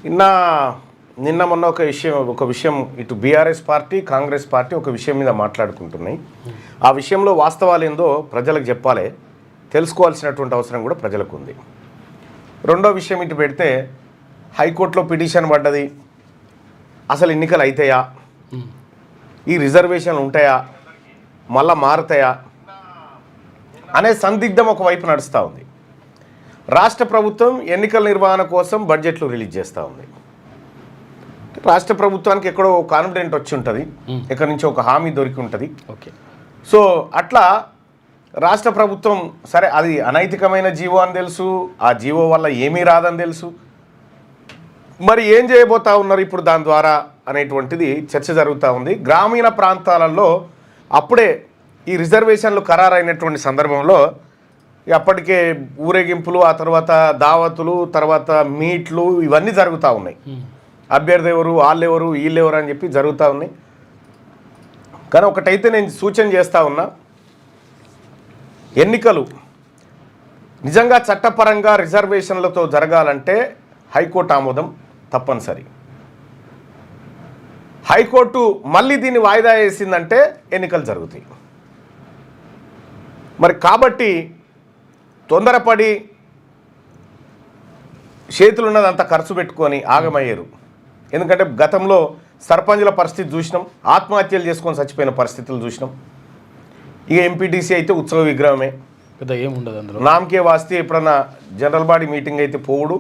నిన్న మొన్న ఒక విషయం ఇటు బీఆర్ఎస్ పార్టీ కాంగ్రెస్ పార్టీ ఒక విషయం మీద మాట్లాడుకుంటున్నాయి. ఆ విషయంలో వాస్తవాలు ఏందో ప్రజలకు చెప్పాలి, తెలుసుకోవాల్సినటువంటి అవసరం కూడా ప్రజలకు ఉంది. రెండో విషయం ఇటు పెడితే హైకోర్టులో పిటిషన్ పడ్డది, అసలు ఎన్నికలు అవుతాయా, ఈ రిజర్వేషన్లు ఉంటాయా, మళ్ళా మారుతాయా అనే సందిగ్ధం ఒకవైపు నడుస్తూ ఉంది. రాష్ట్ర ప్రభుత్వం ఎన్నికల నిర్వహణ కోసం బడ్జెట్లు రిలీజ్ చేస్తూ ఉంది. రాష్ట్ర ప్రభుత్వానికి ఎక్కడో కాన్ఫిడెంట్ వచ్చి ఉంటుంది, ఎక్కడి నుంచో ఒక హామీ దొరికి ఉంటుంది. ఓకే, సో అట్లా రాష్ట్ర ప్రభుత్వం సరే అది అనైతికమైన జీవో అని తెలుసు, ఆ జీవో వల్ల ఏమీ రాదని తెలుసు, మరి ఏం చేయబోతా ఉన్నారు ఇప్పుడు దాని ద్వారా అనేటువంటిది చర్చ జరుగుతూ ఉంది. గ్రామీణ ప్రాంతాలలో అప్పుడే ఈ రిజర్వేషన్లు ఖరారైనటువంటి సందర్భంలో అప్పటికే ఊరేగింపులు, ఆ తర్వాత దావతులు, తర్వాత మీట్లు ఇవన్నీ జరుగుతూ ఉన్నాయి. అభ్యర్థి ఎవరు, వాళ్ళెవరు, వీళ్ళెవరు అని చెప్పి జరుగుతూ ఉన్నాయి. కానీ ఒకటైతే నేను సూచన చేస్తూ ఉన్నా, ఎన్నికలు నిజంగా చట్టపరంగా రిజర్వేషన్లతో జరగాలంటే హైకోర్టు ఆమోదం తప్పనిసరి. హైకోర్టు మళ్ళీ దీన్ని వాయిదా వేసిందంటే ఎన్నికలు జరుగుతాయి. మరి కాబట్టి తొందరపడి చేతులున్నదంతా ఖర్చు పెట్టుకొని ఆగమయ్యారు. ఎందుకంటే గతంలో సర్పంచుల పరిస్థితి చూసినాం, ఆత్మహత్యలు చేసుకొని చచ్చిపోయిన పరిస్థితులు చూసినాం. ఇక ఎంపీటీసీ అయితే ఉత్సవ విగ్రహమే, పెద్ద ఏముండదు అందులో. నామకే వాస్తే ఎప్పుడన్నా జనరల్ బాడీ మీటింగ్ అయితే పోవుడు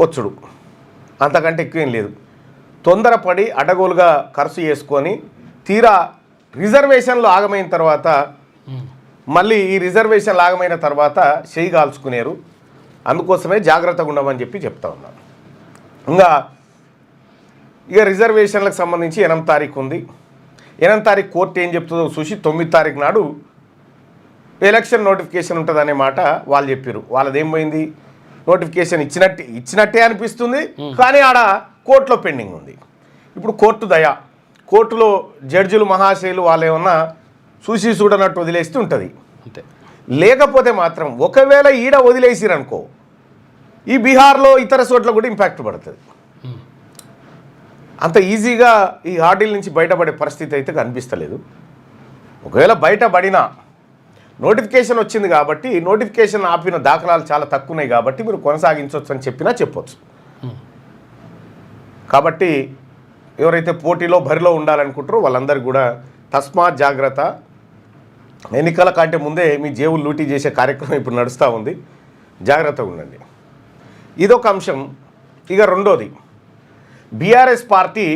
వచ్చుడు, అంతకంటే ఎక్కువేం లేదు. తొందరపడి అడగోలుగా ఖర్చు చేసుకొని తీరా రిజర్వేషన్లు ఆగమైన తర్వాత మళ్ళీ ఈ రిజర్వేషన్లు ఆగమైన తర్వాత చేయి కాల్చుకునేరు. అందుకోసమే జాగ్రత్తగా ఉండమని చెప్పి చెప్తా ఉన్నాను. ఇక రిజర్వేషన్లకు సంబంధించి 8వ తారీఖు ఉంది. 8వ తారీఖు కోర్టు ఏం చెప్తుందో చూసి 9వ తారీఖు నాడు ఎలక్షన్ నోటిఫికేషన్ ఉంటుందనే మాట వాళ్ళు చెప్పారు. వాళ్ళదేం పోయింది, నోటిఫికేషన్ ఇచ్చినట్టే అనిపిస్తుంది, కానీ ఆడ కోర్టులో పెండింగ్ ఉంది. ఇప్పుడు కోర్టు దయా, కోర్టులో జడ్జిలు మహాశయులు వాళ్ళు ఏమన్నా చూసి చూడనట్టు వదిలేస్తూ ఉంటుంది. అంతే. లేకపోతే మాత్రం ఒకవేళ ఈడ వదిలేసిరనుకో ఈ బీహార్లో ఇతర చోట్ల కూడా ఇంపాక్ట్ పడుతుంది. అంత ఈజీగా ఈ హార్డిల్ నుంచి బయటపడే పరిస్థితి అయితే కనిపిస్తలేదు. ఒకవేళ బయటపడినా నోటిఫికేషన్ వచ్చింది కాబట్టి, నోటిఫికేషన్ ఆపిన దాఖలాలు చాలా తక్కువ ఉన్నాయి కాబట్టి మీరు కొనసాగించవచ్చు అని చెప్పినా చెప్పొచ్చు. కాబట్టి ఎవరైతే పోటీలో బరిలో ఉండాలనుకుంటారో వాళ్ళందరూ కూడా తస్మాత్ జాగ్రత్త. ఎన్నికల కంటే ముందే మీ జేబులు లూటీ చేసే కార్యక్రమం ఇప్పుడు నడుస్తూ ఉంది, జాగ్రత్తగా ఉండండి. ఇదొక అంశం. ఇక రెండోది, బీఆర్ఎస్ పార్టీ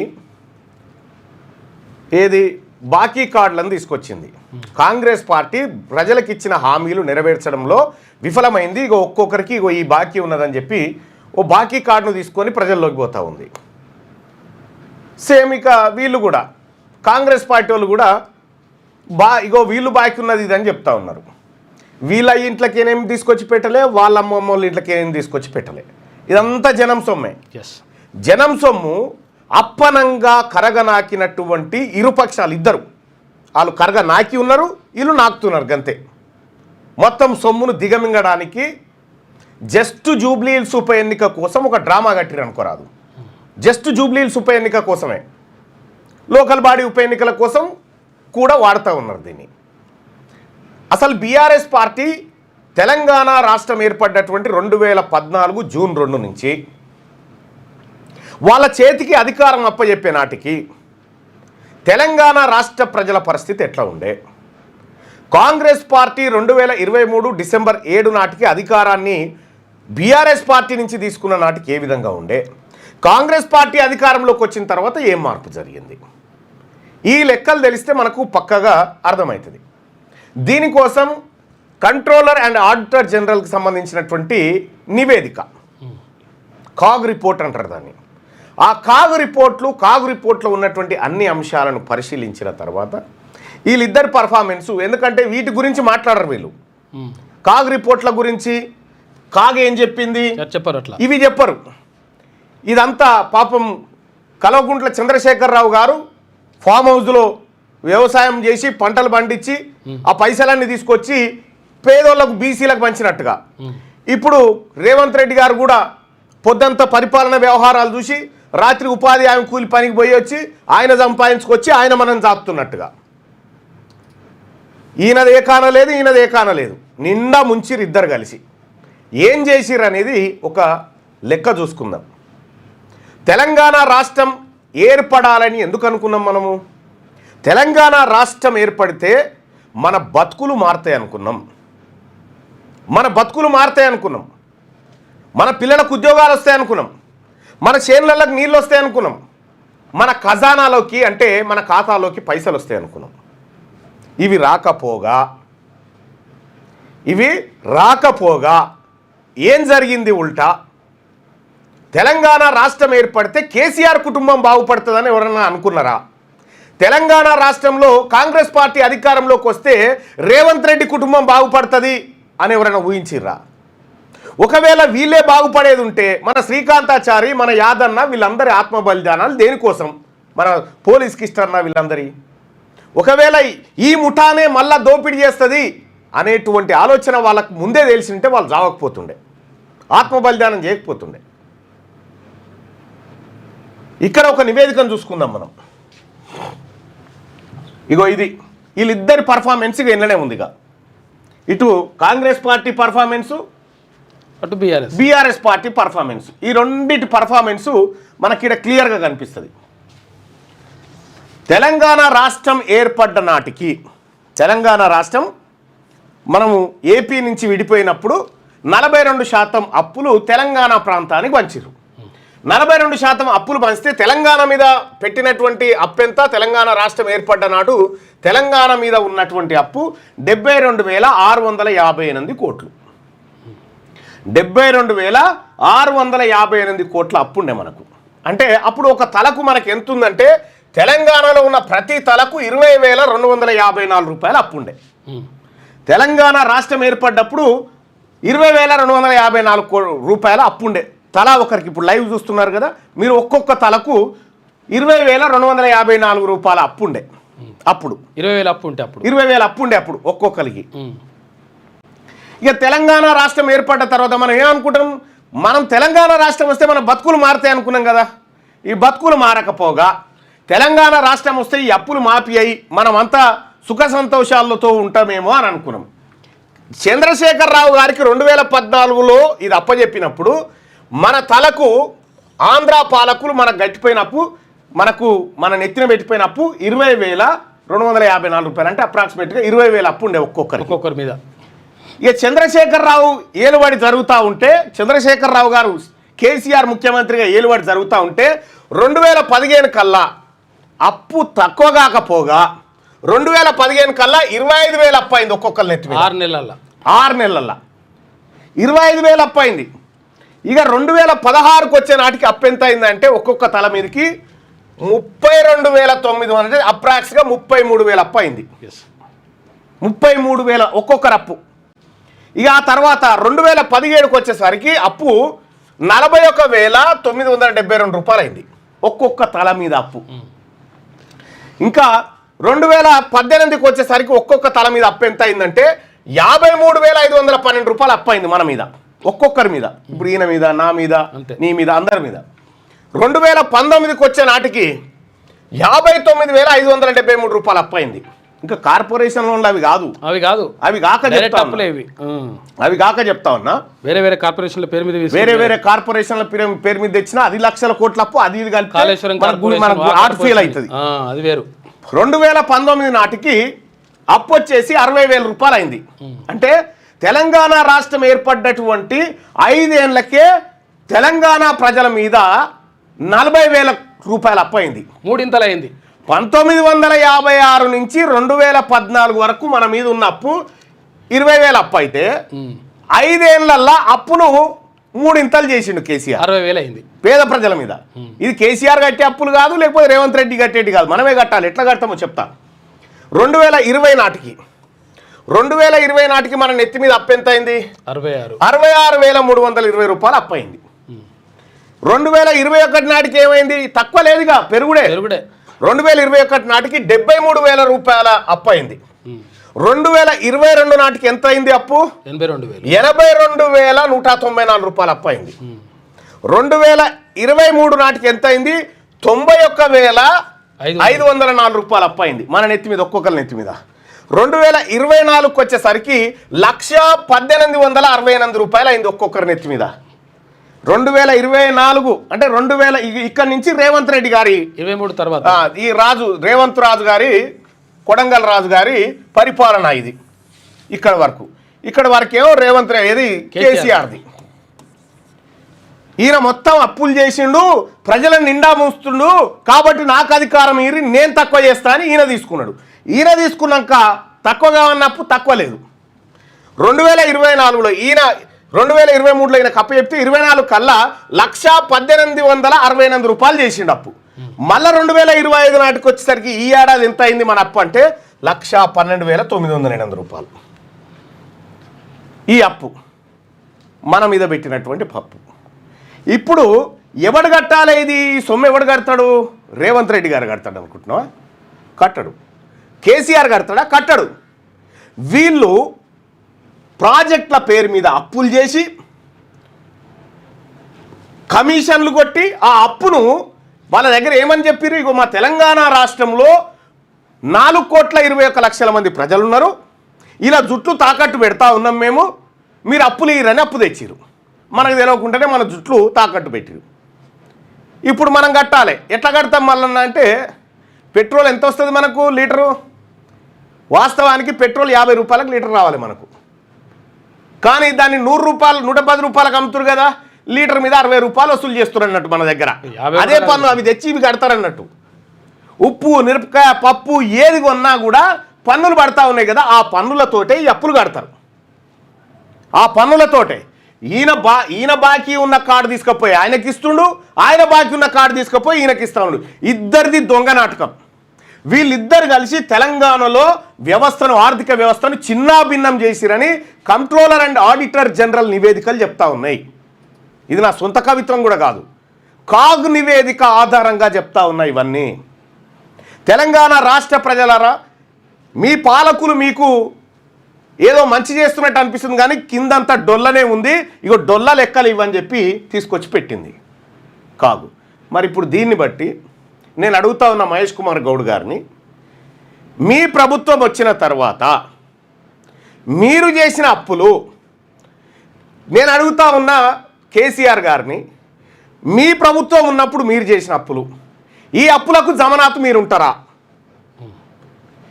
ఏది బాకీ కార్డులను తీసుకొచ్చింది. కాంగ్రెస్ పార్టీ ప్రజలకు ఇచ్చిన హామీలు నెరవేర్చడంలో విఫలమైంది. ఇక ఒక్కొక్కరికి ఈ బాకీ ఉన్నదని చెప్పి ఓ బాకీ కార్డును తీసుకొని ప్రజల్లోకి పోతూ ఉంది. సేమ్ ఇక వీళ్ళు కూడా కాంగ్రెస్ పార్టీ వాళ్ళు కూడా వీళ్ళు బాకీ ఉన్నది ఇదని చెప్తా ఉన్నారు. వీళ్ళ ఇంట్లోకి ఏమేమి తీసుకొచ్చి పెట్టలే, వాళ్ళ అమ్మమ్మ వాళ్ళ ఇంట్లోకి ఏమేమి తీసుకొచ్చి పెట్టలే. ఇదంతా జనం సొమ్మే. జనం సొమ్ము అప్పనంగా కరగనాకినటువంటి ఇరుపక్షాలు ఇద్దరు, వాళ్ళు కరగ నాకి ఉన్నారు, వీళ్ళు నాకుతున్నారు గంతే. మొత్తం సొమ్మును దిగమింగడానికి జస్ట్ జూబ్లీ హిల్స్ ఉప ఎన్నిక కోసం ఒక డ్రామా కట్టిరు అనుకోరాదు. జస్ట్ జూబ్లీ హిల్స్ ఉప ఎన్నిక కోసమే, లోకల్ బాడీ ఉప ఎన్నికల కోసం కూడా వాడుతూ ఉన్నారు దీన్ని. అసలు బీఆర్ఎస్ పార్టీ తెలంగాణ రాష్ట్రం ఏర్పడ్డటువంటి 2014 జూన్ 2 నుంచి వాళ్ళ చేతికి అధికారం అప్పచెప్పే నాటికి తెలంగాణ రాష్ట్ర ప్రజల పరిస్థితి ఎట్లా ఉండే, కాంగ్రెస్ పార్టీ 2023 డిసెంబర్ 7 నాటికి అధికారాన్ని బీఆర్ఎస్ పార్టీ నుంచి తీసుకున్న నాటికి ఏ విధంగా ఉండే, కాంగ్రెస్ పార్టీ అధికారంలోకి వచ్చిన తర్వాత ఏం మార్పు జరిగింది, ఈ లెక్కలు తెలిస్తే మనకు పక్కగా అర్థమవుతుంది. దీనికోసం కంట్రోలర్ అండ్ ఆడిటర్ జనరల్కి సంబంధించినటువంటి నివేదిక, కాగ్ రిపోర్ట్ అంటారు దాన్ని. ఆ కాగ్ రిపోర్ట్లో ఉన్నటువంటి అన్ని అంశాలను పరిశీలించిన తర్వాత వీళ్ళిద్దరి పర్ఫార్మెన్సు, ఎందుకంటే వీటి గురించి మాట్లాడరు వీళ్ళు, కాగ్ రిపోర్ట్ల గురించి కాగ్ ఏం చెప్పింది చెప్పరు, అట్లా ఇవి చెప్పరు. ఇదంతా పాపం కల్వకుంట్ల చంద్రశేఖరరావు గారు ఫామ్ హౌస్లో వ్యవసాయం చేసి పంటలు పండించి ఆ పైసలన్నీ తీసుకొచ్చి పేదోళ్లకు బీసీలకు పంచినట్టుగా ఇప్పుడు రేవంత్ రెడ్డి గారు కూడా పొద్దంతా పరిపాలన వ్యవహారాలు చూసి రాత్రి ఉపాధి హామీ కూలి పనికి పోయి వచ్చి ఆయన సంపాదించుకొచ్చి ఆయన మనం చాపుతున్నట్టుగా. ఈయనది ఏ కానలేదు, ఈయనది ఏ కానలేదు, నిండా ముంచిరు ఇద్దరు కలిసి. ఏం చేసిరు అనేది ఒక లెక్క చూసుకుందాం. తెలంగాణ రాష్ట్రం ఏర్పడాలని ఎందుకు అనుకున్నాం మనము? తెలంగాణ రాష్ట్రం ఏర్పడితే మన బతుకులు మారుతాయి అనుకున్నాం. మన బతుకులు మారుతాయి అనుకున్నాం. మన పిల్లలకు ఉద్యోగాలు వస్తాయి అనుకున్నాం. మన చేనులకు నీళ్ళు వస్తాయి అనుకున్నాం. మన ఖజానాలోకి అంటే మన ఖాతాలోకి పైసలు వస్తాయి అనుకున్నాం. ఇవి రాకపోగా ఏం జరిగింది ఉల్టా? తెలంగాణ రాష్ట్రం ఏర్పడితే కేసీఆర్ కుటుంబం బాగుపడుతుందని ఎవరన్నా అనుకున్నారా? తెలంగాణ రాష్ట్రంలో కాంగ్రెస్ పార్టీ అధికారంలోకి వస్తే రేవంత్ రెడ్డి కుటుంబం బాగుపడుతుంది అని ఎవరైనా ఊహించిర్రా? ఒకవేళ వీళ్ళే బాగుపడేది ఉంటే మన శ్రీకాంతాచారి, మన యాదన్న వీళ్ళందరి ఆత్మ బలిదానాలు దేనికోసం? మన పోలీస్ కిష్టన్న వీళ్ళందరి ఒకవేళ ఈ ముఠానే మళ్ళా దోపిడీ చేస్తుంది అనేటువంటి ఆలోచన వాళ్ళకు ముందే తెలిసింటే వాళ్ళు జావకపోతుండే, ఆత్మ బలిదానం చేయకపోతుండే. ఇక్కడ ఒక నివేదికను చూసుకుందాం మనం. ఇగో ఇది వీళ్ళిద్దరి పర్ఫార్మెన్స్ ఇక ఎన్నడే ఉందిగా. ఇటు కాంగ్రెస్ పార్టీ పర్ఫార్మెన్సు, అటు బీఆర్ఎస్ పార్టీ పర్ఫార్మెన్స్. ఈ రెండింటి పర్ఫార్మెన్స్ మనకి ఇక్కడ క్లియర్గా కనిపిస్తుంది. తెలంగాణ రాష్ట్రం ఏర్పడ్డ నాటికి, తెలంగాణ రాష్ట్రం మనము ఏపీ నుంచి విడిపోయినప్పుడు 42% అప్పులు తెలంగాణ ప్రాంతానికి పంచిరు. 42% అప్పులు పంచితే తెలంగాణ మీద పెట్టినటువంటి అప్పు ఎంత? తెలంగాణ రాష్ట్రం ఏర్పడ్డ నాడు తెలంగాణ మీద ఉన్నటువంటి అప్పు 72,658 కోట్లు. 72,658 కోట్ల అప్పు ఉండే మనకు. అంటే అప్పుడు ఒక తలకు మనకు ఎంత ఉందంటే తెలంగాణలో ఉన్న ప్రతి తలకు 20,254 రూపాయలు అప్పు ఉండే. తెలంగాణ రాష్ట్రం ఏర్పడ్డప్పుడు 20,254 రూపాయల అప్పు ఉండే తలా ఒకరికి. ఇప్పుడు లైవ్ చూస్తున్నారు కదా మీరు, ఒక్కొక్క తలకు 20,254 రూపాయల అప్పు ఉండే. అప్పుడు 20,000 అప్పు ఉంటే అప్పుడు 20,000 అప్పు ఉండే అప్పుడు ఒక్కొక్కరికి. ఇక తెలంగాణ రాష్ట్రం ఏర్పడ్డ తర్వాత మనం ఏమనుకుంటాం? మనం తెలంగాణ రాష్ట్రం వస్తే మన బతుకులు మారుతాయి అనుకున్నాం కదా. ఈ బతుకులు మారకపోగా తెలంగాణ రాష్ట్రం వస్తే ఈ అప్పులు మాఫీ అయ్యి మనమంతా సుఖ సంతోషాలతో ఉంటామేమో అని అనుకున్నాం. చంద్రశేఖరరావు గారికి 2014లో ఇది అప్పచెప్పినప్పుడు మన తలకు ఆంధ్ర పాలకులు మనకు గట్టిపోయినప్పు, మన నెత్తిన పెట్టిపోయినప్పు 20,254 రూపాయలు. అంటే అప్రాక్సిమేట్గా 20,000 అప్పు ఉండే ఒక్కొక్కరి మీద. ఇక చంద్రశేఖరరావు ఏలుబడి జరుగుతూ ఉంటే, చంద్రశేఖరరావు గారు కేసీఆర్ ముఖ్యమంత్రిగా ఏలుబడి జరుగుతూ ఉంటే 2015 కల్లా అప్పు తక్కువ కాకపోగా 2015 కల్లా 25,000 అప్పు అయింది ఒక్కొక్కరి నెత్తి మీద. 6 నెలల్లో 25,000 అప్పు అయింది. ఇక 2016కు వచ్చే నాటికి అప్పు ఎంత అయిందంటే ఒక్కొక్క తల మీదకి 32,900, అప్రాక్స్గా 33,000 అప్పు అయింది. 33,000 ఒక్కొక్కరు అప్పు. ఇక ఆ తర్వాత 2017కు వచ్చేసరికి అప్పు 41,972 రూపాయలు అయింది ఒక్కొక్క తల మీద అప్పు. ఇంకా 2018కి వచ్చేసరికి ఒక్కొక్క తల మీద అప్పు ఎంత అయిందంటే 53,512 రూపాయలు అప్పు అయింది మన మీద, ఒక్కొక్కరి మీద. ఇప్పుడు ఈయన మీద, నా మీద, నీ మీద, అందరి మీద. 2019కి వచ్చే నాటికి 59,573 రూపాయలు అప్పు అయింది. ఇంకా కార్పొరేషన్ లోన్లు అవి కాక చెప్తా ఉన్నా. వేరే కార్పొరేషన్ల పేరు మీద కార్పొరేషన్ల పేరు మీద తెచ్చినా 10 లక్షల కోట్ల అప్పు. అది కలిపి ఆర్ట్ ఫీల్ అవుతుంది. అది వేరు. 2019 నాటికి అప్పు వచ్చేసి 60,000 రూపాయలు అయింది. అంటే తెలంగాణ రాష్ట్రం ఏర్పడ్డటువంటి 5 ఏళ్లకే తెలంగాణ ప్రజల మీద 40,000 రూపాయలు అప్పు అయింది. 3 ఇంతలు అయింది. 1956 నుంచి 2014 వరకు మన మీద ఉన్న అప్పు 20,000 అప్పు అయితే 5 ఏళ్లల్లో అప్పును 3 ఇంతలు చేసిండు కేసీఆర్. 60,000 అయింది పేద ప్రజల మీద. ఇది కేసీఆర్ కట్టే అప్పులు కాదు, లేకపోతే రేవంత్ రెడ్డి కట్టేటి కాదు, మనమే కట్టాలి. ఎట్లా కడతామో చెప్తా. 2020 నాటికి మన నెత్తి మీద అప్పు ఎంత అయింది? 66,320 రూపాయలు అప్పు అయింది. 2021 నాటికి ఏమైంది? తక్కువ లేదుగా, పెరుగుడే. 2021 నాటికి 73,000 రూపాయల అప్పు అయింది. 2022 నాటికి ఎంత అయింది అప్పు? 82,000. 82,194 రూపాయలు అప్పు అయింది. 2023 నాటికి ఎంత అయింది? 91,504 రూపాయలు అప్పు అయింది మన నెత్తి మీద, ఒక్కొక్కరి నెత్తి మీద. 2024కి వచ్చేసరికి 1,1868 రూపాయలు అయింది ఒక్కొక్కరి నెత్తి మీద. 2024 అంటే 2000 ఇక్కడ నుంచి రేవంత్ రెడ్డి గారి 23 తర్వాత ఈ రేవంత్ రాజు గారి, కొడంగల్ రాజు గారి పరిపాలన ఇది. ఇక్కడ వరకేమో రేవంత్ రెడ్డి కేసీఆర్ది. ఈయన మొత్తం అప్పులు చేసిండు, ప్రజలను నిండా మూస్తుండు, కాబట్టి నాకు అధికారం ఈరి నేను తక్కువ చేస్తా అని ఈయన తీసుకున్నాడు. ఈయన తీసుకున్నాక తక్కువగా ఉన్న అప్పు తక్కువ లేదు. 2024లో ఈయన 2023లో ఈయన కప్ప చెప్తే 24 కల్లా 1,1868 రూపాయలు చేసిండు అప్పు. మళ్ళీ 2025 నాటికి వచ్చేసరికి ఈ ఏడాది ఎంత అయింది మన అప్పు అంటే 1,12,908 రూపాయలు. ఈ అప్పు మన మీద పెట్టినటువంటి పప్పు. ఇప్పుడు ఎవడు కట్టాలి? ఇది సొమ్ము ఎవడు కడతాడు? రేవంత్ రెడ్డి గారు కడతాడు అనుకుంటున్నావా? కట్టడు. కేసీఆర్ కడతాడా? కట్టడు. వీళ్ళు ప్రాజెక్టుల పేరు మీద అప్పులు చేసి కమిషన్లు కొట్టి ఆ అప్పును వాళ్ళ దగ్గర ఏమని చెప్పారు? ఇగో మా తెలంగాణ రాష్ట్రంలో 4,21,00,000 మంది ప్రజలు ఉన్నారు, ఇలా జుట్లు తాకట్టు పెడతా ఉన్నాం మేము, మీరు అప్పులు ఇరని అప్పు తెచ్చిరు. మనకు తెలియకుండానే మన జుట్లు తాకట్టు పెట్టిరు. ఇప్పుడు మనం కట్టాలి. ఎట్లా కడతాం మళ్ళీ అంటే, పెట్రోల్ ఎంత వస్తుంది మనకు లీటరు? వాస్తవానికి పెట్రోల్ 50 రూపాయలకు లీటర్ రావాలి మనకు, కానీ దాన్ని 100 రూపాయలు 110 రూపాయలకు అమ్ముతారు కదా. లీటర్ మీద 60 రూపాయలు వసూలు చేస్తారు అన్నట్టు మన దగ్గర. అదే పన్ను అవి తెచ్చి ఇవి కడతారన్నట్టు. ఉప్పు, మిరపకాయ, పప్పు ఏది కొన్నా కూడా పన్నులు పడతా ఉన్నాయి కదా. ఆ పన్నులతోటే ఈ అప్పులు కడతారు. ఆ పన్నులతోటే ఈయన బాకీ ఉన్న కార్డు తీసుకుపోయి ఆయనకి ఇస్తుండు, ఆయన బాకీ ఉన్న కార్డు తీసుకుపోయి ఈయనకి ఇస్తా ఉండు. ఇద్దరిది దొంగ నాటకం. వీళ్ళిద్దరు కలిసి తెలంగాణలో ఆర్థిక వ్యవస్థను చిన్నాభిన్నం చేసిరని కంట్రోలర్ అండ్ ఆడిటర్ జనరల్ నివేదికలు చెప్తా ఉన్నాయి. ఇది నా సొంత కవిత్వం కూడా కాదు, కాగ్ నివేదిక ఆధారంగా చెప్తా ఉన్నాయి ఇవన్నీ. తెలంగాణ రాష్ట్ర ప్రజలారా, మీ పాలకులు మీకు ఏదో మంచి చేస్తున్నట్టు అనిపిస్తుంది, కానీ కిందంతా డొల్లనే ఉంది. ఇగో డొల్ల లెక్కలు ఇవ్వని చెప్పి తీసుకొచ్చి పెట్టింది కాగు. మరి ఇప్పుడు దీన్ని బట్టి నేను అడుగుతా ఉన్న మహేష్ కుమార్ గౌడ్ గారిని, మీ ప్రభుత్వం వచ్చిన తర్వాత మీరు చేసిన అప్పులు, నేను అడుగుతా ఉన్న కేసీఆర్ గారిని, మీ ప్రభుత్వం ఉన్నప్పుడు మీరు చేసిన అప్పులు, ఈ అప్పులకు జమనాత్ మీరు ఉంటారా?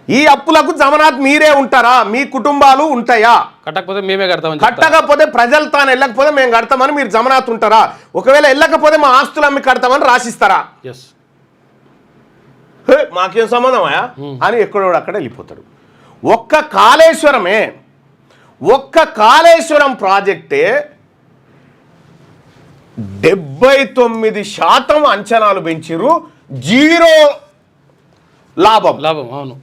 ఈ అప్పులకు జమనాత్ మీరే ఉంటారా? మీ కుటుంబాలు ఉంటాయా? కట్టకపోతే మేమే కడతామని, కట్టకపోతే ప్రజలు తాను వెళ్ళకపోతే మేము కడతామని మీరు జమనాత్ ఉంటారా? ఒకవేళ వెళ్ళకపోతే మా ఆస్తులు అమ్మి కడతామని రాసిస్తారా? మాకేం సంబంధమా అని ఎక్కడో అక్కడ వెళ్ళిపోతాడు. ఒక్క కాళేశ్వరం ప్రాజెక్టే 79% అంచనాలు పెంచిరు, 0 లాభం. అవును,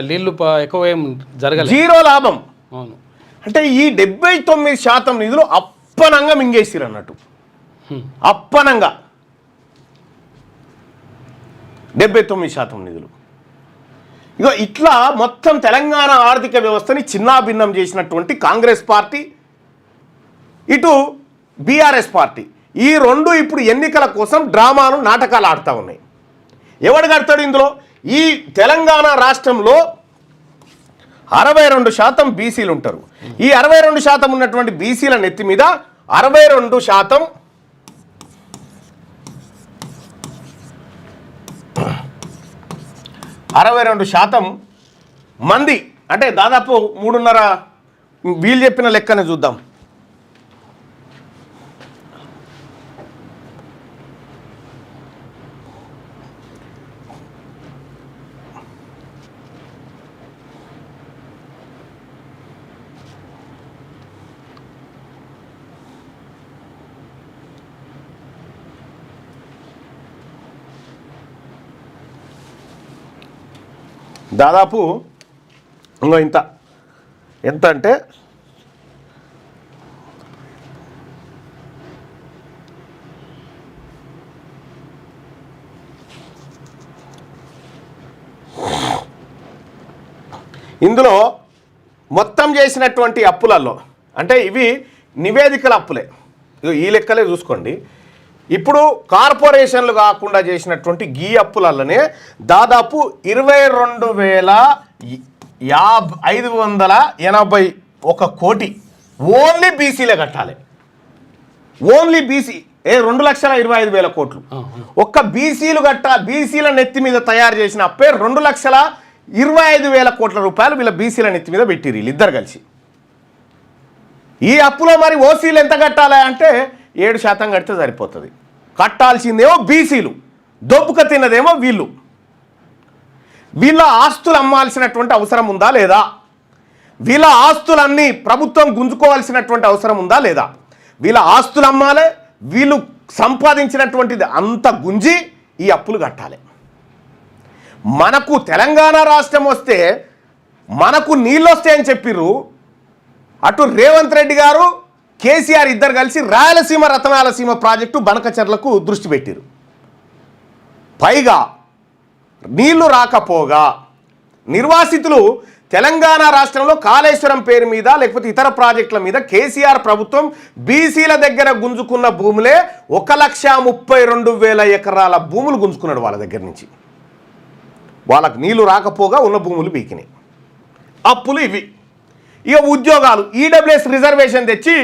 నీళ్లు ఎక్కువ ఏం జరగలేదు, 0 లాభం. అవును, అంటే ఈ 79% నిధులు అప్పనంగా మింగేసిరు అన్నట్టు. అప్పనంగా 79% నిధులు. ఇగో ఇట్లా మొత్తం తెలంగాణ ఆర్థిక వ్యవస్థని చిన్నాభిన్నం చేసినటువంటి కాంగ్రెస్ పార్టీ, ఇటు బీఆర్ఎస్ పార్టీ, ఈ రెండు ఇప్పుడు ఎన్నికల కోసం డ్రామాలు, నాటకాలు ఆడుతూ ఉన్నాయి. ఎవడు కడతాడు ఇందులో? ఈ తెలంగాణ రాష్ట్రంలో 62% బీసీలు ఉంటారు. ఈ 62% ఉన్నటువంటి బీసీల నెత్తి మీద 62% మంది, అంటే దాదాపు 3.5, వీళ్ళు చెప్పిన లెక్కనే చూద్దాం. దాదాపు ఇంకో ఎంత అంటే ఇందులో మొత్తం చేసినటువంటి అప్పులలో, అంటే ఇవి నివేదికల అప్పులే, ఇగో ఈ లెక్కలే చూసుకోండి. ఇప్పుడు కార్పొరేషన్లు కాకుండా చేసినటువంటి గీ అప్పులలోనే దాదాపు 22,581 కోటి ఓన్లీ బీసీలే కట్టాలి. ఓన్లీ బీసీ 2,25,000 కోట్లు ఒక్క బీసీలు బీసీల నెత్తి మీద తయారు చేసిన అప్పే 2,25,000 కోట్ల రూపాయలు వీళ్ళ బీసీల నెత్తి మీద పెట్టిరు వీళ్ళిద్దరు కలిసి. ఈ అప్పులో మరి ఓసీలు ఎంత కట్టాలి అంటే 7% కడితే సరిపోతుంది. కట్టాల్సిందేమో బీసీలు, దొప్పుక తిన్నదేమో వీళ్ళు. వీళ్ళ ఆస్తులు అమ్మాల్సినటువంటి అవసరం ఉందా లేదా? వీళ్ళ ఆస్తులన్నీ ప్రభుత్వం గుంజుకోవాల్సినటువంటి అవసరం ఉందా లేదా? వీళ్ళ ఆస్తులు అమ్మాలి, వీళ్ళు సంపాదించినటువంటిది అంత గుంజి ఈ అప్పులు కట్టాలి. మనకు తెలంగాణ రాష్ట్రం వస్తే మనకు నీళ్ళు వస్తాయని చెప్పిర్రు. అటు రేవంత్ రెడ్డి గారు కేసీఆర్ ఇద్దరు కలిసి రాయలసీమ రతనాలసీమ ప్రాజెక్టు బనకచెర్లకు దృష్టి పెట్టిరు. పైగా నీళ్లు రాకపోగా నిర్వాసితులు తెలంగాణ రాష్ట్రంలో కాళేశ్వరం పేరు మీద లేకపోతే ఇతర ప్రాజెక్టుల మీద కేసీఆర్ ప్రభుత్వం బీసీల దగ్గర గుంజుకున్న భూములే 1,32,000 ఎకరాల భూములు గుంజుకున్నాడు వాళ్ళ దగ్గర నుంచి. వాళ్ళకు నీళ్లు రాకపోగా ఉన్న భూములు బీకినాయి. అప్పులు ఇవి. ఇక ఉద్యోగాలు ఈడబ్ల్యూఎస్ రిజర్వేషన్ తెచ్చి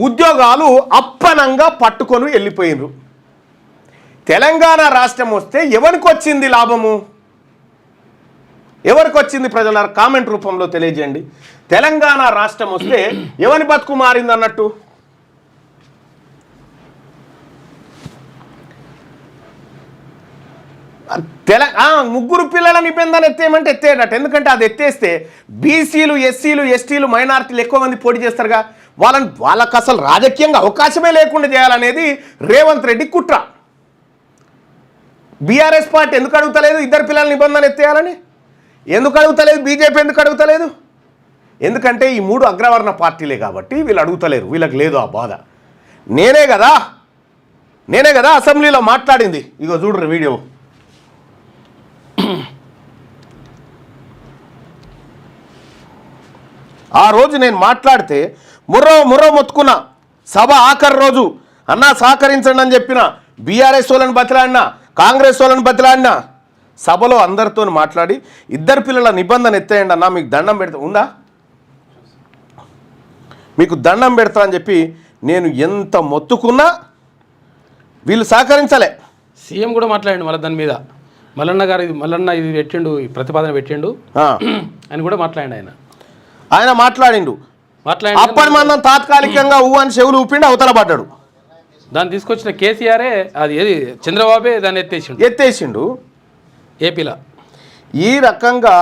ఉద్యోగాలు అప్పనంగా పట్టుకొని వెళ్ళిపోయినరు. తెలంగాణ రాష్ట్రం వస్తే ఎవరికి వచ్చింది లాభము? ఎవరికి వచ్చింది ప్రజల కామెంట్ రూపంలో తెలియజేయండి. తెలంగాణ రాష్ట్రం వస్తే ఎవరి బతుకు మారింది అన్నట్టు? ముగ్గురు పిల్లల నిబంధన ఎత్తేయమంటే ఎత్తేయడట. ఎందుకంటే అది ఎత్తేస్తే బీసీలు, ఎస్సీలు, ఎస్టీలు, మైనారిటీలు ఎక్కువ మంది పోటీ చేస్తారుగా. వాళ్ళకు అసలు రాజకీయంగా అవకాశమే లేకుండా చేయాలనేది రేవంత్ రెడ్డి కుట్ర. బీఆర్ఎస్ పార్టీ ఎందుకు అడుగుతలేదు ఇద్దరు పిల్లల నిబంధన ఎత్తేయాలని? ఎందుకు అడుగుతలేదు? బీజేపీ ఎందుకు అడుగుతలేదు? ఎందుకంటే ఈ 3 అగ్రవర్ణ పార్టీలే కాబట్టి వీళ్ళు అడుగుతలేరు. వీళ్ళకి లేదు ఆ బాధ. నేనే కదా అసెంబ్లీలో మాట్లాడింది. ఇగో చూడరు వీడియో. ఆ రోజు నేను మాట్లాడితే ముర్రో మొత్తుకున్నా. సభ ఆఖరి రోజు అన్నా సహకరించండి అని చెప్పిన. బీఆర్ఎస్ వాళ్ళని బతిలాడినా, కాంగ్రెస్ వాళ్ళని బతిలాడినా. సభలో అందరితో మాట్లాడి ఇద్దరు పిల్లల నిబంధన ఎత్తేయండి అన్నా, మీకు దండం పెడతా ఉందా, మీకు దండం పెడతా అని చెప్పి నేను ఎంత మొత్తుకున్నా వీళ్ళు సహకరించలే. సీఎం కూడా మాట్లాడండి మళ్ళీ దాని మీద. మల్లన్న ఇది పెట్టిండు, ఈ ప్రతిపాదన పెట్టిండు అని కూడా మాట్లాడండి. ఆయన మాట్లాడిండు. అప్పటి మందం తాత్కాలికంగా అని చెవులు ఊపిండి అవతల పడ్డాడు. దాన్ని తీసుకొచ్చిన కేసీఆరే, అది ఏది చంద్రబాబే దాన్ని ఎత్తేసిండు ఏపీలో. ఈ రకంగా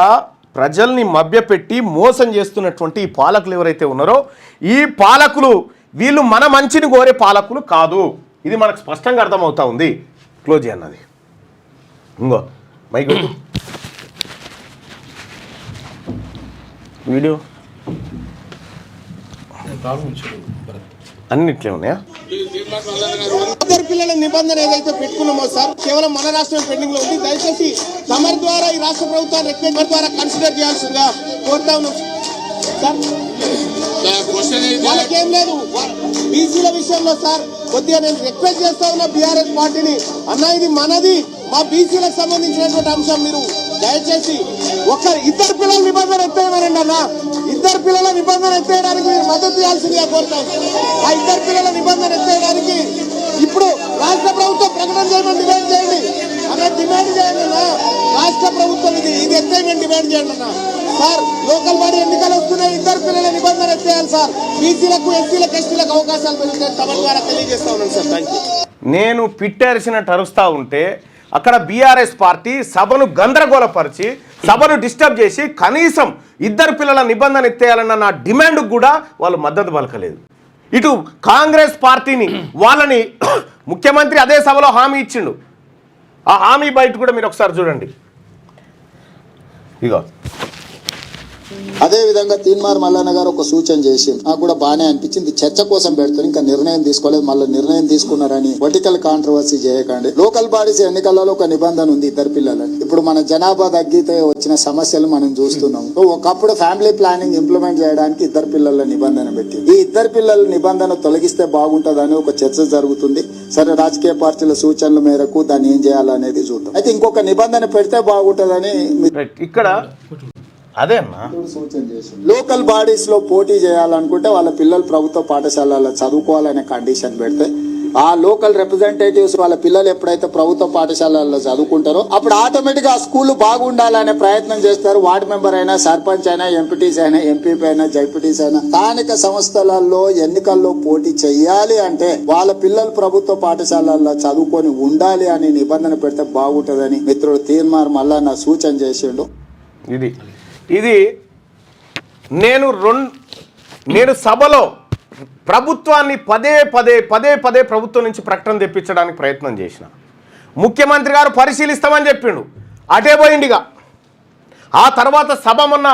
ప్రజల్ని మభ్యపెట్టి మోసం చేస్తున్నటువంటి ఈ పాలకులు ఎవరైతే ఉన్నారో ఈ పాలకులు వీళ్ళు మన మంచిని కోరే పాలకులు కాదు. ఇది మనకు స్పష్టంగా అర్థమవుతా ఉంది. క్లోజ్ అన్నది ఇంకో మైక్ వీడియో అన్నిట్లే ఉన్నాయా? ఇద్దరు పిల్లల నిబంధన ఏదైతే పెట్టుకున్నామో సార్ కేవలం మన రాష్ట్రం పెండింగ్ లో ఉంది. దయచేసి తమరి ద్వారా ఈ రాష్ట్ర ప్రభుత్వాన్ని రిక్వెస్ట్ ద్వారా కన్సిడర్ చేయాల్సిందిగా కోరుతా ఉన్నాం సార్. వాళ్ళకేం లేదు బీసీల విషయంలో సార్. కొద్దిగా నేను రిక్వెస్ట్ చేస్తా ఉన్నా బీఆర్ఎస్ పార్టీని, అన్న ఇది మనది, మా బీసీలకు సంబంధించినటువంటి అంశం. మీరు దయచేసి ఇద్దరు పిల్లల నిబంధన ఎత్తేయమనండి అన్న. ఇద్దరు పిల్లల నిబంధన ఎత్తేయడానికి మీరు మద్దతు చేయాల్సిందిగా కోరుతాం. ఆ ఇద్దరు పిల్లల నిబంధన ఎత్తేయడానికి ఇప్పుడు రాష్ట్ర ప్రభుత్వం ప్రకటన చేయమని డిమాండ్ చేయండి అన్న. డిమాండ్ చేయండి అన్న. రాష్ట్ర ప్రభుత్వం ఇది ఎత్తేయమని డిమాండ్ చేయండి అన్న. సార్ లోకల్ బాడీ ఎన్నికలు వస్తున్నాయి, ఇద్దరు పిల్లల నిబంధన ఎత్తేయాలి సార్. బీసీలకు, ఎస్సీలకు, ఎస్టీలకు అవకాశాలు పెరుగుతాయి. తమ ద్వారా తెలియజేస్తా ఉన్నాను సార్. Thank you. నేను పిట్టేరిసినట్టు అరుస్తూ ఉంటే అక్కడ బీఆర్ఎస్ పార్టీ సభను గందరగోళపరిచి సభను డిస్టర్బ్ చేసి కనీసం ఇద్దరు పిల్లల నిబంధన ఎత్తేయాలన్న నా డిమాండ్ కూడా వాళ్ళు మద్దతు పలకలేదు. ఇటు కాంగ్రెస్ పార్టీని వాళ్ళని ముఖ్యమంత్రి అదే సభలో హామీ ఇచ్చిండు. ఆ హామీ బయట కూడా మీరు ఒకసారి చూడండి. ఇగో అదే విధంగా తీన్మార్ మల్లన్న గారు ఒక సూచన చేసింది, నాకు కూడా బాగానే అనిపించింది. చర్చ కోసం పెడతారు, ఇంకా నిర్ణయం తీసుకోలేదు. మళ్ళీ నిర్ణయం తీసుకున్నారని పొలిటికల్ కాంట్రవర్సీ చేయకండి. లోకల్ బాడీస్ ఎన్నికలలో ఒక నిబంధన ఉంది ఇద్దరు పిల్లలని. ఇప్పుడు మన జనాభా తగ్గితే వచ్చిన సమస్యలు మనం చూస్తున్నాం. ఒకప్పుడు ఫ్యామిలీ ప్లానింగ్ ఇంప్లిమెంట్ చేయడానికి ఇద్దరు పిల్లల నిబంధన పెట్టి, ఈ ఇద్దరు పిల్లల నిబంధన తొలగిస్తే బాగుంటుందని ఒక చర్చ జరుగుతుంది. సరే, రాజకీయ పార్టీల సూచనల మేరకు దాన్ని ఏం చేయాలనేది చూద్దాం. అయితే ఇంకొక నిబంధన పెడితే బాగుంటుందని ఇక్కడ అదే అన్నా సూచన చేసి, లోకల్ బాడీస్ లో పోటీ చేయాలనుకుంటే వాళ్ళ పిల్లలు ప్రభుత్వ పాఠశాలలో చదువుకోవాలనే కండిషన్ పెడితే, ఆ లోకల్ రిప్రజెంటేటివ్స్ వాళ్ళ పిల్లలు ఎప్పుడైతే ప్రభుత్వ పాఠశాలలో చదువుకుంటారో అప్పుడు ఆటోమేటిక్ గా ఆ స్కూల్ బాగుండాలనే ప్రయత్నం చేస్తారు. వార్డు మెంబర్ అయినా, సర్పంచ్ అయినా, ఎంపీటీస్ అయినా, ఎంపీపీ అయినా, జడ్పీటీస్ అయినా. స్థానిక సంస్థలలో ఎన్నికల్లో పోటీ చెయ్యాలి అంటే వాళ్ళ పిల్లలు ప్రభుత్వ పాఠశాలల్లో చదువుకొని ఉండాలి అని నిబంధన పెడితే బాగుంటుందని మిత్రుడు తీన్మార్ మల్లన్న సూచన చేసిండు. ఇది నేను సభలో ప్రభుత్వాన్ని పదే ప్రభుత్వం నుంచి ప్రకటన తెప్పించడానికి ప్రయత్నం చేసిన. ముఖ్యమంత్రి గారు పరిశీలిస్తామని చెప్పిండు, అటే పోయిండిగా. ఆ తర్వాత సభ మొన్న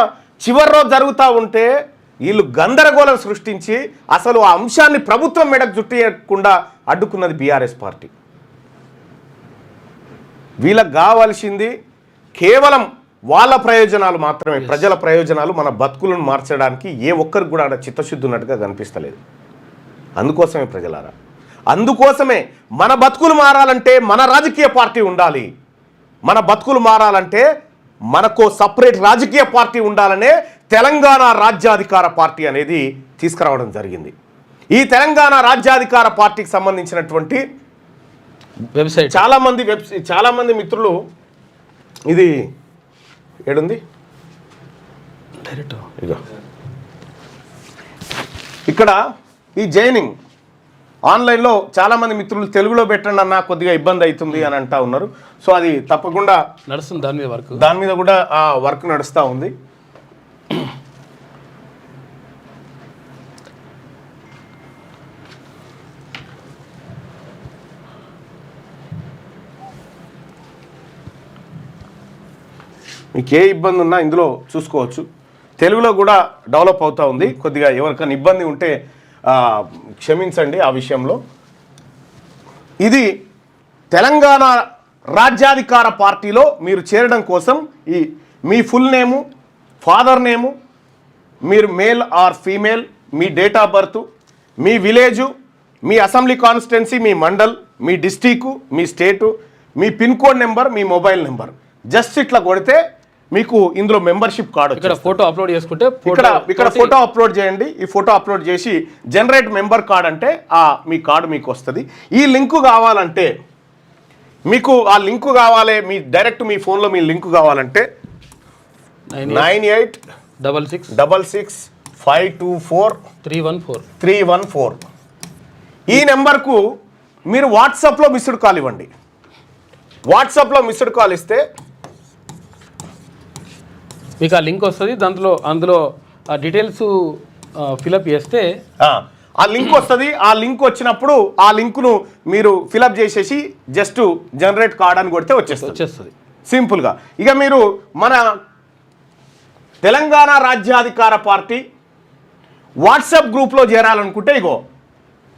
చివరి రోజు జరుగుతూ ఉంటే వీళ్ళు గందరగోళం సృష్టించి అసలు ఆ అంశాన్ని ప్రభుత్వం మెడకు చుట్టకుండా అడ్డుకున్నది బీఆర్ఎస్ పార్టీ. వీళ్ళకి కావాల్సింది కేవలం వాళ్ళ ప్రయోజనాలు మాత్రమే, ప్రజల ప్రయోజనాలు, మన బతుకులను మార్చడానికి ఏ ఒక్కరికి కూడా చిత్తశుద్ధి ఉన్నట్టుగా కనిపిస్తలేదు. అందుకోసమే ప్రజలారా, అందుకోసమే మన బతుకులు మారాలంటే మన రాజకీయ పార్టీ ఉండాలి. మన బతుకులు మారాలంటే మనకు సపరేట్ రాజకీయ పార్టీ ఉండాలనే తెలంగాణ రాజ్యాధికార పార్టీ అనేది తీసుకురావడం జరిగింది. ఈ తెలంగాణ రాజ్యాధికార పార్టీకి సంబంధించినటువంటి వెబ్సైట్ చాలామంది మిత్రులు ఇది ఏడుంది డైరెక్ట్ ఇదో ఇక్కడ ఈ జైనింగ్ ఆన్లైన్లో చాలామంది మిత్రులు తెలుగులో పెట్టండి అన్న, కొద్దిగా ఇబ్బంది అవుతుంది అని అంటా ఉన్నారు. సో అది తప్పకుండా నడుస్తుంది, దాని మీద కూడా ఆ వర్క్ నడుస్తూ ఉంది. మీకు ఏ ఇబ్బంది ఉన్నా ఇందులో చూసుకోవచ్చు. తెలుగులో కూడా డెవలప్ అవుతూ ఉంది. కొద్దిగా ఎవరికైనా ఇబ్బంది ఉంటే క్షమించండి ఆ విషయంలో. ఇది తెలంగాణ రాజ్యాధికార పార్టీలో మీరు చేరడం కోసం మీ ఫుల్ నేము, ఫాదర్ నేము, మీరు male or female, me date of birth, me village, me assembly constituency, me mandal, me district, me state, me pin code number, me mobile number just ఇట్లా కొడితే మీకు ఇందులో మెంబర్షిప్ కార్డు ఇక్కడ photo upload చేసుకుంటే ఇక్కడ photo upload చేయండి. ఈ photo upload చేసి జనరేట్ మెంబర్ కార్డ్ అంటే మీ కార్డు మీకు వస్తుంది. ఈ లింకు కావాలంటే మీకు ఆ లింకు కావాలి, మీ డైరెక్ట్ మీ ఫోన్లో మీ లింకు కావాలంటే 98666524 ఈ నెంబర్కు మీరు వాట్సాప్లో మిస్డ్ కాల్ ఇవ్వండి. వాట్సాప్లో మిస్డ్ కాల్ ఇస్తే మీకు ఆ లింక్ వస్తుంది. అందులో ఆ డీటెయిల్స్ ఫిలప్ చేస్తే ఆ లింక్ వస్తుంది. ఆ లింక్ వచ్చినప్పుడు ఆ లింక్ను మీరు ఫిలప్ చేసేసి జస్ట్ జనరేట్ కార్డ్ అని కొడితే వచ్చేస్తుంది సింపుల్గా. ఇక మీరు మన తెలంగాణ రాజ్యాధికార పార్టీ వాట్సాప్ గ్రూప్లో చేరాలనుకుంటే ఇగో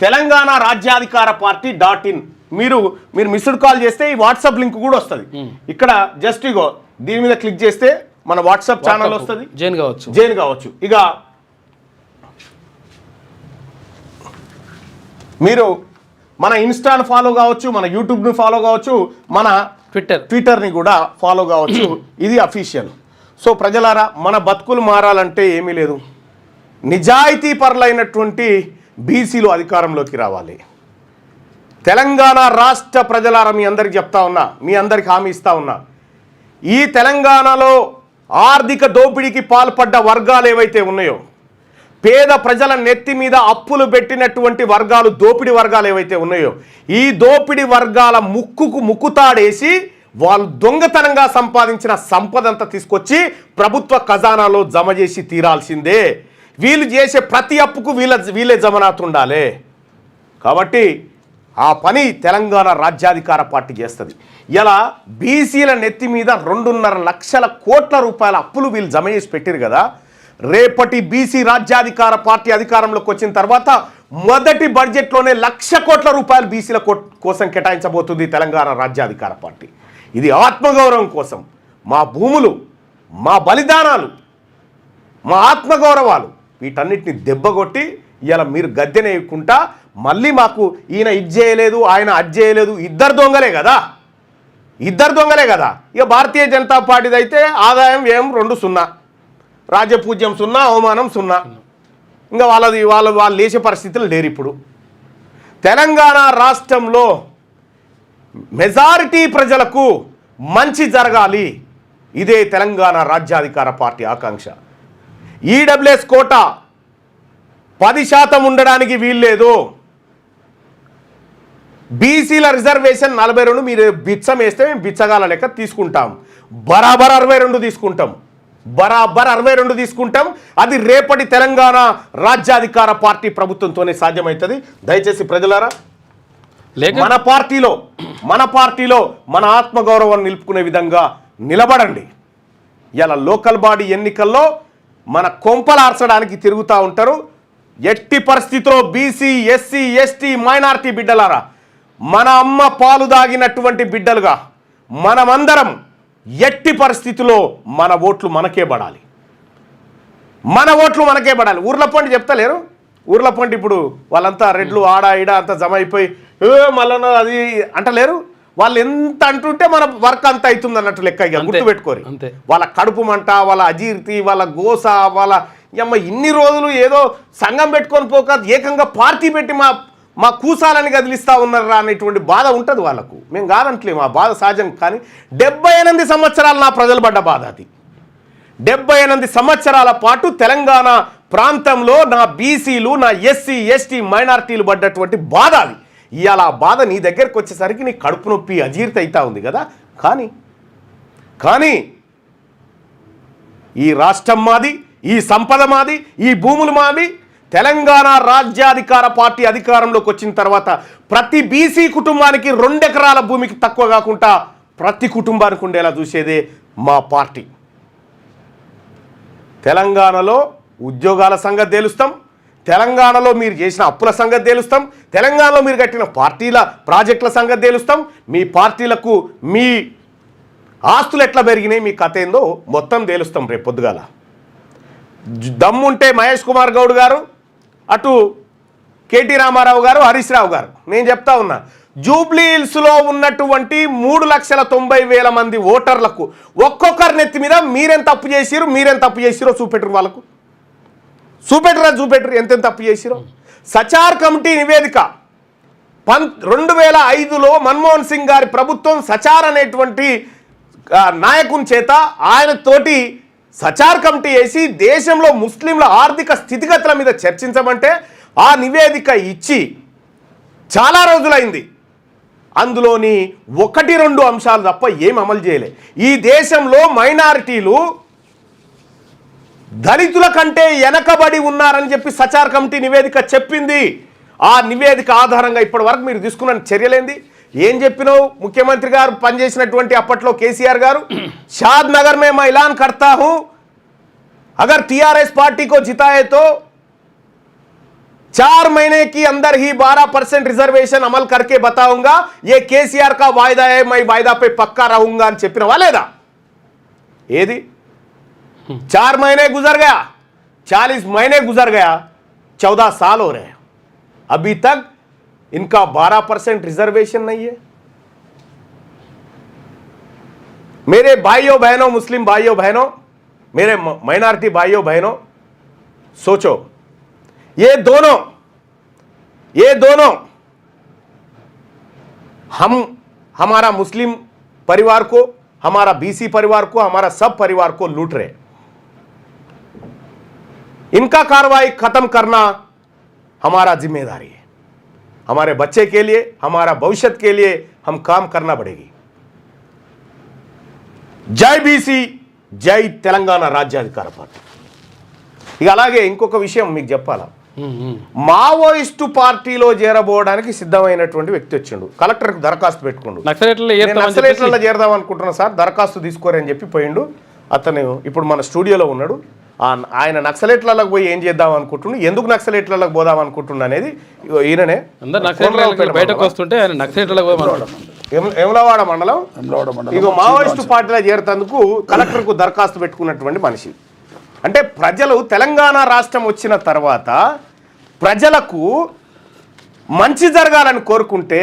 తెలంగాణ రాజ్యాధికార పార్టీ .in మీరు మిస్డ్ కాల్ చేస్తే ఈ వాట్సాప్ లింక్ కూడా వస్తుంది. ఇక్కడ జస్ట్ ఇగో దీని మీద క్లిక్ చేస్తే మన వాట్సాప్ ఛానల్ వస్తుంది, జాయిన్ కావచ్చు. ఇక మీరు మన ఇన్స్టాను ఫాలో కావచ్చు, మన యూట్యూబ్ని ఫాలో కావచ్చు, మన ట్విట్టర్ని కూడా ఫాలో కావచ్చు. ఇది అఫీషియల్. సో ప్రజలారా, మన బతుకులు మారాలంటే ఏమీ లేదు, నిజాయితీ పరులైనటువంటి బీసీలు అధికారంలోకి రావాలి. తెలంగాణ రాష్ట్ర ప్రజలారా, మీ అందరికి చెప్తా ఉన్నా, మీ అందరికి హామీ ఇస్తా ఉన్నా, ఈ తెలంగాణలో ఆర్థిక దోపిడీకి పాల్పడ్డ వర్గాలు ఏవైతే ఉన్నాయో, పేద ప్రజల నెత్తి మీద అప్పులు పెట్టినటువంటి వర్గాలు, దోపిడీ వర్గాలు ఏవైతే ఉన్నాయో, ఈ దోపిడీ వర్గాల ముక్కుతాడేసి వాళ్ళు దొంగతనంగా సంపాదించిన సంపదంతా తీసుకొచ్చి ప్రభుత్వ ఖజానాలో జమ చేసి తీరాల్సిందే. వీళ్ళు చేసే ప్రతి అప్పుకు వీళ్ళే జమనాథ్ ఉండాలి. కాబట్టి ఆ పని తెలంగాణ రాజ్యాధికార పార్టీ చేస్తుంది. ఇలా బీసీల నెత్తి మీద 2.5 లక్షల కోట్ల రూపాయల అప్పులు వీళ్ళు జమ చేసి పెట్టారు కదా. రేపటి బీసీ రాజ్యాధికార పార్టీ అధికారంలోకి వచ్చిన తర్వాత మొదటి బడ్జెట్లోనే 1,00,000 కోట్ల రూపాయలు బీసీల కోసం కేటాయించబోతుంది తెలంగాణ రాజ్యాధికార పార్టీ. ఇది ఆత్మగౌరవం కోసం, మా భూములు, మా బలిదానాలు, మా ఆత్మగౌరవాలు వీటన్నిటిని దెబ్బగొట్టి ఇలా మీరు గద్దెనేయకుండా మళ్ళీ మాకు ఈయన ఇది చేయలేదు, ఆయన అది చేయలేదు, ఇద్దరు దొంగలే కదా. ఇక భారతీయ జనతా పార్టీది అయితే ఆదాయం వ్యయం 2 0, రాజ్యపూజ్యం 0, అవమానం 0. ఇంకా వాళ్ళు లేచే పరిస్థితులు లేరు. ఇప్పుడు తెలంగాణ రాష్ట్రంలో మెజారిటీ ప్రజలకు మంచి జరగాలి, ఇదే తెలంగాణ రాజ్యాధికార పార్టీ ఆకాంక్ష. ఈడబ్ల్యూఎస్ కోటా 10% ఉండడానికి వీల్లేదు. బీసీల రిజర్వేషన్ 42 మీరు బిచ్చం వేస్తే మేము బిచ్చగాల లెక్క తీసుకుంటాం. బరాబర్ 62 తీసుకుంటాం. అది రేపటి తెలంగాణ రాజ్యాధికార పార్టీ ప్రభుత్వంతోనే సాధ్యమవుతుంది. దయచేసి ప్రజలారా మన పార్టీలో మన ఆత్మగౌరవం నిలుపుకునే విధంగా నిలబడండి. ఇలా లోకల్ బాడీ ఎన్నికల్లో మన కొంపలార్చడానికి తిరుగుతూ ఉంటారు. ఎట్టి పరిస్థితిలో బీసీ, ఎస్సీ, ఎస్టీ, మైనారిటీ బిడ్డలారా, మన అమ్మ పాలు దాగినటువంటి బిడ్డలుగా మనమందరం ఎట్టి పరిస్థితిలో మన ఓట్లు మనకే పడాలి. ఊర్ల పండి చెప్తలేరు, ఊర్ల పండి ఇప్పుడు వాళ్ళంతా రెడ్లు ఆడ ఈడ అంతా జమ అయిపోయి మళ్ళీ అది అంటలేరు. వాళ్ళు ఎంత అంటుంటే మన వర్క్ అంత అవుతుంది అన్నట్టు లెక్క. ఇక గుర్తుపెట్టుకోరు, వాళ్ళ కడుపు మంట, వాళ్ళ అజీర్తి, వాళ్ళ గోస, వాళ్ళ ఇన్ని రోజులు ఏదో సంఘం పెట్టుకొని పోక ఏకంగా పార్టీ పెట్టి మా కూసాలని కదిలిస్తూ ఉన్నారా అనేటువంటి బాధ ఉంటుంది వాళ్ళకు. మేము కాదంటలేము, ఆ బాధ సహజం. కానీ 78 సంవత్సరాలు నా ప్రజలు పడ్డ బాధ అది. 78 సంవత్సరాల పాటు తెలంగాణ ప్రాంతంలో నా బీసీలు, నా ఎస్సీ, ఎస్టీ, మైనారిటీలు పడ్డటువంటి బాధ అది. ఇవాళ ఆ బాధ నీ దగ్గరికి వచ్చేసరికి నీ కడుపు నొప్పి, అజీర్తి అవుతా ఉంది కదా. కానీ ఈ రాష్ట్రం మాది, ఈ సంపద మాది, ఈ భూములు మాది. తెలంగాణ రాజ్యాధికార పార్టీ అధికారంలోకి వచ్చిన తర్వాత ప్రతి బీసీ కుటుంబానికి 2 ఎకరాల భూమికి తక్కువ కాకుండా ప్రతి కుటుంబానికి ఉండేలా చూసేదే మా పార్టీ. తెలంగాణలో ఉద్యోగాల సంగతి తేలుస్తాం, తెలంగాణలో మీరు చేసిన అప్పుల సంగతి తేలుస్తాం, తెలంగాణలో మీరు కట్టిన పార్టీల ప్రాజెక్టుల సంగతి తేలుస్తాం, మీ పార్టీలకు మీ ఆస్తులు ఎట్లా పెరిగినాయి, మీ కథ ఏందో మొత్తం తేలుస్తాం రేపు పొద్దుగాల. దమ్ముంటే మహేష్ కుమార్ గౌడ్ గారు, అటు కేటీ రామారావు గారు, హరీష్ రావు గారు, నేను చెప్తా ఉన్నా, జూబ్లీ హిల్స్లో ఉన్నటువంటి 3,90,000 మంది ఓటర్లకు ఒక్కొక్కరి నెత్తి మీద మీరేం తప్పు చేసిరో చూపెట్టరు. వాళ్ళకు చూపెట్టరు ఎంతెంత తప్పు చేసిరో. సచార్ కమిటీ నివేదిక 2005లో మన్మోహన్ సింగ్ గారి ప్రభుత్వం సచార్ అనేటువంటి నాయకుని చేత ఆయనతోటి సచార్ కమిటీ వేసి దేశంలో ముస్లింల ఆర్థిక స్థితిగతుల మీద చర్చించమంటే ఆ నివేదిక ఇచ్చి చాలా రోజులైంది. అందులోని 1-2 అంశాలు తప్ప ఏం అమలు చేయలే. ఈ దేశంలో మైనారిటీలు దళితుల కంటే వెనకబడి ఉన్నారని చెప్పి సచార్ కమిటీ నివేదిక చెప్పింది. ఆ నివేదిక ఆధారంగా ఇప్పటి వరకు మీరు తీసుకున్న చర్యలేంది? ఏం చెప్పినావు? ముఖ్యమంత్రి గారు పనిచేసినటువంటి అప్పట్లో కేసీఆర్ గారు, షాద్ నగర్ మే मैं ऐलान करता हूं अगर टीआरएस पार्टी को जिताए तो 4 महीने की अंदर ही 12% रिजर्वेशन अमल करके बताऊंगा, ये केसीआर का वायदा है, मैं वायदा पे पक्का रहूंगा అని చెప్పినవా లేదా? ఏది? 4 महीने गुजर गया, 40 महीने गुजर गया, 14 साल हो रहे हैं, अभी तक इनका 12% रिजर्वेशन नहीं है। मेरे भाइयों बहनों, मुस्लिम भाइयों बहनों, मेरे माइनॉरिटी भाइयों बहनों, सोचो, ये दोनों हम हमारा मुस्लिम परिवार को, हमारा बीसी परिवार को, हमारा सब परिवार को लूट रहे। इनका कार्रवाई खत्म करना हमारा जिम्मेदारी है। हमारे बच्चे के लिए, हमारा भविष्य के लिए हम काम करना पड़ेगी। जय बीसी, జై తెలంగాణ రాజ్యాధికార పార్టీ. ఇక అలాగే ఇంకొక విషయం మీకు చెప్పాలా, మావోయిస్టు పార్టీలో చేరబోవడానికి సిద్ధమైనటువంటి వ్యక్తి వచ్చిండు, కలెక్టర్కి దరఖాస్తు పెట్టుకుండు. నక్సలైట్లలో చేరదాం అనుకుంటున్నా సార్, దరఖాస్తు తీసుకోరని చెప్పి పోయిండు. అతను ఇప్పుడు మన స్టూడియోలో ఉన్నాడు, ఆయన నక్సలెట్లకు పోయి ఏం చేద్దాం అనుకుంటుండు, ఎందుకు నక్సలెట్లకు పోదాం అనుకుంటుండు అనేది ఇగో ఈయననే. అందరు నక్సలైట్లు బయటకు వస్తుంటే ఆయన నక్సలైట్లకు వేములవాడ మండలం ఇగో మావోయిస్టు పార్టీలో చేరేందుకు కలెక్టర్కు దరఖాస్తు పెట్టుకున్నటువంటి మనిషి. అంటే ప్రజలు తెలంగాణ రాష్ట్రం వచ్చిన తర్వాత ప్రజలకు మంచి జరగాలని కోరుకుంటే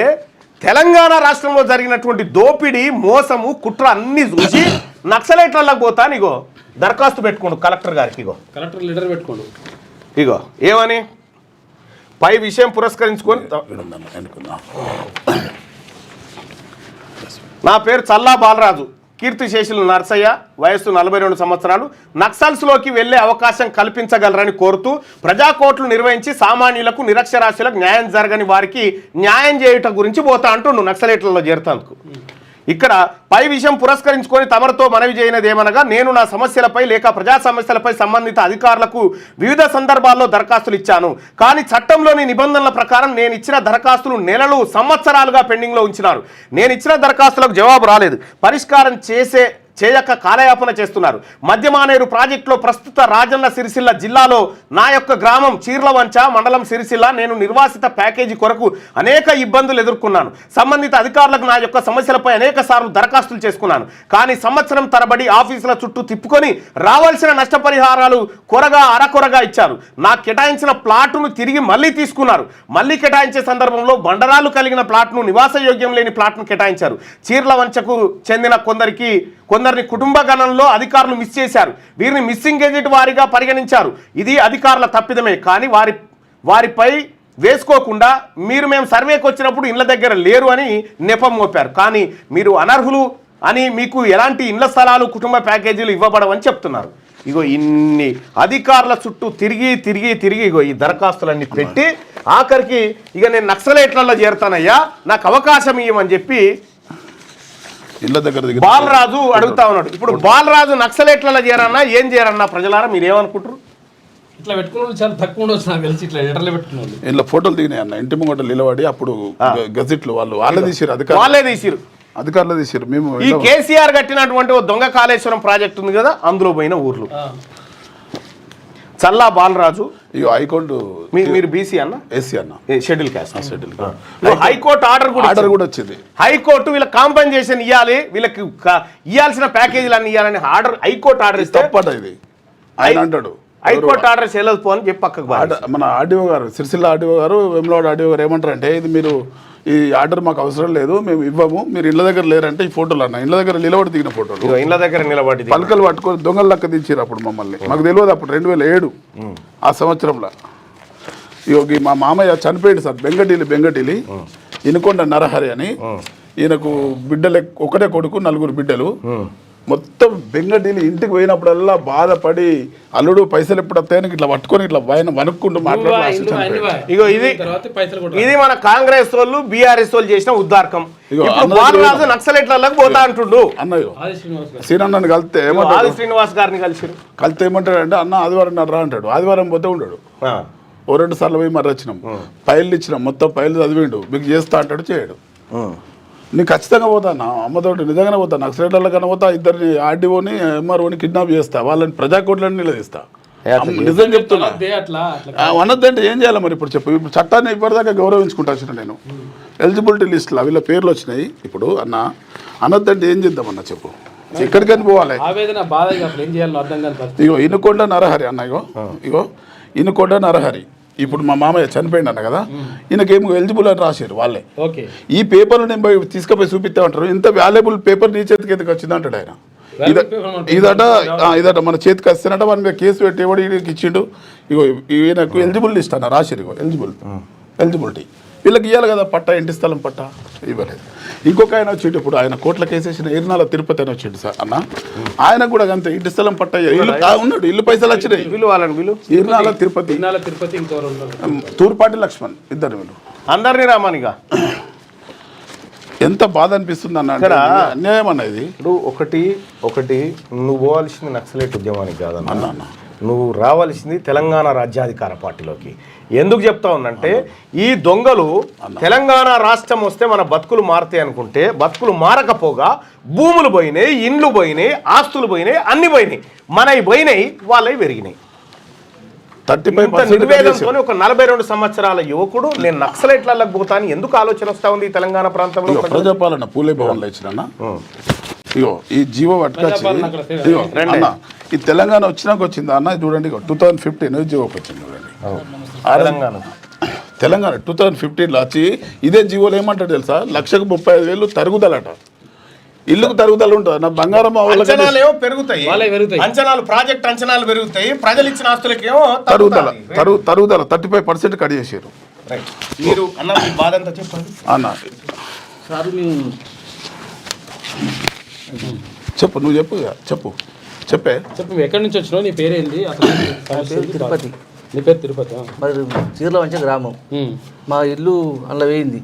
తెలంగాణ రాష్ట్రంలో జరిగినటువంటి దోపిడీ, మోసము, కుట్ర అన్ని చూసి నక్సలైట్లకు పోతాను ఇగో దరఖాస్తు పెట్టుకోండు కలెక్టర్ గారికి. ఇగో కలెక్టర్ లెటర్ పెట్టుకోండు. ఇగో ఏమని పై విషయం పురస్కరించుకొని, నా పేరు చల్లా బాలరాజు, కీర్తిశేషులు నర్సయ్య, వయస్సు 42 సంవత్సరాలు. నక్సల్స్లోకి వెళ్లే అవకాశం కల్పించగలరని కోరుతూ ప్రజాకోర్టులు నిర్వహించి సామాన్యులకు, నిరక్షరాస్యులకు న్యాయం జరగని వారికి న్యాయం చేయుట గురించి పోతా అంటుండు నక్సలైట్లలో చేరుతందుకు. ఇక్కడ పై విషయం పురస్కరించుకొని తమరితో మనవి చేయనది ఏమనగా, నేను నా సమస్యలపై లేక ప్రజా సమస్యలపై సంబంధిత అధికారులకు వివిధ సందర్భాల్లో దరఖాస్తులు ఇచ్చాను. కానీ చట్టంలోని నిబంధనల ప్రకారం నేను ఇచ్చిన దరఖాస్తులు నెలలు, సంవత్సరాలుగా పెండింగ్లో ఉంచినారు. నేను ఇచ్చిన దరఖాస్తులకు జవాబు రాలేదు. పరిష్కారం చేయక కాలయాపన చేస్తున్నారు. మధ్యమానేరు ప్రాజెక్టులో ప్రస్తుత రాజన్న సిరిసిల్ల జిల్లాలో నా యొక్క గ్రామం చీర్లవంచ, మండలం సిరిసిల్ల, నేను నిర్వాసిత ప్యాకేజీ కొరకు అనేక ఇబ్బందులు ఎదుర్కొన్నాను. సంబంధిత అధికారులకు నా యొక్క సమస్యలపై అనేక సార్లు దరఖాస్తులు చేసుకున్నాను. కానీ సంవత్సరం తరబడి ఆఫీసుల చుట్టూ తిప్పుకొని రావాల్సిన నష్టపరిహారాలు అరకొరగా ఇచ్చారు. నాకు కేటాయించిన ప్లాటును తిరిగి మళ్ళీ తీసుకున్నారు. మళ్ళీ కేటాయించే సందర్భంలో బండరాలు కలిగిన ప్లాట్ను, నివాసయోగ్యం లేని ప్లాట్ను కేటాయించారు. చీర్లవంచకు చెందిన కొందరిని కుటుంబ గణంలో అధికారులు మిస్ చేశారు. వీరిని మిస్సింగ్ ఏజెంట్ వారిగా పరిగణించారు. ఇది అధికారుల తప్పిదమే. కానీ వారిపై వేసుకోకుండా మేము సర్వేకి వచ్చినప్పుడు ఇళ్ల దగ్గర లేరు అని నెపం మోపారు. కానీ మీరు అనర్హులు అని మీకు ఎలాంటి ఇళ్ల స్థలాలు, కుటుంబ ప్యాకేజీలు ఇవ్వబడవని చెప్తున్నారు. ఇగో ఇన్ని అధికారుల చుట్టూ తిరిగి ఇగో ఈ దరఖాస్తులన్నీ పెట్టి ఆఖరికి ఇక నేను నక్సలైట్లలో చేరుతానయ్యా, నాకు అవకాశం ఇవ్వమని చెప్పి బాలరాజు అడుగుతా ఉన్నాడు. ఇప్పుడు బాలరాజు నక్సలైట్లలో చేరన్నా ఏం చేరన్నా ప్రజలారా మీరు ఏమనుకుంటారు? ఇట్లా పెట్టుకున్న చాలా తక్కువ ఉండొచ్చు నాకు తెలిసి. ఇట్లా లెటర్లు పెట్టుకున్నాను, ఇలా ఫోటోలు దిగినాయి అన్న, ఇంటి ముంగట నిలబడి. అప్పుడు గజెట్లు వాళ్ళే తీసారు, అధికారులు తీసారు. మేము ఈ కేసీఆర్ కట్టినటువంటి దొంగ కాళేశ్వరం ప్రాజెక్ట్ ఉంది కదా, అందులో పోయిన ఊర్లు. చల్లా బాలరాజు హైకోర్టు, మీరు బీసీ అన్న, ఎస్సీ అన్న, షెడ్యూల్ క్యాస్ట్. హైకోర్టు ఆర్డర్ కూడా వచ్చింది. హైకోర్టు వీళ్ళకి కాంపెన్సేషన్ ఇవ్వాలి, వీళ్ళకి ఇవ్వాల్సిన ప్యాకేజీలు అన్ని ఇవ్వాలని హైకోర్టు ఆర్డర్ ఇస్తే ఇది ఆయన అంటాడు. హైకోర్టు ఆర్డర్ చేయలేదు అని చెప్పి పక్కకు మన ఆర్డీఓ గారు, సిరిసిల్ల ఆర్డీఓ గారు, వేములవాడ ఆర్డీఓ గారు ఏమంటారంటే, ఇది మీరు ఈ ఆర్డర్ మాకు అవసరం లేదు, మేము ఇవ్వము, మీరు ఇళ్ళ దగ్గర లేరంటే ఈ ఫోటోలు అన్న, ఇళ్ళ దగ్గర నిలబడి దిగిన ఫోటోలు, ఇళ్ళ దగ్గర నిలబడి పలకలు పట్టుకొని దొంగలు లెక్క దించారు అప్పుడు మమ్మల్ని. మాకు తెలియదు అప్పుడు 2007 ఆ సంవత్సరంలో. ఇక మా మామయ్య చనిపోయాడు సార్, బెంగటిలి ఇనుకొండ నరహరి అని. ఈయనకు బిడ్డలు ఒకటే కొడుకు, 4 బిడ్డలు. మొత్తం బెంగటిలి ఇంటికి పోయినప్పుడల్లా బాధపడి, అల్లుడు పైసలు ఎప్పుడు వస్తాయని ఇట్లా పట్టుకొని ఇట్లా వణుక్కుంటూ మాట్లాడుతున్నారు. ఇగో ఇది మన కాంగ్రెస్ వాళ్ళు, బీఆర్ఎస్ వాళ్ళు చేసిన ఉద్దార్కం. బాలరాజు నక్సలైట్లకు పోతా అంటుండు. అన్నయ్య శ్రీనన్నని కలిస్తే శ్రీనివాస్ గారిని కలిస్తే ఏమంటాడంటే, అన్న ఆదివారం రా అంటాడు. ఆదివారం పోతే ఉండడు. ఓ 2 సార్లు పోయి మరి వచ్చినాం, ఫైళ్ళు ఇచ్చినాం, మొత్తం ఫైళ్ళు చదివిండు, మీకు చేస్తా అంటాడు, చేయడు. నేను ఖచ్చితంగా పోతాను, అమ్మతోటి నిజంగానే పోతాను, నక్సలైట్ల కన్నా పోతా, ఇద్దరిని ఆర్డీఓని ఎంఆర్ఓని కిడ్నాప్ చేస్తా, వాళ్ళని ప్రజాకోట్లని నిలదీస్తా. నిజం చెప్తున్నా. అనొద్దంటే ఏం చేయాలి మరి? ఇప్పుడు చెప్పు. ఇప్పుడు చట్టాన్ని ఇప్పటిదాకా గౌరవించుకుంటా వచ్చిన నేను. ఎలిజిబిలిటీ లిస్టులో వీళ్ళ పేర్లు వచ్చినాయి. ఇప్పుడు అన్న అనొద్దంటే ఏం చేద్దామన్నా చెప్పు, ఎక్కడికని పోవాలి? ఇగో ఇనుకొండ నరహరి అన్న, ఇగో ఇనుకొండ నరహరి. ఇప్పుడు మా మామయ్య చనిపోయింది అన్న కదా, ఈయనకేమో ఎలిజిబుల్ అని రాశారు వాళ్ళే. ఈ పేపర్లు నేను తీసుకుపోయి చూపిస్తామంటారు. ఇంత వాల్యుబుల్ పేపర్ నీ చేతికి ఎందుకు వచ్చింది అంటాడు ఆయన. ఇదట మన చేతికి వస్తేనట మన మీద కేసు పెట్టేవాడు ఈయనకి ఇచ్చిండు. ఇగో ఈయనకు ఎలిజిబుల్ లిస్ట్ అన్న రాశారు. ఇగో ఎలిజిబిలిటీ వీళ్ళకి ఇవ్వాలి కదా పట్ట, ఇంటి స్థలం పట్ట ఇవ్వలేదు. ఇంకొక ఆయన వచ్చేటి, ఇప్పుడు ఆయన కోట్ల కేసేసిన ఈర్నాల తిరుపతి అని వచ్చేది సార్ అన్న, ఆయన కూడా అంతే, ఇంటి స్థలం పట్ట ఉన్నాడు, ఇల్లు పైసలు వచ్చినాయి. ఈర్నాల తిరుపతి, తూర్పాటి లక్ష్మణ్, ఇద్దరు వీళ్ళు అందరినీ రామానిగా. ఎంత బాధ అనిపిస్తుంది అన్న, అన్యాయం అన్న ఇది. ఇప్పుడు ఒకటి నువ్వు పోవాల్సింది నక్సలైట్ ఉద్యమానికి కాదన్న, నువ్వు రావాల్సింది తెలంగాణ రాజ్యాధికార పార్టీలోకి. ఎందుకు చెప్తా ఉన్నంటే ఈ దొంగలు తెలంగాణ రాష్ట్రం వస్తే మన బతుకులు మారుతాయి అనుకుంటే బతుకులు మారకపోగా భూములు పోయినాయి, ఇండ్లు పోయినాయి, ఆస్తులు పోయినాయి, అన్ని పోయినాయి. మనవి పోయినాయి, వాళ్ళవి పెరిగినాయి. 35% నిర్వేదంతో ఒక 42 సంవత్సరాల యువకుడు నేను నక్సలైట్లకు పోతాను ఎందుకు ఆలోచన వస్తా ఉంది ఈ తెలంగాణ ప్రాంతంలో? ప్రజాపాలన పూలే భవన్లో ఇచ్చిన ఇగో ఈ జీవో పట్టుకొచ్చి ఇగో అన్న ఈ తెలంగాణ వచ్చింది అన్న చూడండి 2015 జీవోకి వచ్చింది చూడండి. తెలంగాణ 2015లో వచ్చి ఇదే జీవోలు ఏమంటాడు తెలుసా, 1,35,000 తరుగుదలట. ఇల్లుకు తరుగుదల ఉంటుంది. నా బంగారం అంచనాలు ఏమో పెరుగుతాయి, అంచనాలు ప్రాజెక్ట్ అంచనాలు పెరుగుతాయి, ప్రజలు ఇచ్చిన ఆస్తులకేమో తరుగుదల 35% కట్ చేసారు. మీరు అన్న మీ బాధ అంతా చెప్పండి అన్న. చెప్పు నువ్వు చెప్పే చెప్పు ఎక్కడి నుంచి వచ్చినావు, నీ పేరేంది, అసలు తిరుపతి. నీ పేరు తిరుపతి? మరి చీరల వంచ గ్రామం. మా ఇల్లు అందులో వేయింది.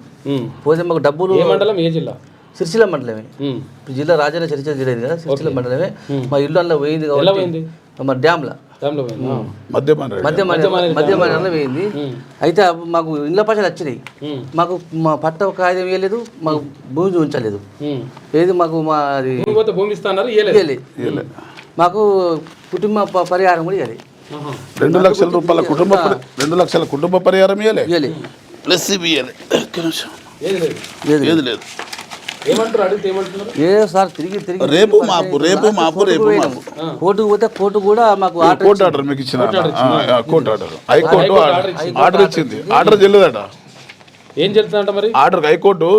పోతే మాకు డబ్బులు. ఏ మండలం, ఏ జిల్లా? సిరిసిల్ల మండలమే. ఇప్పుడు రాజన్న చరిత్ర జిల్లా కదా, సిరిసిల్ల మండలమే. మా ఇల్లు అందులో వేయింది కాబట్టి మా డ్యామ్లో మధ్యమానంలో వేయింది. అయితే మాకు ఇండ్ల పైసలు వచ్చినాయి. మాకు మా పట్ట కాగితం ఇవ్వలేదు, మాకు భూమి ఉంచలేదు. ఏది మాకు భూమి ఇస్తున్నారు, మాకు కుటుంబ పరిహారం కూడా ఇవ్వాలి. 2 లక్షల రూపాయల 2 లక్షల కుటుంబ పరిహారం ఇవ్వాలి. ప్లస్ ఏది లేదు. ఏ సార్ తిరిగి రేపు మాపు కోర్టుకు పోతే కోర్టు కూడా మాకు కోర్టు ఆర్డర్ మీకు ఇచ్చిన కోర్టు ఆర్డర్ హైకోర్టు ఆర్డర్ ఇచ్చింది. ఆర్డర్ చెల్లదట. ఏం చెప్తానంట మరి ఆర్డర్ హైకోర్టు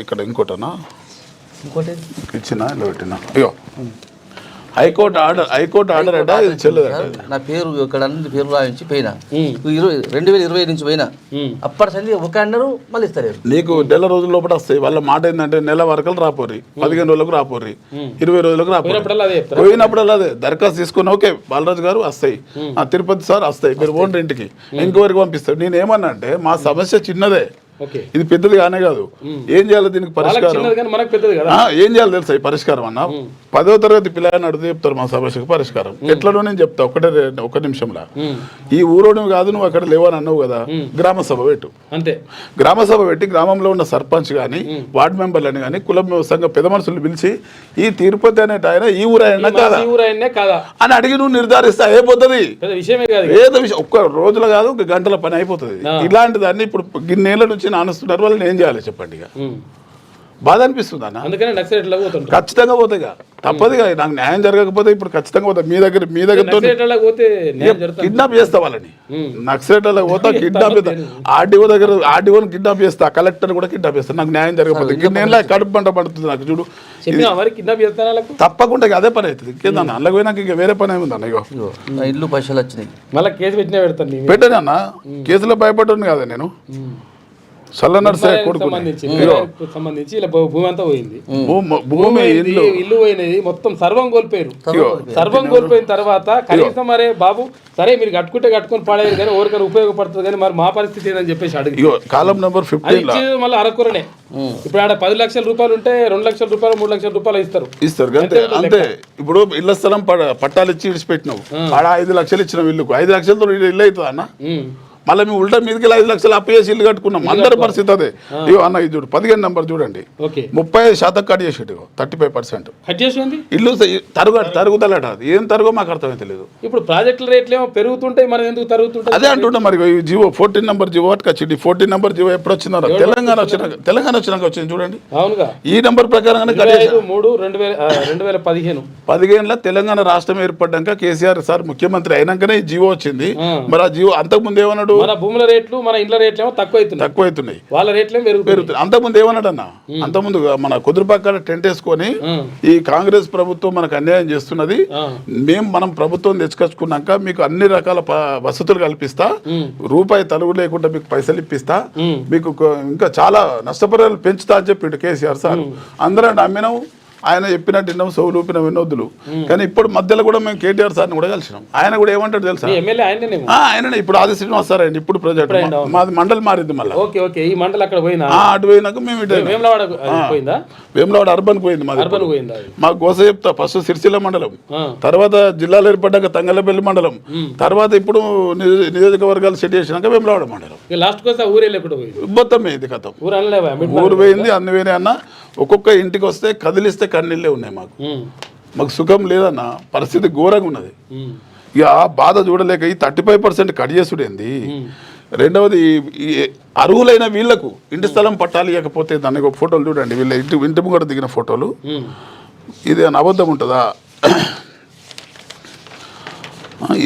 ఇక్కడ ఇంకోటనా ఇంకోటి ఇచ్చిన ఇలా పెట్టినా అయ్యో హైకోర్టు ఆర్డర్ అట ఇది చెల్లదట. నా పేరు ఇక్కడ అన్ని పేరు రాయించి పోయినా 2020 నుంచి పోయినా అప్పటి సంది ఒక అన్నారు మళ్ళీ ఇస్తారు. నీకు నెల రోజుల లోపల వస్తాయి. వాళ్ళ మాట ఏంటంటే నెల వరకు రాపోర్రి, 15 రోజులకు రాపోర్రి, 20 రోజులకు రాపోర్రి. పోయినప్పుడు అదే దరఖాస్తు తీసుకుని ఓకే బాలరాజు గారు వస్తాయి, తిరుపతి సార్ వస్తాయి, మీరు ఓన్ ఇంటికి ఇంకోరికి పంపిస్తారు. నేను ఏమన్నా అంటే మా సమస్య చిన్నదే, ఇది పెద్దది కానే కాదు. ఏం చేయాలి దీనికి పరిష్కారం? ఏం చేయాలి తెలుసా ఈ పరిష్కారం అన్న? 10వ తరగతి పిల్లలని అడిగితే చెప్తారు మా సమస్యకు పరిష్కారం. ఎట్లనో నేను చెప్తా ఒక నిమిషంలో. ఈ ఊరోడు కాదు నువ్వు అక్కడ లేవని అన్నావు కదా, గ్రామ సభ పెట్టు. అంతే, గ్రామ సభ పెట్టి గ్రామంలో ఉన్న సర్పంచ్ కానీ వార్డు మెంబర్లని కానీ కుల సంఘ పెద్ద మనుషులు పిలిచి ఈ తిరుపతి అనేట ఆయన ఈ ఊరైనా కాదా అని అడిగి నువ్వు నిర్ధారిస్తా అయిపోతుంది. ఏదో విషయం ఒక్క రోజులో కాదు, ఒక గంటల పని అయిపోతుంది. ఇలాంటి దాన్ని ఇప్పుడు గిన్నేళ్ల నుంచి నానుస్తున్నారు. వాళ్ళని ఏం చేయాలి చెప్పండి? ఇక బాధ అనిపిస్తుంది అన్న. ఖచ్చితంగా పోతాయి, తప్పదుగా. నాకు న్యాయం జరగకపోతే ఇప్పుడు ఖచ్చితంగా పోతా. మీ దగ్గర కిడ్నాప్ చేస్తా వాళ్ళని. నక్సలైట్లకు పోతా, కిడ్నాప్ చేస్తా. ఆర్డీఓని కిడ్నాప్ చేస్తా, కలెక్టర్ కూడా కిడ్నాప్ చేస్తా. నాకు న్యాయం జరగకపోతే గిన్నెలా కడుపు పంట పడుతుంది నాకు. చూడు తప్పకుండా అదే పని అవుతుంది. ఇంకేదన్నా అందులో పోయినాక ఇంకా వేరే పని ఏముంది అన్న? ఇగో ఇల్లు పైసలు వచ్చినాయి, మళ్ళీ కేసు పెట్టినా పెడతాను. పెట్టాను అన్న, కేసులో భయపడ్డాను కదా నేను. సంబంధించి ఇలా భూమి అంతా పోయింది, ఇల్లు పోయినది, మొత్తం సర్వం కోల్పోయారు. సర్వం కోల్పోయిన తర్వాత కనీసం మరే బాబు సరే మీరు కట్టుకొని పాడేది కానీ ఎవరికైనా ఉపయోగపడుతుంది కానీ మరి మా పరిస్థితి ఏందని చెప్పేసి అడిగి కాలం నెంబర్ 15 మళ్ళీ అరకురనే. ఇప్పుడు ఆడ 10 లక్షల రూపాయలు ఉంటే 2 లక్షల రూపాయలు 3 లక్షల రూపాయలు ఇస్తారు అంతే. ఇప్పుడు ఇళ్ల స్థలం పట్టాలు ఇచ్చి విడిచిపెట్టినావు, ఆడ 5 లక్షలు ఇచ్చిన ఇల్లుకు 5 లక్షలతో ఇల్లు అవుతుంది అన్న. మళ్ళీ మేము ఉల్టా మీదకి 5 లక్షలు అప్పు చేసి ఇల్లు కట్టుకున్నాం. అందరి పరిస్థితి అదే. ఇగో అన్న ఇది చూడు 15 నెంబర్ చూడండి, 35% కట్ చేసేటు 35% ఇల్లు తరుగుదలట. అది ఏం తరుగో మాకు అర్థమైతే లేదు. ఇప్పుడు ప్రాజెక్టుల రేట్లు ఏమో పెరుగుతుంటాయి, మనం ఎందుకు తరుగుతుంటాయి అదే అంటుంటాం. మరి జివో 14 నెంబర్ జివో వచ్చింది. 14 నెంబర్ జివో ఎప్పుడు వచ్చిందో తెలంగాణ వచ్చినాక వచ్చింది చూడండి. అవునుగా ఈ నెంబర్ ప్రకారంగానే 3/3/2015 తెలంగాణ రాష్ట్రం ఏర్పడ్డాక కేసీఆర్ సార్ ముఖ్యమంత్రి అయినాకనే ఈ జివో వచ్చింది. మరి ఆ జివో అంతకుముందు ఏమన్నాడు? మన భూముల రేట్లు మన ఇండ్ల రేట్లు ఏమో తక్కువ అవుతున్నాయి, వాళ్ళ రేట్లు పెరుగుతుంది. అంతకుముందు ఏమన్నాడు అన్న? అంతకుముందు మన కుదురుపక్కన టెంట్ వేసుకొని ఈ కాంగ్రెస్ ప్రభుత్వం మనకు అన్యాయం చేస్తున్నది, మనం ప్రభుత్వం తెచ్చుకొచ్చుకున్నాక మీకు అన్ని రకాల వసతులు కల్పిస్తా, రూపాయి తలుగు లేకుండా మీకు పైసలు ఇప్పిస్తా, మీకు ఇంకా చాలా నష్టపరిహారాలు పెంచుతా అని చెప్పిండు కేసీఆర్ సార్. అందరం నమ్మినాం, ఆయన చెప్పినట్టు విన్నాం, సోవులు ఊపిన వినోద్దులు. కానీ ఇప్పుడు మధ్యలో కూడా మేము కేటీఆర్ సార్ని కూడా కలిసినాం. ఆయన కూడా ఏమంటాడు తెలుసా, ఎమ్మెల్యే ఆయననేమో. ఆయననే ఇప్పుడు ఆది శ్రీనివాస్ సార్ అండి. ఇప్పుడు ప్రజెక్ట్ మాది మండలి మారింది మళ్ళీ. ఓకే ఓకే, ఈ మండలి అక్కడ పోయినా అటు పోయినాక మేము ఇటు వేములవాడ పోయిందా? వేములవాడ అర్బన్ పోయింది మాది. అర్బన్ పోయిందా? మాకు గోస చెప్తా, ఫస్ట్ సిరిసిల్ల మండలం, తర్వాత జిల్లాలో ఏర్పడ్డాక తంగలపల్లి మండలం, తర్వాత ఇప్పుడు నియోజకవర్గాలు సెట్ చేసినాక వేములవాడ మండలం. లాస్ట్ కోసం ఊరేళ్ళు ఎప్పుడు పోయింది? మొత్తం పోయింది కథం. ఊరు పోయింది, అన్ని పోయినాయి అన్న. ఒక్కొక్క ఇంటికి వస్తే కదిలిస్తే కన్నీళ్ళే ఉన్నాయి మాకు. మాకు సుఖం లేదన్న, పరిస్థితి ఘోరంగా ఉన్నది. ఇక ఆ బాధ చూడలేక ఈ 35% కట్ చేసుడేంది. రెండవది ఈ అర్హులైన వీళ్లకు ఇంటి స్థలం పట్టాలి, ఇవ్వకపోతే దానికి ఒక ఫోటోలు చూడండి, వీళ్ళ ఇంటి ముంగట దిగిన ఫోటోలు. ఇది అని అబద్ధం ఉంటుందా?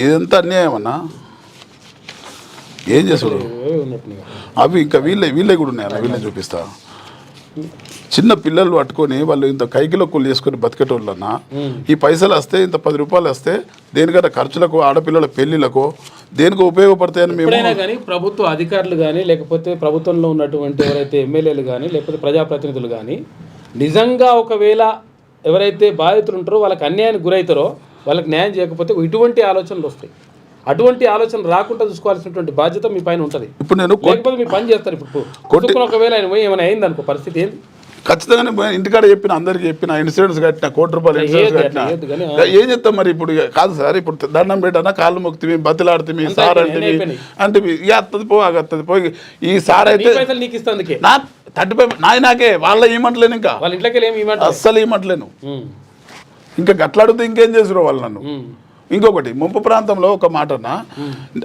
ఇదంతా అన్యాయం అన్నా. ఏం చేస్తాడు? అవి ఇంకా వీళ్ళే కూడా ఉన్నాయి అన్న, వీళ్ళే చూపిస్తా. చిన్న పిల్లలు పట్టుకొని వాళ్ళు ఇంత కైకిలొక్కులు చేసుకొని బతికేటోళ్ళన్నా ఈ పైసలు వస్తే ఇంత 10 రూపాయలు వస్తే దేనికన్నా ఖర్చులకు, ఆడపిల్లల పెళ్లిలకు దేనికి ఉపయోగపడతాయని మేము. ఎప్పుడైనా కానీ ప్రభుత్వ అధికారులు కానీ లేకపోతే ప్రభుత్వంలో ఉన్నటువంటి ఎవరైతే ఎమ్మెల్యేలు కానీ లేకపోతే ప్రజాప్రతినిధులు కానీ నిజంగా ఒకవేళ ఎవరైతే బాధితులు ఉంటారో వాళ్ళకి అన్యాయానికి గురవుతారో వాళ్ళకి న్యాయం చేయకపోతే ఇటువంటి ఆలోచనలు వస్తాయి. అటువంటి ఆలోచన రాకుండా చూసుకోవాల్సినటువంటి బాధ్యత మీ పైన ఉంటుంది. ఇప్పుడు నేను లేకపోతే మీ పని చేస్తారు. ఇప్పుడు ఒకవేళ ఆయన పోయి ఏమైనా అయింది అనుకో, పరిస్థితి ఏంది? ఖచ్చితంగా ఇంటికాడ చెప్పిన అందరికి చెప్పిన ఇన్సూరెన్స్ కట్టిన, ₹1,00,00,000 ఇన్సూరెన్స్ కట్టిన. ఏం చెప్తాం మరి? ఇప్పుడు కాదు సార్, ఇప్పుడు దండం పెట్టానా, కాళ్ళు మొక్కితే బతిలాడితే సార్ అంటే ఇక అత్తది పోయి ఈ సార్ అయితే నీకు ఇస్తుంది నా 35 నాకే వాళ్ళ ఏమంటలేను, ఇంకా వాళ్ళ ఇంట్లోకి అస్సలు ఏమంటలేను. ఇంకా గట్లాడితే ఇంకేం చేసారు వాళ్ళు నన్ను. ఇంకొకటి, ముంపు ప్రాంతంలో ఒక మాటన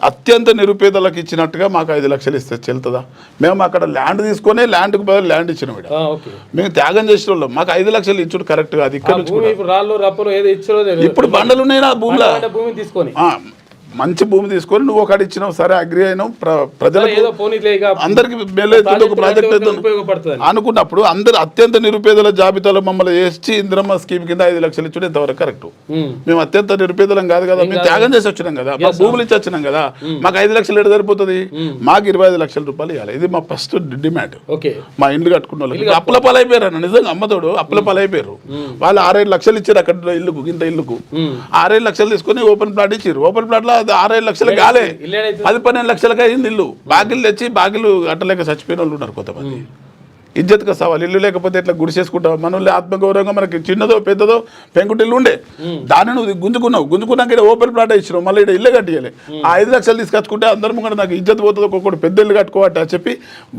అత్యంత నిరుపేదలకు ఇచ్చినట్టుగా మాకు 5 లక్షలు ఇస్తే చెల్తుందా? మేము అక్కడ ల్యాండ్ తీసుకొని ల్యాండ్కి బదులు ల్యాండ్ ఇచ్చిన మేము త్యాగం చేసిన వాళ్ళం. మాకు 5 లక్షలు ఇచ్చుడు కరెక్ట్ కాదు. ఇక్కడ నుంచి ఇప్పుడు బండలు ఉన్నాయి నా భూమిలో, భూమి తీసుకొని మంచి భూమి తీసుకొని నువ్వు ఒకటి ఇచ్చినావు, సరే అగ్రి అయినావు, ప్రజలకు అందరికి మేలైతుంది, ఒక ప్రాజెక్ట్ అయితే అనుకున్నప్పుడు అందరు అత్యంత నిరుపేదల జాబితాలో మమ్మల్ని వేసి ఇందిరమ్మ స్కీమ్ కింద 5 లక్షలు ఇచ్చుడు ఎంతవరకు కరెక్ట్? మేము అత్యంత నిరుపేదలం కాదు కదా, మేము త్యాగం చేసి వచ్చినాం కదా, మా భూములు ఇచ్చి వచ్చినాం కదా, మాకు 5 లక్షలు ఎక్కడ సరిపోతుంది? మాకు 25 లక్షల రూపాయలు ఇవ్వాలి. ఇది మా ఫస్ట్ డిమాండ్. మా ఇండ్లు కట్టుకున్న వాళ్ళకి అప్పుల పాలైపోయారు అన్న, నిజంగా అమ్మతోడు అప్పుల పాలైపోయారు. వాళ్ళు 6-7 లక్షలు ఇచ్చారు అక్కడ ఇల్లుకు, ఇంత ఇల్లుకు 6-7 లక్షలు తీసుకొని ఓపెన్ ప్లాట్ ఇచ్చారు. ఓపెన్ ప్లాట్ లో 6-7 లక్షలు కాలే, 10-12 లక్షలకి అయింది ఇల్లు. బాగిలు తెచ్చి బాగిలు అట్టలేక చచ్చిపోయిన వాళ్ళు ఉన్నారు కొంతమంది. ఇజ్జత్గా సవాల్. ఇల్లు లేకపోతే ఎట్లా గుడిసేసుకుంటావు? మనల్ని ఆత్మగౌరవంగా మనకి చిన్నదో పెద్దదో పెంకుటిల్లు ఉండే, దాన్ని నువ్వు గుంజుకున్నాక ఓపెన్ ప్లాట్ ఇచ్చినావు, మళ్ళీ ఇక్కడ ఇల్లు కట్టియాలి. ఆ 5 లక్షలు తీసుకొచ్చుకుంటే అందరం కూడా నాకు ఇజ్జత్ పోతుంది, ఒక్కొక్కటి పెద్ద ఇల్లు కట్టుకోవట అని చెప్పి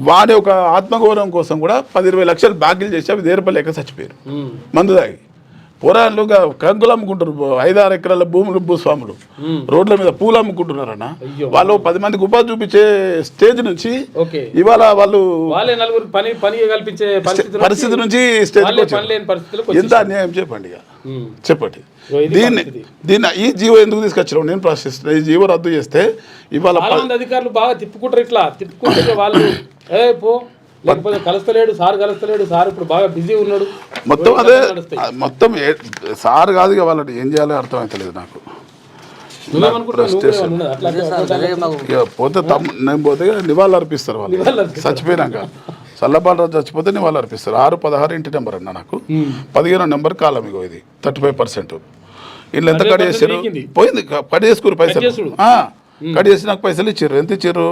వాడి ఒక ఆత్మగౌరవం కోసం కూడా 10-20 లక్షలు బాకీలు చేసి అవి దేరపలేక చచ్చిపోయారు మందు తాగి. పొరాళ్ళు కంకులు అమ్ముకుంటారు, 5-6 ఎకరాల భూస్వాములు రోడ్ల మీద పూలు అమ్ముకుంటున్నారన్న. వాళ్ళు 10 మందికి ఉపాధి చూపించే స్టేజ్ నుంచి ఇవాళ వాళ్ళు పరిస్థితి నుంచి ఎంత అన్యాయం చెప్పండి. చెప్పండి దీన్ని ఈ జీవో ఎందుకు తీసుకొచ్చినావు? నేను ప్రశ్నిస్తున్నా. ఈ జీవో రద్దు చేస్తే ఇవాళ అధికారులు బాగా తిప్పుకుంటారు, ఇట్లా తిప్పుకుంటే వాళ్ళు లేకపోతే కలుస్తలేడు సార్ ఇప్పుడు బాగా బిజీ ఉన్నాడు మొత్తం. అదే మొత్తం సార్ కాదు, వాళ్ళని ఏం చేయాలో అర్థం అవుతలేదు నాకు. పోతే నేను పోతే నివాళులు అర్పిస్తారు వాళ్ళు చచ్చిపోయినాక. చల్లబాల చచ్చిపోతే నివాళులు అర్పిస్తారు. 6-16 ఇంటి నెంబర్ అన్న నాకు, 15 నెంబర్ కాలం. ఇగో ఇది 35%. వీళ్ళు ఎంత కట్ చేశారు? పోయింది, కట్ చేసుకురు పైసలు. కట్ చేసి నాకు పైసలు ఇచ్చారు. ఎంత ఇచ్చారు?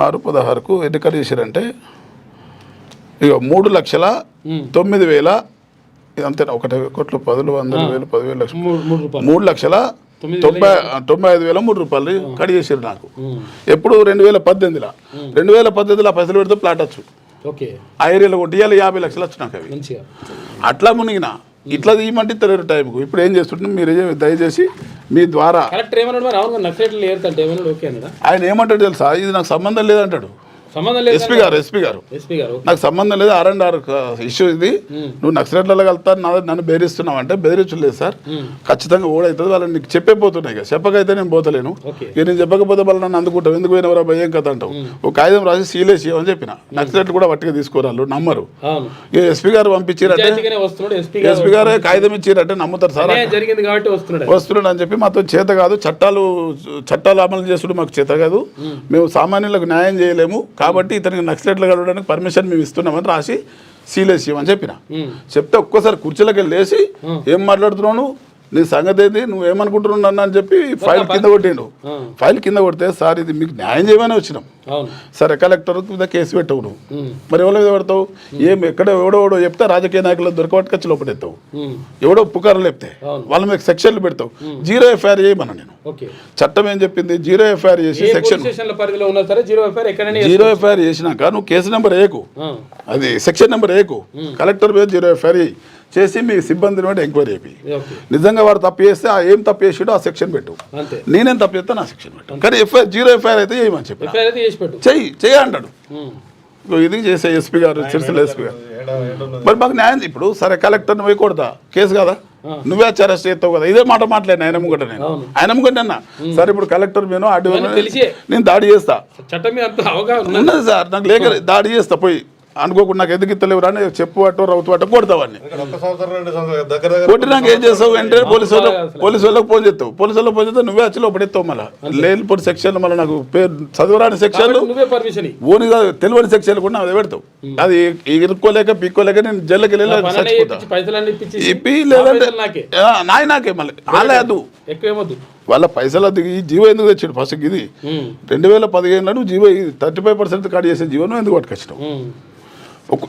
6-16కు ఎన్ని కట్ చేశారంటే ఇక 3,09,000 అంతే. 1,10,100,000 లక్షలు 3,95,000 రూపాయలు కట్ చేశారు నాకు. ఎప్పుడు 2018లో 2018లో పైసలు పెడితే ప్లాట్ వచ్చు. ఆ ఏరియాలో కొట్టియాలి 50 లక్షలు వచ్చు నాకు. అవి అట్లా మునిగిన ఇట్లా తీయమంటే ఇతర టైంకు. ఇప్పుడు ఏం చేస్తుంటే మీరు దయచేసి మీ ద్వారా ఆయన ఏమంటాడు తెలుసా? ఇది నాకు సంబంధం లేదంటాడు. ఎస్పీ గారు నాకు సంబంధం లేదు, R&R ఇష్యూ ఇది, నువ్వు నక్సలైట్లలో కలుతా నన్ను బెదిరిస్తున్నావు అంటే బెదిరించలేదు సార్, ఖచ్చితంగా ఓడవుతుంది. వాళ్ళని నీకు చెప్పేపోతున్నాయి కదా, చెప్పకైతే నేను పోతలేను. ఇక నేను చెప్పకపోతే వాళ్ళు నన్ను అందుకుంటావు, ఎందుకు పోయినవరా భయం కథ అంటావు. ఒక కాగితం రాసి సీలేసి అని చెప్పిన. నక్సలైట్లు కూడా వట్టిగా తీసుకోరాళ్ళు, నమ్మరు. ఇక ఎస్పీ గారు పంపించారంటే, ఎస్పీ గారే కాగితం ఇచ్చారంటే నమ్ముతారు సార్, వస్తున్నాడు అని చెప్పి. మాతో చేత కాదు, చట్టాలు అమలు చేసుడు మాకు చేత కాదు, మేము సామాన్యులకు న్యాయం చేయలేము, కాబట్టి ఇతనికి నక్సలైట్లు కలవడానికి పర్మిషన్ మేము ఇస్తున్నామని రాసి సీలేసి అని చెప్పిన చెప్తే ఒక్కోసారి కుర్చీలోకి వెళ్ళి లేచి ఏం మాట్లాడుతున్నావు నువ్వు? నీ సంగతి ఏంది, నువ్వేమనుకుంటున్నావు నన్ను అని చెప్పి ఫైల్ కింద కొట్టిండు. ఫైల్ కింద కొడితే సార్ ఇది మీకు న్యాయం చేయమని వచ్చినాం. సరే కలెక్టర్ మీద కేసు పెట్టవు నువ్వు, మరి ఎవరి మీద పెడతావు? ఎక్కడ ఎవడో చెప్తే రాజకీయ నాయకులు దొరకబట్టుకొచ్చి లోపడెత్తావు, ఎవడో పుకార్లు చెప్తే వాళ్ళ మీద సెక్షన్లు పెడతావు. 0 ఎఫ్ఐఆర్ చేయమన్నా నేను. చట్టం ఏం చెప్పింది? 0 ఎఫ్ఐఆర్ చేసి సెక్షన్ 0 ఎఫ్ఐఆర్ చేసినాక నువ్వు కేసు నెంబర్ వేయకు, అది సెక్షన్ నెంబర్ వేయకు, కలెక్టర్ మీద 0 ఎఫ్ఐఆర్ చేసి మీ సిబ్బందిని బట్టి ఎంక్వైరీ అయిపోయి నిజంగా వాడు తప్పు చేస్తే ఆ ఏం తప్పు చేసాడో ఆ సెక్షన్ పెట్టు, నేనేం తప్పు చేస్తే నా సెక్షన్ పెట్టు. కానీ 0 ఎఫ్ఐఆర్ అయితే చేయమని చెప్పి చెయ్యి అంటాడు. ఇది చేసే ఎస్పీ గారు, సిరిసిల్ల ఎస్పీ గారు. మరి మాకు న్యాయం ఇప్పుడు సరే కలెక్టర్ని వేయకూడదా కేసు కదా, నువ్వే అరెస్ట్ చేస్తావు కదా, ఇదే మాట మాట్లాడిన ఆయన ముగ్గట నేను ఆయన ముగ్గట అన్న. సరే ఇప్పుడు కలెక్టర్ మీద నేను దాడి చేస్తా ఉన్నది సార్, నాకు లేక దాడి చేస్తా పోయి అనుకోకుండా నాకు ఎందుకు ఇస్తలేవు అని చెప్పు అట్టో రౌతు అట్టో కొడతావని కొట్టినాక ఏం చేస్తావు అంటే పోలీసు వాళ్ళకి ఫోన్ చేస్తావు, పోలీసు వాళ్ళకి ఫోన్ చేస్తావు, నువ్వే వచ్చి లోపడెత్తావు. మళ్ళీ లేనిపోయిన సెక్షన్ మళ్ళీ నాకు చదువురాని సెక్షన్లు ఓని కాదు తెలియని సెక్షన్లు కూడా నాకు పెడతావు. అది ఇరుక్కోలేక పీక్కోలేక నేను జైలుకి ఇప్పి లేదంటే నాకే మళ్ళీ రాలేదు వాళ్ళ పైసలు ఈ జీవో ఎందుకు తెచ్చాడు ఫస్ట్. ఇది 2015 జీవో 35% కట్ చేసే జీవో ఎందుకు పట్టుకొచ్చినావు?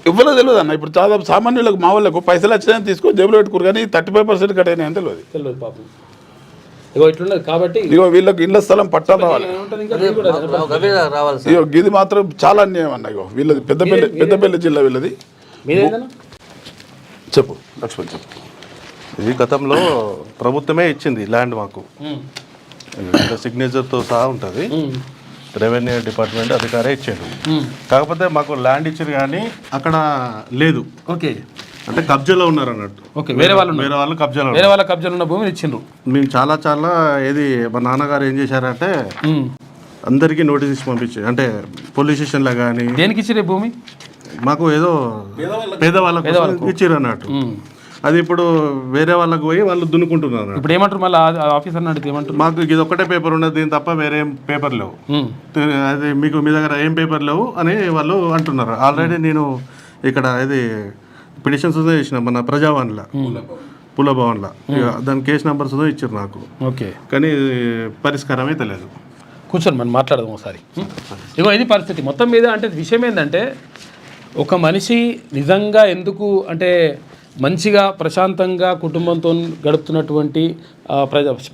ఇవ్వలేదు తెలియదు అన్న. ఇప్పుడు చాలా సామాన్యులకు మా వాళ్ళకు పైసలు వచ్చినాయని తీసుకొని జేబులో పెట్టుకోరు, కానీ 35% కట్ అయినాయని తెలియదు. కాబట్టి ఇగో వీళ్ళకి ఇళ్ల స్థలం పట్టా రావాలి. ఇగో ఇది మాత్రం చాలా అన్యాయం అన్న. ఇగో వీళ్ళది పెద్దపల్లి జిల్లా వీళ్ళది. చెప్పు లక్ష్మణ్ చెప్పు. ఇది గతంలో ప్రభుత్వమే ఇచ్చింది ల్యాండ్ మాకు, సిగ్నేచర్తో సహా ఉంటుంది, రెవెన్యూ డిపార్ట్మెంట్ అధికారే ఇచ్చాడు. కాకపోతే మాకు ల్యాండ్ ఇచ్చారు కానీ అక్కడ లేదు, అంటే కబ్జాలో ఉన్నారు అన్నట్టు. వేరే వాళ్ళు కబ్జాలో ఉన్న భూమిని ఇచ్చిండ్రు. మేము చాలా ఏది మా నాన్నగారు ఏం చేశారంటే అందరికీ నోటీస్ ఇచ్చి పంపించారు, అంటే పోలీస్ స్టేషన్లో కానీ. దేనికి ఇచ్చారు భూమి? మాకు ఏదో పేదవాళ్ళకు ఇచ్చారు అన్నట్టు. అది ఇప్పుడు వేరే వాళ్ళకి పోయి వాళ్ళు దున్నుకుంటున్నారు. ఇప్పుడు ఏమంటారు మళ్ళీ ఆఫీసర్ అడిగితే ఏమంటారు? మాకు ఇది ఒక్కటే పేపర్ ఉన్నది, దీని తప్ప వేరే ఏం పేపర్ లేవు, అది మీకు మీ దగ్గర ఏం పేపర్ లేవు అని వాళ్ళు అంటున్నారు. ఆల్రెడీ నేను ఇక్కడ ఇది పిటిషన్స్ చేసిన మన ప్రజావాణిలో పులభవన్లో, దాని కేసు నెంబర్స్ ఇచ్చారు నాకు. కానీ పరిష్కారం అయితే లేదు. కూర్చొని మనం మాట్లాడదాం ఒకసారి. ఇగో ఇది పరిస్థితి మొత్తం మీద. అంటే విషయం ఏంటంటే ఒక మనిషి నిజంగా ఎందుకు అంటే మంచిగా ప్రశాంతంగా కుటుంబంతో గడుపుతున్నటువంటి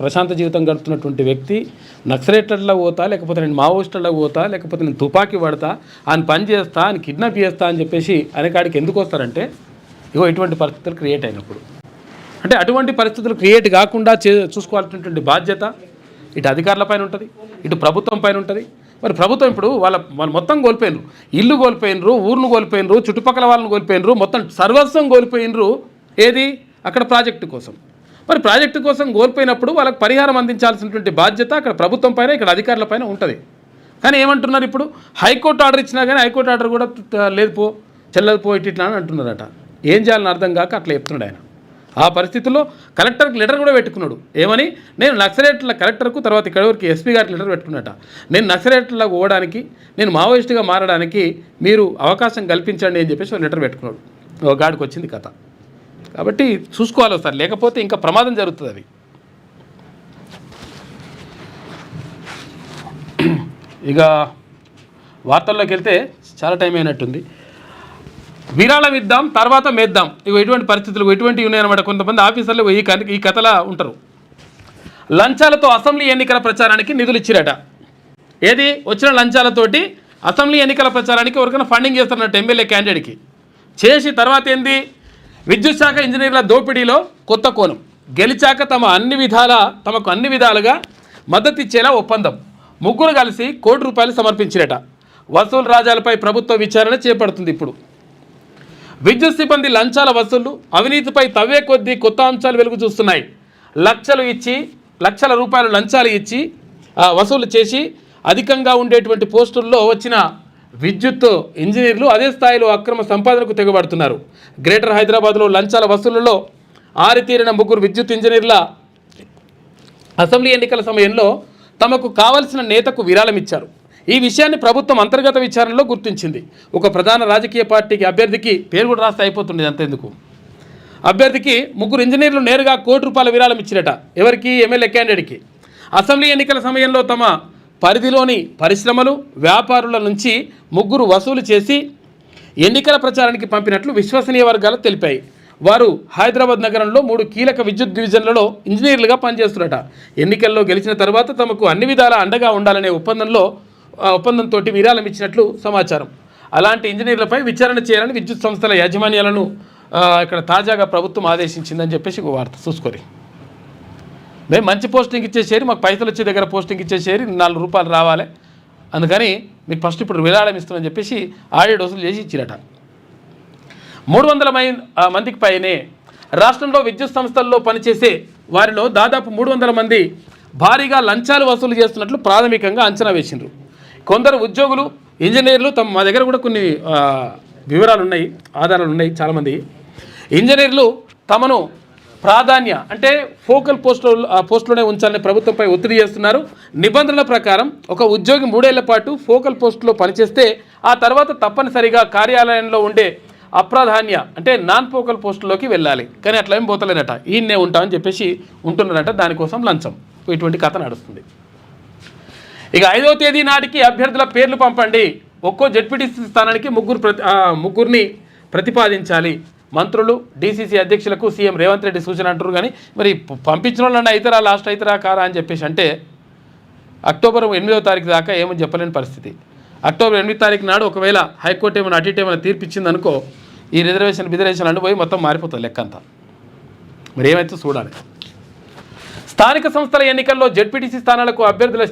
ప్రశాంత జీవితం గడుపుతున్నటువంటి వ్యక్తి నక్సలైట్లలో పోతా, లేకపోతే నేను మావోయిస్టులలో పోతా, లేకపోతే నేను తుపాకీ పడతా, ఆయన పని చేస్తా, ఆయన కిడ్నాప్ చేస్తా అని చెప్పేసి అనేకాడికి ఎందుకు వస్తారంటే ఇగో ఇటువంటి పరిస్థితులు క్రియేట్ అయినప్పుడు. అంటే అటువంటి పరిస్థితులు క్రియేట్ కాకుండా చూసుకోవాల్సినటువంటి బాధ్యత ఇటు అధికారుల పైన ఉంటుంది, ఇటు ప్రభుత్వం పైన ఉంటుంది. మరి ప్రభుత్వం ఇప్పుడు వాళ్ళు మొత్తం కోల్పోయినరు, ఇల్లు కోల్పోయినరు, ఊరును కోల్పోయినరు, చుట్టుపక్కల వాళ్ళని కోల్పోయినరు, మొత్తం సర్వస్వం కోల్పోయినరు. ఏది అక్కడ ప్రాజెక్టు కోసం. మరి ప్రాజెక్టు కోసం కోల్పోయినప్పుడు వాళ్ళకి పరిహారం అందించాల్సినటువంటి బాధ్యత అక్కడ ప్రభుత్వం పైన, ఇక్కడ అధికారుల పైన ఉంటుంది. కానీ ఏమంటున్నారు ఇప్పుడు, హైకోర్టు ఆర్డర్ ఇచ్చినా కానీ హైకోర్టు ఆర్డర్ కూడా లేదు పో, చెల్లదు పో, ఇట్లా అని అంటున్నారట. ఏం చేయాలని అర్థం కాక అట్లా చెప్తున్నాడు ఆయన. ఆ పరిస్థితుల్లో కలెక్టర్కి లెటర్ కూడా పెట్టుకున్నాడు. ఏమని? నేను నక్సలైట్ల కలెక్టర్కు, తర్వాత ఇక్కడ వరకు ఎస్పీ గారికి లెటర్ పెట్టుకున్నట. నేను నక్సలైట్లకు పోవడానికి, నేను మావోయిస్టుగా మారడానికి మీరు అవకాశం కల్పించండి అని చెప్పేసి లెటర్ పెట్టుకున్నాడు. ఒక గాడికి వచ్చింది కథ. కాబట్టి చూసుకోవాలి ఒకసారి, లేకపోతే ఇంకా ప్రమాదం జరుగుతుంది. అది ఇక వార్తల్లోకి వెళ్తే చాలా టైం అయినట్టుంది. విరాళం ఇద్దాం తర్వాత మేద్దాం, ఇవి ఎటువంటి పరిస్థితులు ఎటువంటి ఉన్నాయన్నమాట. కొంతమంది ఆఫీసర్లు ఈ కథలా ఉంటారు. లంచాలతో అసెంబ్లీ ఎన్నికల ప్రచారానికి నిధులు ఇచ్చిరట. ఏది వచ్చిన లంచాలతోటి అసెంబ్లీ ఎన్నికల ప్రచారానికి ఎవరికైనా ఫండింగ్ చేస్తున్నట్టు ఎమ్మెల్యే క్యాండిడేట్కి చేసి తర్వాత ఏంది, విద్యుత్ శాఖ ఇంజనీర్ల దోపిడీలో కొత్త కోణం. గెలిచాక తమకు అన్ని విధాలుగా మద్దతు ఇచ్చేలా ఒప్పందం. ముగ్గురు కలిసి ₹1 కోటి సమర్పించిరట. వసూలు రాజాలపై ప్రభుత్వ విచారణ చేపడుతుంది. ఇప్పుడు విద్యుత్ సిబ్బంది లంచాల వసూళ్లు, అవినీతిపై తవ్వే కొద్దీ కొత్త అంశాలు వెలుగు చూస్తున్నాయి. లక్షల రూపాయలు లంచాలు ఇచ్చి వసూలు చేసి అధికంగా ఉండేటువంటి పోస్టుల్లో వచ్చిన విద్యుత్ ఇంజనీర్లు అదే స్థాయిలో అక్రమ సంపాదనకు తెగబడుతున్నారు. గ్రేటర్ హైదరాబాద్లో లంచాల వసూళ్లలో ఆరితీరిన 3 విద్యుత్ ఇంజనీర్ల అసెంబ్లీ ఎన్నికల సమయంలో తమకు కావలసిన నేతకు విరాళం ఇచ్చారు. ఈ విషయాన్ని ప్రభుత్వం అంతర్గత విచారణలో గుర్తించింది. ఒక ప్రధాన రాజకీయ పార్టీకి అభ్యర్థికి పేరు కూడా రాస్తే అయిపోతుండేది, అంతెందుకు. అభ్యర్థికి 3 ఇంజనీర్లు నేరుగా ₹1,00,00,000 విరాళం ఇచ్చిరట. ఎవరికి? ఎమ్మెల్యే క్యాండిడేట్కి. అసెంబ్లీ ఎన్నికల సమయంలో తమ పరిధిలోని పరిశ్రమలు, వ్యాపారుల నుంచి 3 వసూలు చేసి ఎన్నికల ప్రచారానికి పంపినట్లు విశ్వసనీయ వర్గాలు తెలిపాయి. వారు హైదరాబాద్ నగరంలో 3 కీలక విద్యుత్ డివిజన్లలో ఇంజనీర్లుగా పనిచేస్తున్నట. ఎన్నికల్లో గెలిచిన తర్వాత తమకు అన్ని విధాల అండగా ఉండాలనే ఒప్పందంతో విరాళం ఇచ్చినట్లు సమాచారం. అలాంటి ఇంజనీర్లపై విచారణ చేయాలని విద్యుత్ సంస్థల యాజమాన్యాలను ఇక్కడ తాజాగా ప్రభుత్వం ఆదేశించిందని చెప్పేసి ఒక వార్త చూసుకోరి. మేము మంచి పోస్టింగ్ ఇచ్చేసేరి, మాకు పైసలు వచ్చే దగ్గర పోస్టింగ్ ఇచ్చేసేరి, ₹4 రావాలి, అందుకని మీకు ఫస్ట్ ఇప్పుడు విరాళం ఇస్తామని చెప్పేసి ఆడియో వసూలు చేసి ఇచ్చిరట. 300 మందికి పైనే రాష్ట్రంలో విద్యుత్ సంస్థల్లో పనిచేసే వారిలో దాదాపు 300 మంది భారీగా లంచాలు వసూలు చేస్తున్నట్లు ప్రాథమికంగా అంచనా వేసిండ్రు. కొందరు ఉద్యోగులు, ఇంజనీర్లు మా దగ్గర కూడా కొన్ని వివరాలు ఉన్నాయి, ఆధారాలు ఉన్నాయి. చాలామంది ఇంజనీర్లు తమను ప్రాధాన్య అంటే ఫోకల్ పోస్టులోనే ఉంచాలని ప్రభుత్వంపై ఒత్తిడి చేస్తున్నారు. నిబంధనల ప్రకారం ఒక ఉద్యోగి 3 ఏళ్ల పాటు ఫోకల్ పోస్టులో పనిచేస్తే ఆ తర్వాత తప్పనిసరిగా కార్యాలయంలో ఉండే అప్రాధాన్య అంటే నాన్ ఫోకల్ పోస్టులోకి వెళ్ళాలి. కానీ అట్లా ఏం పోతలేనట, ఈయన్నే ఉంటామని చెప్పేసి ఉంటున్నారట. దానికోసం లంచం, ఇటువంటి కథ నడుస్తుంది. ఇక 5వ తేదీ నాటికి అభ్యర్థుల పేర్లు పంపండి. ఒక్కో జెడ్పీటీసీ స్థానానికి ముగ్గురిని ప్రతిపాదించాలి. మంత్రులు, డీసీసీ అధ్యక్షులకు సీఎం రేవంత్ రెడ్డి సూచన అంటారు. కానీ మరి పంపించిన వాళ్ళన్నా అవుతారా, లాస్ట్ అవుతారా కారా అని చెప్పేసి అంటే అక్టోబర్ 8వ తారీఖు దాకా ఏమని చెప్పలేని పరిస్థితి. అక్టోబర్ 8వ తారీఖు నాడు ఒకవేళ హైకోర్టు ఏమైనా అటు ఇటు ఏమైనా తీర్పిచ్చింది అనుకో, ఈ రిజర్వేషన్ అడ్డుపోయి మొత్తం మారిపోతుంది లెక్క అంతా. మరి ఏమైతే చూడాలి. స్థానిక సంస్థల ఎన్నికల్లో జెడ్పీటీసీ స్థానాలకు అభ్యర్థుల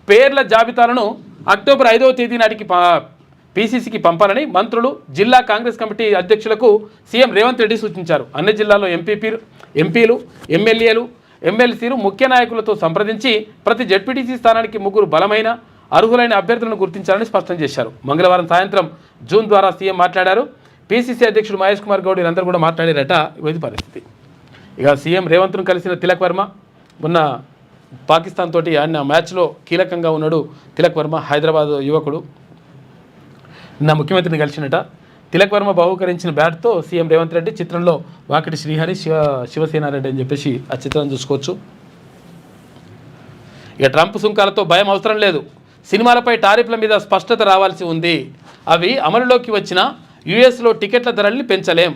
పేర్ల జాబితాలను అక్టోబర్ 5వ తేదీ నాటికి పీసీసీకి పంపాలని మంత్రులు, జిల్లా కాంగ్రెస్ కమిటీ అధ్యక్షులకు సీఎం రేవంత్ రెడ్డి సూచించారు. అన్ని జిల్లాల్లో ఎంపీలు, ఎమ్మెల్యేలు, ఎమ్మెల్సీలు ముఖ్య నాయకులతో సంప్రదించి ప్రతి జెడ్పీటీసీ స్థానానికి 3 బలమైన, అర్హులైన అభ్యర్థులను గుర్తించాలని స్పష్టం చేశారు. మంగళవారం సాయంత్రం జూమ్ ద్వారా సీఎం మాట్లాడారు. పీసీసీ అధ్యక్షుడు మహేష్ కుమార్ గౌడ్ వీరందరూ కూడా మాట్లాడారట. ఇది పరిస్థితి. ఇక సీఎం రేవంత్ను కలిసిన తిలక్ వర్మ మొన్న పాకిస్తాన్ తోటి ఆయన మ్యాచ్లో కీలకంగా ఉన్నాడు. తిలక్ వర్మ హైదరాబాద్ యువకుడు నిన్న ముఖ్యమంత్రిని కలిసినట. తిలక్ వర్మ బహుకరించిన బ్యాట్తో సీఎం రేవంత్ రెడ్డి, చిత్రంలో వాకిటి శ్రీహరి, శివసేనారెడ్డి అని చెప్పేసి ఆ చిత్రం చూసుకోవచ్చు. ఇక ట్రంప్ సుంకాలతో భయం అవసరం లేదు. సినిమాలపై టారిఫ్ల మీద స్పష్టత రావాల్సి ఉంది. అవి అమలులోకి వచ్చిన యుఎస్లో టికెట్ల ధరల్ని పెంచలేం.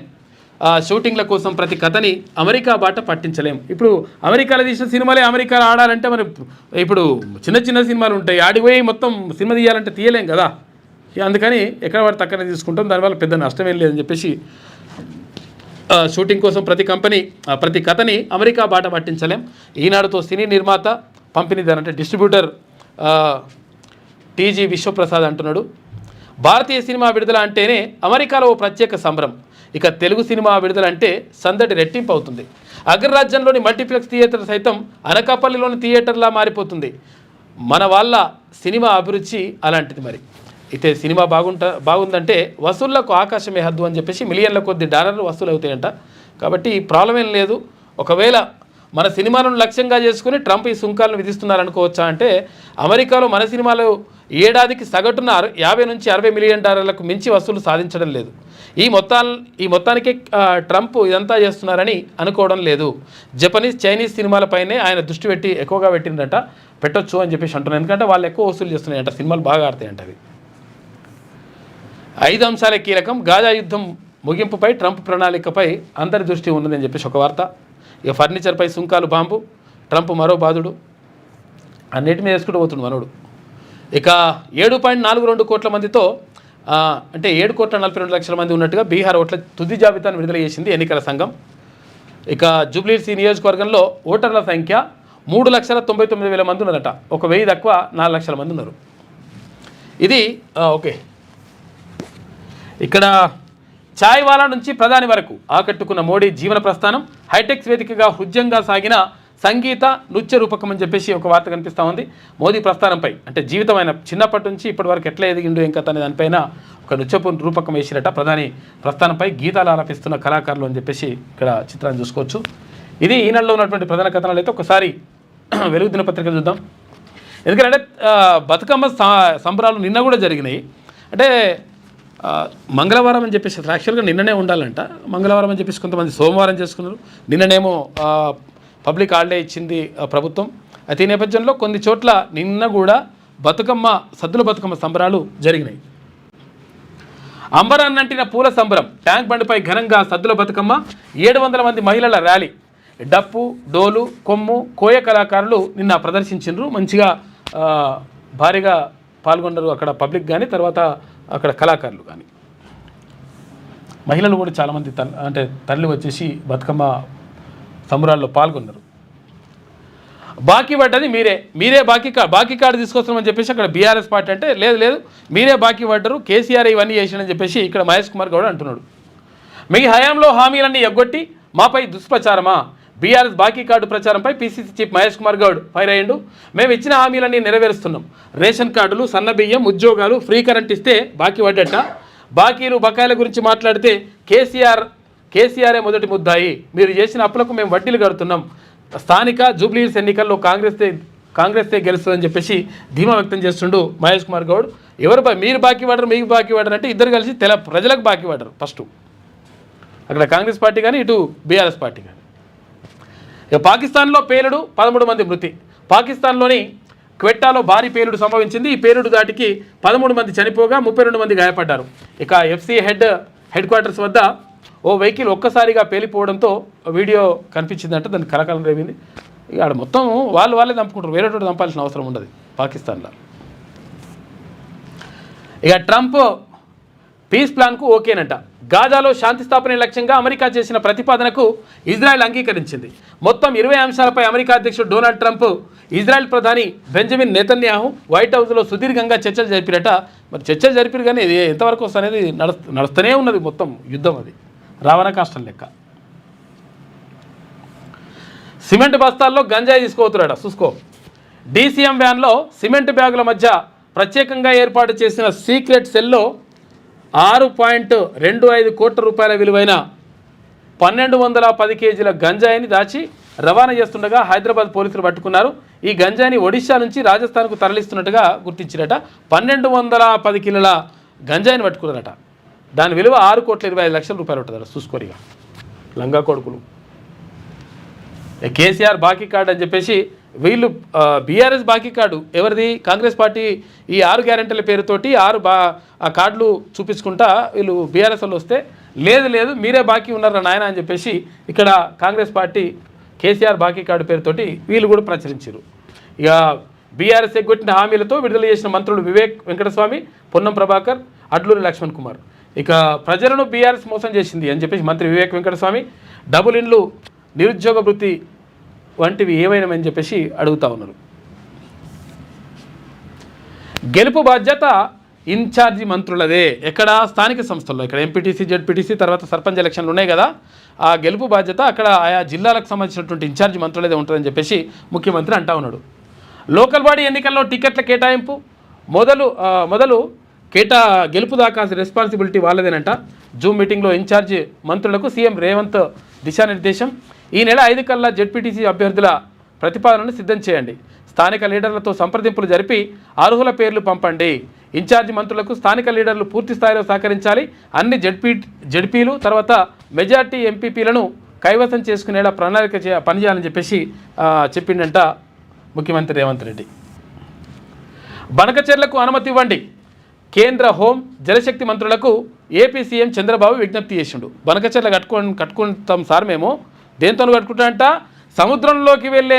షూటింగ్ల కోసం ప్రతి కథని అమెరికా బాట పట్టించలేం. ఇప్పుడు అమెరికాలో తీసిన సినిమాలే అమెరికాలో ఆడాలంటే మరి ఇప్పుడు చిన్న సినిమాలు ఉంటాయి, ఆడిపోయి మొత్తం సినిమా తీయాలంటే తీయలేం కదా. అందుకని ఎక్కడ పడితే అక్కడనే తీసుకుంటాం, దానివల్ల పెద్ద నష్టం ఏం లేదని చెప్పేసి షూటింగ్ కోసం ప్రతి కథని అమెరికా బాట పట్టించలేం. ఈనాడుతో సినీ నిర్మాత, పంపిణీదారు అంటే డిస్ట్రిబ్యూటర్ టీజీ విశ్వప్రసాద్ అంటున్నాడు. భారతీయ సినిమా విడుదల అంటేనే అమెరికాలో ఓ ప్రత్యేక సంబరం. ఇక తెలుగు సినిమా విడుదల అంటే సందడి రెట్టింపు అవుతుంది. అగ్రరాజ్యంలోని మల్టీప్లెక్స్ థియేటర్ సైతం అనకాపల్లిలోని థియేటర్లా మారిపోతుంది. మన వాళ్ళ సినిమా అభిరుచి అలాంటిది. మరి అయితే సినిమా బాగుందంటే వసూళ్లకు ఆకాశమే హద్దు అని చెప్పేసి మిలియన్ల కొద్ది డాలర్లు వసూలు అవుతాయంట. కాబట్టి ప్రాబ్లం ఏం లేదు. ఒకవేళ మన సినిమాలను లక్ష్యంగా చేసుకుని ట్రంప్ ఈ సుంకాలను విధిస్తున్నారనుకోవచ్చా అంటే, అమెరికాలో మన సినిమాలు ఏడాదికి సగటున 50 నుంచి 60 మిలియన్ డాలర్లకు మించి వసూలు సాధించడం లేదు. ఈ మొత్తానికి ట్రంప్ ఇదంతా చేస్తున్నారని అనుకోవడం లేదు. జపనీస్, చైనీస్ సినిమాలపైనే ఆయన దృష్టి ఎక్కువగా పెట్టిందట. పెట్టొచ్చు అని చెప్పేసి అంటున్నారు. ఎందుకంటే వాళ్ళు ఎక్కువ వసూలు చేస్తున్నాయంట, సినిమాలు బాగా ఆడతాయంట. అవి 5 అంశాలే కీలకం. గాజా యుద్ధం ముగింపుపై ట్రంప్ ప్రణాళికపై అందరి దృష్టి ఉన్నదని చెప్పేసి ఒక వార్త. ఇక ఫర్నిచర్పై సుంకాలు బాంబు, ట్రంప్ మరో బాధుడు, అన్నిటి మీద వేసుకుంటూ పోతుంది మనోడు. ఇక 7.42 కోట్ల మందితో అంటే 7,42,00,000 మంది ఉన్నట్టుగా బీహార్ ఓట్ల తుది జాబితాను విడుదల చేసింది ఎన్నికల సంఘం. ఇక జూబ్లీహిల్స్ నియోజకవర్గంలో ఓటర్ల సంఖ్య 3,99,000 మంది ఉన్నారట. 1,000 తక్కువ 4 లక్షల మంది ఉన్నారు. ఇది ఓకే. ఇక్కడ ఛాయ్ వాలా నుంచి ప్రధాని వరకు ఆకట్టుకున్న మోడీ జీవన ప్రస్థానం, హైటెక్స్ వేదికగా హృద్యంగా సాగిన సంగీత నృత్య రూపకం అని చెప్పేసి ఒక వార్త కనిపిస్తూ ఉంది. మోదీ ప్రస్థానంపై అంటే జీవితం ఆయన చిన్నప్పటి నుంచి ఇప్పటి వరకు ఎట్లా ఎదిగిండు ఏం కథ అనే దానిపైన ఒక నృత్యపు రూపకం వేసిరట. ప్రధాని ప్రస్థానంపై గీతాలు ఆలపిస్తున్న కళాకారులు అని చెప్పేసి ఇక్కడ చిత్రాన్ని చూసుకోవచ్చు. ఇది ఈనాడులో ఉన్నటువంటి ప్రధాన కథనాలు. అయితే ఒకసారి వెలుగు దినపత్రిక చూద్దాం. ఎందుకంటే బతుకమ్మ సంబరాలు నిన్న కూడా జరిగినాయి. అంటే మంగళవారం అని చెప్పేసి యాక్చువల్గా నిన్ననే ఉండాలంట, మంగళవారం అని చెప్పేసి కొంతమంది సోమవారం చేసుకున్నారు. నిన్ననేమో పబ్లిక్ హాలిడే ఇచ్చింది ప్రభుత్వం. అయితే ఈ నేపథ్యంలో కొన్ని చోట్ల నిన్న కూడా సద్దుల బతుకమ్మ సంబరాలు జరిగినాయి. అంబరాన్నంటిన పూల సంబరం, ట్యాంక్ బండిపై ఘనంగా సద్దుల బతుకమ్మ, 700 మంది మహిళల ర్యాలీ, డప్పు, డోలు, కొమ్ము, కోయ కళాకారులు నిన్న ప్రదర్శించారు. మంచిగా భారీగా పాల్గొన్నారు అక్కడ పబ్లిక్ కానీ, తర్వాత అక్కడ కళాకారులు కానీ. మహిళలు కూడా చాలామంది తరలి వచ్చేసి బతుకమ్మ సంబరాల్లో పాల్గొన్నారు. బాకీ పడ్డది మీరే బాకీ కార్డు తీసుకొస్తామని చెప్పేసి అక్కడ బీఆర్ఎస్ పార్టీ అంటే లేదు మీరే బాకీ పడ్డరు, కేసీఆర్ ఇవన్నీ చేసినని చెప్పేసి ఇక్కడ మహేష్ కుమార్ గౌడ్ అంటున్నాడు. మీ హయాంలో హామీలన్నీ ఎగ్గొట్టి మాపై దుష్ప్రచారమా? బీఆర్ఎస్ బాకీ కార్డు ప్రచారంపై PCC chief Mahesh Kumar Goud fire అయ్యిండు. మేము ఇచ్చిన హామీలన్నీ నెరవేరుస్తున్నాం. రేషన్ కార్డులు, సన్నబియ్యం, ఉద్యోగాలు, ఫ్రీ కరెంట్ ఇస్తే బాకీ పడ్డట. బాకీలు బకాయిల గురించి మాట్లాడితే కేసీఆరే మొదటి ముద్దాయి. మీరు చేసిన అప్పులకు మేము వడ్డీలు కడుతున్నాం. స్థానిక జూబ్లీహిల్స్ ఎన్నికల్లో కాంగ్రెస్తే గెలుస్తుందని చెప్పేసి ధీమా వ్యక్తం చేస్తుండు మహేష్ కుమార్ గౌడ్. మీరు బాకీ పడరు, మీకు బాకీ పడరు అంటే ఇద్దరు కలిసి ప్రజలకు బాకీ పడరు. ఫస్ట్ అక్కడ కాంగ్రెస్ పార్టీ కానీ, ఇటు బీఆర్ఎస్ పార్టీ కానీ. ఇక పాకిస్తాన్లో పేలుడు, 13 మంది మృతి. పాకిస్తాన్లోని క్వెట్టాలో భారీ పేలుడు సంభవించింది. ఈ పేలుడు దాటికి 13 మంది చనిపోగా 32 మంది గాయపడ్డారు. ఇక ఎఫ్సీ హెడ్ క్వార్టర్స్ వద్ద ఓ వెహికల్ ఒక్కసారిగా పేలిపోవడంతో వీడియో కనిపించిందంటే దానికి కలకాలం రేవింది. ఇక ఆడ మొత్తం వాళ్ళే చంపుకుంటారు, వేరే చోట చంపాల్సిన అవసరం ఉండదు పాకిస్తాన్లో. ఇక ట్రంప్ పీస్ ప్లాన్కు ఓకేనంట. గాజాలో శాంతి స్థాపనే లక్ష్యంగా అమెరికా చేసిన ప్రతిపాదనకు ఇజ్రాయెల్ అంగీకరించింది. మొత్తం 20 అంశాలపై అమెరికా అధ్యక్షుడు డొనాల్డ్ ట్రంప్, ఇజ్రాయెల్ ప్రధాని బెంజమిన్ నెతన్యాహు వైట్ హౌస్లో సుదీర్ఘంగా చర్చలు జరిపిరట. మరి చర్చలు జరిపారు కానీ ఇది ఎంతవరకు వస్తుంది నడుస్తూనే ఉన్నది మొత్తం యుద్ధం. అది రావణ కాష్టం లెక్క. సిమెంట్ బస్తాల్లో గంజాయి తీసుకోవచ్చురట. చూసుకో, డీసీఎం వ్యాన్లో సిమెంట్ బ్యాగుల మధ్య ప్రత్యేకంగా ఏర్పాటు చేసిన సీక్రెట్ సెల్లో 6.25 కోట్ల రూపాయల విలువైన 1210 కేజీల గంజాయిని దాచి రవాణా చేస్తుండగా హైదరాబాద్ పోలీసులు పట్టుకున్నారు. ఈ గంజాయిని ఒడిశా నుంచి రాజస్థాన్కు తరలిస్తున్నట్టుగా గుర్తించారట. 1210 కిలోల గంజాయిని పట్టుకున్నారట. దాని విలువ 6,25,00,000 రూపాయలు ఉంటుందట. చూసుకోరిగా లంగా కొడుకులు. కేసీఆర్ బాకీ కార్డు అని చెప్పేసి వీళ్ళు బీఆర్ఎస్ బాకీ కార్డు ఎవరిది? కాంగ్రెస్ పార్టీ ఈ 6 గ్యారెంటీల పేరుతోటి 6 కార్డులు చూపించుకుంటా వీళ్ళు బీఆర్ఎస్ వాళ్ళు వస్తే లేదు మీరే బాకీ ఉన్నారా నాయన అని చెప్పేసి ఇక్కడ కాంగ్రెస్ పార్టీ కేసీఆర్ బాకీ కార్డు పేరుతోటి వీళ్ళు కూడా ప్రచురించారు. ఇక బీఆర్ఎస్ ఎగ్గొట్టిన హామీలతో విడుదల చేసిన మంత్రులు వివేక్ వెంకటస్వామి, పొన్నం ప్రభాకర్, అడ్లూరి లక్ష్మణ్ కుమార్. ఇక ప్రజలను బీఆర్ఎస్ మోసం చేసింది అని చెప్పేసి మంత్రి వివేక్ వెంకటస్వామి, డబుల్ ఇండ్లు, నిరుద్యోగ వృత్తి వంటివి ఏమైనామని చెప్పేసి అడుగుతూ ఉన్నారు. గెలుపు బాధ్యత ఇన్ఛార్జి మంత్రులదే. ఎక్కడ? స్థానిక సంస్థల్లో. ఇక్కడ ఎంపీటీసీ, జెడ్పీటీసీ, తర్వాత సర్పంచ్ ఎలక్షన్లు ఉన్నాయి కదా, ఆ గెలుపు బాధ్యత అక్కడ ఆయా జిల్లాలకు సంబంధించినటువంటి ఇన్ఛార్జి మంత్రులదే ఉంటుందని చెప్పేసి ముఖ్యమంత్రి అంటా ఉన్నాడు. లోకల్ బాడీ ఎన్నికల్లో టికెట్ల కేటాయింపు మొదలు గెలుపు దాకా రెస్పాన్సిబిలిటీ వాళ్ళదేనంట. జూమ్ మీటింగ్లో ఇన్ఛార్జి మంత్రులకు సీఎం రేవంత్ దిశానిర్దేశం. ఈ నెల 5 కల్లా జెడ్పీటీసీ అభ్యర్థుల ప్రతిపాదనను సిద్ధం చేయండి. స్థానిక లీడర్లతో సంప్రదింపులు జరిపి అర్హుల పేర్లు పంపండి. ఇన్ఛార్జి మంత్రులకు స్థానిక లీడర్లు పూర్తి స్థాయిలో సహకరించాలి. అన్ని జెడ్పీలు తర్వాత మెజార్టీ ఎంపీపీలను కైవసం చేసుకునేలా ప్రణాళిక పనిచేయాలని చెప్పేసి చెప్పిండంట ముఖ్యమంత్రి రేవంత్ రెడ్డి. బనకచెర్లకు అనుమతి ఇవ్వండి. కేంద్ర హోం, జలశక్తి మంత్రులకు ఏపీ సీఎం చంద్రబాబు విజ్ఞప్తి చేసిండు. బనకచెర్ల కట్టుకుంటాం సార్, మేము దేంతో కట్టుకుంటామంట, సముద్రంలోకి వెళ్ళే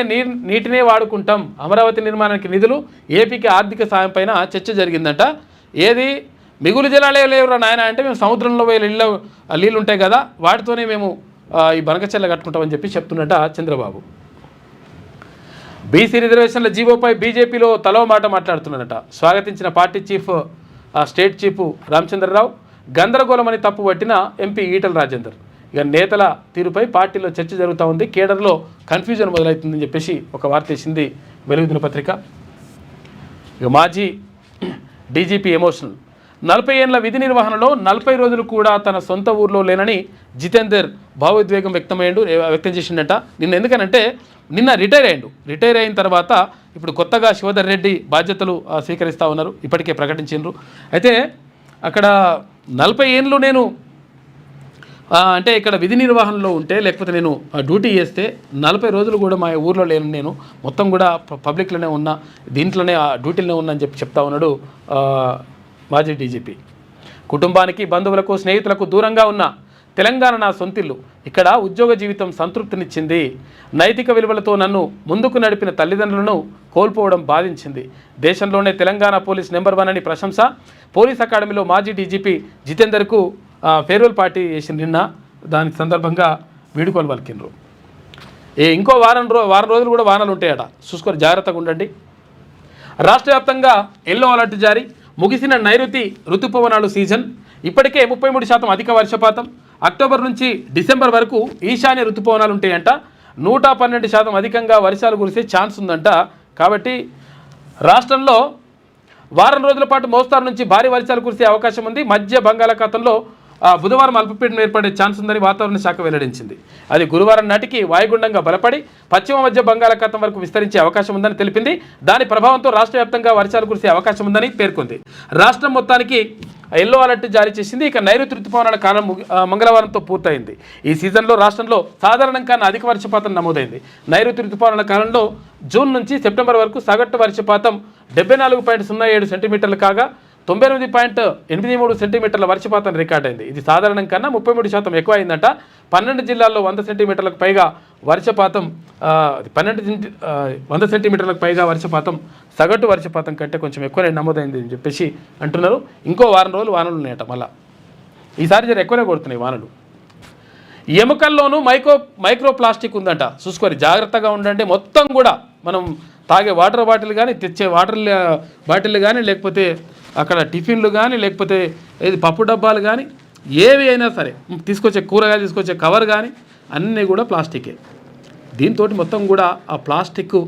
నీటినే వాడుకుంటాం. అమరావతి నిర్మాణానికి నిధులు, ఏపీకి ఆర్థిక సాయం పైన చర్చ జరిగిందంట. ఏది మిగులు జలాలే లేవురా నాయన అంటే మేము సముద్రంలో పోయే నీళ్ళు ఉంటాయి కదా, వాటితోనే మేము ఈ బనకచెర్ల కట్టుకుంటామని చెప్పి చెప్తున్నట చంద్రబాబు. బీసీ రిజర్వేషన్ల జీవోపై బీజేపీలో తలో మాట మాట్లాడుతున్నారట. స్వాగతించిన పార్టీ స్టేట్ చీఫ్ రామచంద్రరావు, గందరగోళమని తప్పు పట్టిన ఎంపీ ఈటల రాజేందర్. ఇక నేతల తీరుపై పార్టీలో చర్చ జరుగుతూ ఉంది, కేడర్లో కన్ఫ్యూజన్ మొదలవుతుందని చెప్పేసి ఒక వార్త వేసింది వెలుగు దినపత్రిక. ఇక మాజీ డీజీపీ ఎమోషనల్. 40 ఏళ్ల విధి నిర్వహణలో 40 రోజులు కూడా తన సొంత ఊర్లో లేనని జితేందర్ భావోద్వేగం వ్యక్తం చేసిండట. నిన్న ఎందుకనంటే నిన్న రిటైర్ అయిన తర్వాత ఇప్పుడు కొత్తగా శివధర్ రెడ్డి బాధ్యతలు స్వీకరిస్తూ ఉన్నారు, ఇప్పటికే ప్రకటించారు. అయితే అక్కడ 40 ఏళ్ళు నేను అంటే ఇక్కడ విధి నిర్వహణలో ఉంటే, లేకపోతే నేను డ్యూటీ చేస్తే 40 రోజులు కూడా మా ఊర్లో లేను, నేను మొత్తం కూడా పబ్లిక్లోనే ఉన్నా, దీంట్లోనే డ్యూటీలోనే ఉన్నా అని చెప్తా ఉన్నాడు మాజీ డీజీపీ. కుటుంబానికి, బంధువులకు, స్నేహితులకు దూరంగా ఉన్న తెలంగాణ నా సొంతిల్లు. ఇక్కడ ఉద్యోగ జీవితం సంతృప్తినిచ్చింది. నైతిక విలువలతో నన్ను ముందుకు నడిపిన తల్లిదండ్రులను కోల్పోవడం బాధించింది. దేశంలోనే తెలంగాణ పోలీస్ నెంబర్ 1 అని ప్రశంస. పోలీస్ అకాడమీలో మాజీ డీజీపీ జితేందర్కు ఫేర్వెల్ పార్టీ చేసిన నిన్న, దాని సందర్భంగా వీడుకోలు పలికిండ్రు. ఇంకో వారం రోజులు కూడా వానలు ఉంటాయట, చూసుకొని జాగ్రత్తగా ఉండండి. రాష్ట్ర వ్యాప్తంగా ఎల్లో అలర్ట్ జారీ. ముగిసిన నైరుతి ఋతుపవనాలు సీజన్. ఇప్పటికే 33% అధిక వర్షపాతం. అక్టోబర్ నుంచి డిసెంబర్ వరకు ఈశాన్య ఋతుపవనాలు ఉంటాయంట. 112% అధికంగా వర్షాలు కురిసే ఛాన్స్ ఉందంట. కాబట్టి రాష్ట్రంలో వారం రోజుల పాటు మోస్తారు నుంచి భారీ వర్షాలు కురిసే అవకాశం ఉంది. మధ్య బంగాళాఖాతంలో బుధవారం అల్పపీడనం ఏర్పడే ఛాన్స్ ఉందని వాతావరణ శాఖ వెల్లడించింది. అది గురువారం నాటికి వాయుగుండంగా బలపడి పశ్చిమ మధ్య బంగాళాఖాతం వరకు విస్తరించే అవకాశం ఉందని తెలిపింది. దాని ప్రభావంతో రాష్ట్ర వ్యాప్తంగా వర్షాలు కురిసే అవకాశం ఉందని పేర్కొంది. రాష్ట్రం మొత్తానికి ఎల్లో అలర్ట్ జారీ చేసింది. ఇక నైరుతి ఋతుపవనాల కాలం మంగళవారంతో పూర్తయింది. ఈ సీజన్లో రాష్ట్రంలో సాధారణం కన్నా అధిక వర్షపాతం నమోదైంది. నైరుతి ఋతుపవనాల కాలంలో జూన్ నుంచి సెప్టెంబర్ వరకు సగటు వర్షపాతం 74.07 సెంటీమీటర్లు కాగా 98.83 సెంటీమీటర్ల వర్షపాతం రికార్డైంది. ఇది సాధారణం కన్నా 33% ఎక్కువ అయిందంట. 12 జిల్లాల్లో 100 సెంటీమీటర్లకు పైగా వర్షపాతం 100 సెంటీమీటర్లకు పైగా వర్షపాతం సగటు వర్షపాతం కంటే కొంచెం ఎక్కువనే నమోదైంది అని చెప్పేసి అంటున్నారు. ఇంకో వారం రోజులు వానలు ఉన్నాయట. మళ్ళీ ఈసారి జర ఎక్కువనే కొడుతున్నాయి వానలు. ఎముకల్లోనూ మైక్రో ప్లాస్టిక్ ఉందంట, చూసుకొని జాగ్రత్తగా ఉండండి. మొత్తం కూడా మనం తాగే వాటర్ బాటిల్ కానీ, తెచ్చే వాటర్ బాటిల్ కానీ, లేకపోతే అక్కడ టిఫిన్లు కానీ, లేకపోతే ఏది పప్పు డబ్బాలు కానీ, ఏవి అయినా సరే, తీసుకొచ్చే కూరగాయలు తీసుకొచ్చే కవర్ కానీ అన్నీ కూడా ప్లాస్టికే. దీంతో మొత్తం కూడా ఆ ప్లాస్టిక్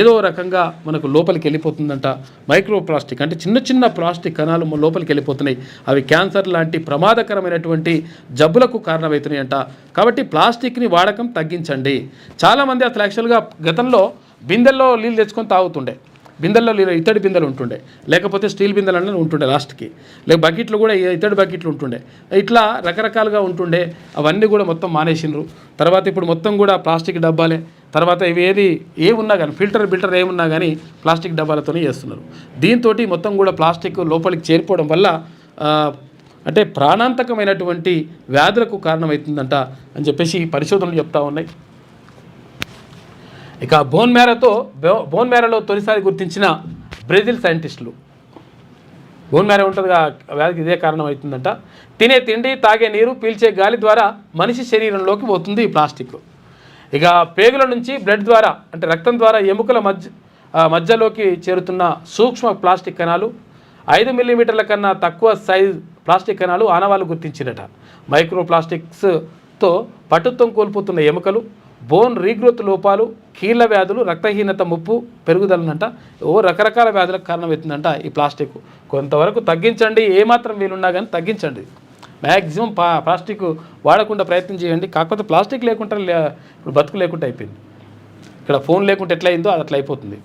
ఏదో రకంగా మనకు లోపలికి వెళ్ళిపోతుందంట. మైక్రో ప్లాస్టిక్ అంటే చిన్న చిన్న ప్లాస్టిక్ కణాలు లోపలికి వెళ్ళిపోతున్నాయి. అవి క్యాన్సర్ లాంటి ప్రమాదకరమైనటువంటి జబ్బులకు కారణమవుతున్నాయి అంట. కాబట్టి ప్లాస్టిక్ని వాడకం తగ్గించండి. చాలామంది అసలు యాక్చువల్గా గతంలో బిందెల్లో నీళ్ళు తెచ్చుకొని తాగుతుండే, బిందెల్లో ఇత్తడి బిందెలు ఉంటుండే, లేకపోతే స్టీల్ బిందెలు అనేది ఉంటుండే లాస్ట్కి, లేక బకెట్లు కూడా ఇత్తడి బకెట్లు ఉంటుండే, ఇట్లా రకరకాలుగా ఉంటుండే. అవన్నీ కూడా మొత్తం మానేసిండ్రు. తర్వాత ఇప్పుడు మొత్తం కూడా ప్లాస్టిక్ డబ్బాలే. తర్వాత ఇవి ఏమున్నా కానీ ఫిల్టర్ ఏమున్నా కానీ ప్లాస్టిక్ డబ్బాలతోనే చేస్తున్నారు. దీంతో మొత్తం కూడా ప్లాస్టిక్ లోపలికి చేరిపోవడం వల్ల అంటే ప్రాణాంతకమైనటువంటి వ్యాధులకు కారణమవుతుందంట అని చెప్పేసి పరిశోధనలు చెప్తా ఉన్నాయి. ఇక బోన్ మ్యారోలో తొలిసారి గుర్తించిన బ్రెజిల్ సైంటిస్టులు. బోన్ మ్యారో ఉంటుంది, వ్యాధికి ఇదే కారణం అవుతుందంట. తినే తిండి, తాగే నీరు, పీల్చే గాలి ద్వారా మనిషి శరీరంలోకి పోతుంది ఈ ప్లాస్టిక్. ఇక పేగుల నుంచి బ్లడ్ ద్వారా అంటే రక్తం ద్వారా ఎముకల మధ్యలోకి చేరుతున్న సూక్ష్మ ప్లాస్టిక్ కణాలు, 5 మిల్లీమీటర్ల కన్నా తక్కువ సైజ్ ప్లాస్టిక్ కణాలు ఆనవాళ్ళు గుర్తించినట. మైక్రో ప్లాస్టిక్స్తో పటుత్వం కోల్పోతున్న ఎముకలు, బోన్ రీగ్రోత్ లోపాలు, కీళ్ళ వ్యాధులు, రక్తహీనత ముప్పు పెరుగుదలనంట. రకరకాల వ్యాధులకు కారణమవుతుందంట ఈ ప్లాస్టిక్. కొంతవరకు తగ్గించండి, ఏమాత్రం వీలున్నా కానీ తగ్గించండి. మ్యాక్సిమం ప్లాస్టిక్ వాడకుండా ప్రయత్నం చేయండి. కాకపోతే ప్లాస్టిక్ లేకుండా ఇప్పుడు బతుకు లేకుండా అయిపోయింది. ఇక్కడ ఫోన్ లేకుండా ఎట్లా అయిందో అది అట్లా అయిపోతుంది.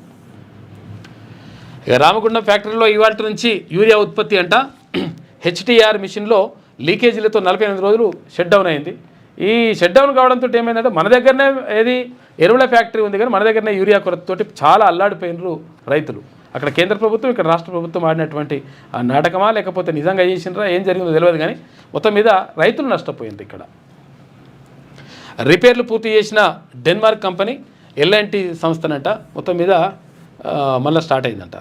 ఇక రామగుండం ఫ్యాక్టరీలో ఇవాళ నుంచి యూరియా ఉత్పత్తి అంట. హెచ్టీఆర్ మిషన్లో లీకేజీలతో 48 రోజులు షట్ డౌన్ అయింది. ఈ షట్ డౌన్ కావడంతో ఏమైందంటే మన దగ్గరనే ఎరువుల ఫ్యాక్టరీ ఉంది, కానీ మన దగ్గరనే యూరియా కొరతతోటి చాలా అల్లాడిపోయినరు రైతులు. అక్కడ కేంద్ర ప్రభుత్వం, ఇక్కడ రాష్ట్ర ప్రభుత్వం ఆడినటువంటి నాటకమా లేకపోతే నిజంగా చేసినరా ఏం జరిగిందో తెలియదు, కానీ మొత్తం మీద రైతులు నష్టపోయింది. ఇక్కడ రిపేర్లు పూర్తి చేసిన డెన్మార్క్ కంపెనీ ఎల్ఎన్టీ సంస్థనంట మొత్తం మీద మళ్ళీ స్టార్ట్ అయిందంట.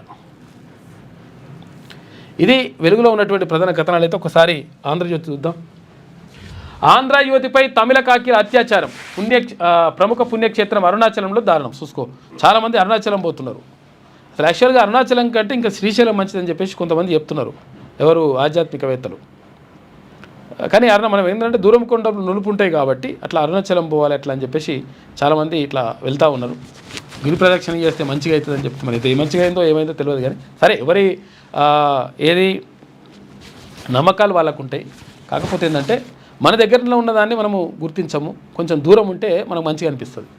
ఇది వెలుగులో ఉన్నటువంటి ప్రధాన కథనాలు. అయితే ఒకసారి ఆంధ్రజ్యోతి చూద్దాం. ఆంధ్ర యువతిపై తమిళ కాకీల అత్యాచారం. ప్రముఖ పుణ్యక్షేత్రం అరుణాచలంలో దారుణం. చూసుకో, చాలామంది అరుణాచలం పోతున్నారు. అసలు యాక్చువల్గా అరుణాచలం కంటే ఇంకా శ్రీశైలం మంచిదని చెప్పేసి కొంతమంది చెప్తున్నారు, ఎవరు ఆధ్యాత్మికవేత్తలు. కానీ మనం ఏంటంటే దూరం కొండలు నునుపు ఉంటాయి కాబట్టి అట్లా అరుణాచలం పోవాలి అట్లా అని చెప్పేసి చాలామంది ఇట్లా వెళ్తూ ఉన్నారు. గిరి ప్రదక్షిణ చేస్తే మంచిగా అవుతుందని చెప్తే మరి అయితే మంచిగా అయిందో ఏమైందో తెలియదు, కానీ సరే ఎవరి ఏది నమ్మకాలు వాళ్ళకు ఉంటాయి. కాకపోతే ఏంటంటే మన దగ్గరలో ఉన్నదాన్ని మనము గుర్తించము, కొంచెం దూరం ఉంటే మనకు మంచిగా అనిపిస్తుంది.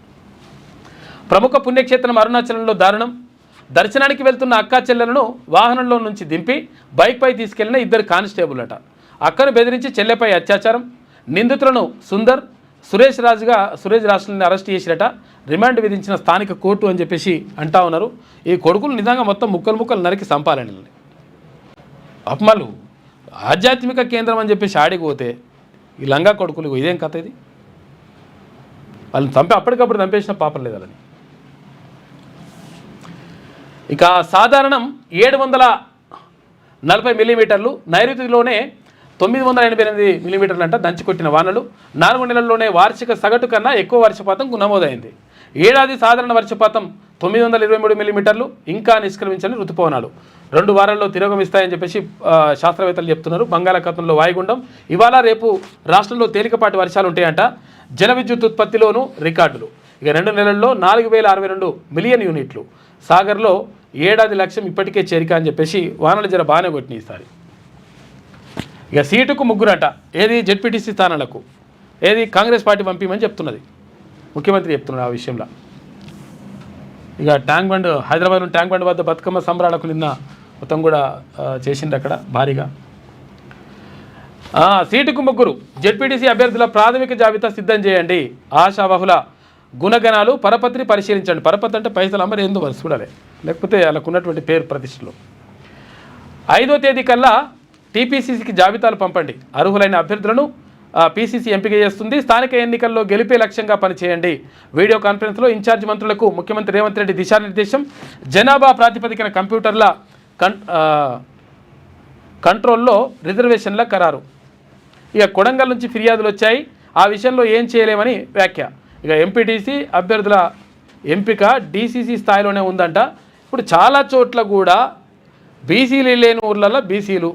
ప్రముఖ పుణ్యక్షేత్రం అరుణాచలంలో దారుణం. దర్శనానికి వెళ్తున్న అక్కా చెల్లెలను వాహనంలో నుంచి దింపి బైక్పై తీసుకెళ్లిన 2 కానిస్టేబుల్ అట. అక్కను బెదిరించి చెల్లెపై అత్యాచారం. నిందితులను సురేష్ రాజుని అరెస్ట్ చేసిరట. రిమాండ్ విధించిన స్థానిక కోర్టు అని చెప్పేసి అంటా ఉన్నారు. ఈ కొడుకులు నిజంగా మొత్తం ముక్కలు నరికి చంపాలని అప్మలు ఆధ్యాత్మిక కేంద్రం అని చెప్పేసి ఆడిపోతే ఈ లంగా కొడుకులు ఇదేం కథ ఇది? వాళ్ళని అప్పటికప్పుడు చంపేసిన పాపం లేదు వాళ్ళని. ఇక సాధారణం 740 మిల్లీమీటర్లు, నైరుతిలోనే 988 మిల్లీమీటర్లు అంట దంచి కొట్టిన వానలు. 4 నెలల్లోనే వార్షిక సగటు కన్నా ఎక్కువ వర్షపాతం నమోదైంది. ఏడాది సాధారణ వర్షపాతం 923 మిల్లీమీటర్లు. ఇంకా నిష్క్రమించని ఋతుపవనాలు 2 వారాల్లో తిరోగమిస్తాయని చెప్పేసి శాస్త్రవేత్తలు చెప్తున్నారు. బంగాళాఖాతంలో వాయుగుండం. ఇవాళ రేపు రాష్ట్రంలో తేలికపాటి వర్షాలు ఉంటాయంట. జల విద్యుత్ ఉత్పత్తిలోనూ రికార్డులు. ఇక 2 నెలల్లో 4062 మిలియన్ యూనిట్లు. సాగర్లో ఏడాది లక్ష్యం ఇప్పటికే చేరిక అని చెప్పేసి వానలు జర బాగానే కొట్టినాయి ఈసారి. ఇక సీటుకు 3 అట. ఏది జెడ్పీటీసీ స్థానాలకు, ఏది కాంగ్రెస్ పార్టీ పంపిమని చెప్తున్నది ముఖ్యమంత్రి చెప్తున్నాడు ఆ విషయంలో. ఇక ట్యాంక్ బండ్, హైదరాబాద్లో ట్యాంక్ బండ్ వద్ద బతుకమ్మ సంబరాలకు నిన్న మొత్తం కూడా చేసిండు అక్కడ భారీగా. సీటుకు 3 జెడ్పీటీసీ అభ్యర్థుల ప్రాథమిక జాబితా సిద్ధం చేయండి. ఆశావహుల గుణగణాలు పరపతిని పరిశీలించండి. పరపతి అంటే పైసలు అమ్మరు ఏందో వరుస చూడాలి, లేకపోతే వాళ్ళకు ఉన్నటువంటి పేరు ప్రతిష్టలు. 5వ తేదీ కల్లా టీపీసీసీకి జాబితాలు పంపండి. అర్హులైన అభ్యర్థులను పీసీసీ ఎంపిక చేస్తుంది. స్థానిక ఎన్నికల్లో గెలిపే లక్ష్యంగా పనిచేయండి. వీడియో కాన్ఫరెన్స్లో ఇన్ఛార్జ్ మంత్రులకు ముఖ్యమంత్రి రేవంత్ రెడ్డి దిశానిర్దేశం. జనాభా ప్రాతిపదికన కంప్యూటర్ల కంట్రోల్లో రిజర్వేషన్ల ఖరారు. ఇక కొడంగల్ నుంచి ఫిర్యాదులు వచ్చాయి. ఆ విషయంలో ఏం చేయలేమని వ్యాఖ్య. ఇక ఎంపీటీసీ అభ్యర్థుల ఎంపిక డీసీసీ స్థాయిలోనే ఉందంట. ఇప్పుడు చాలా చోట్ల బీసీలు లేని ఊర్లలో బీసీలు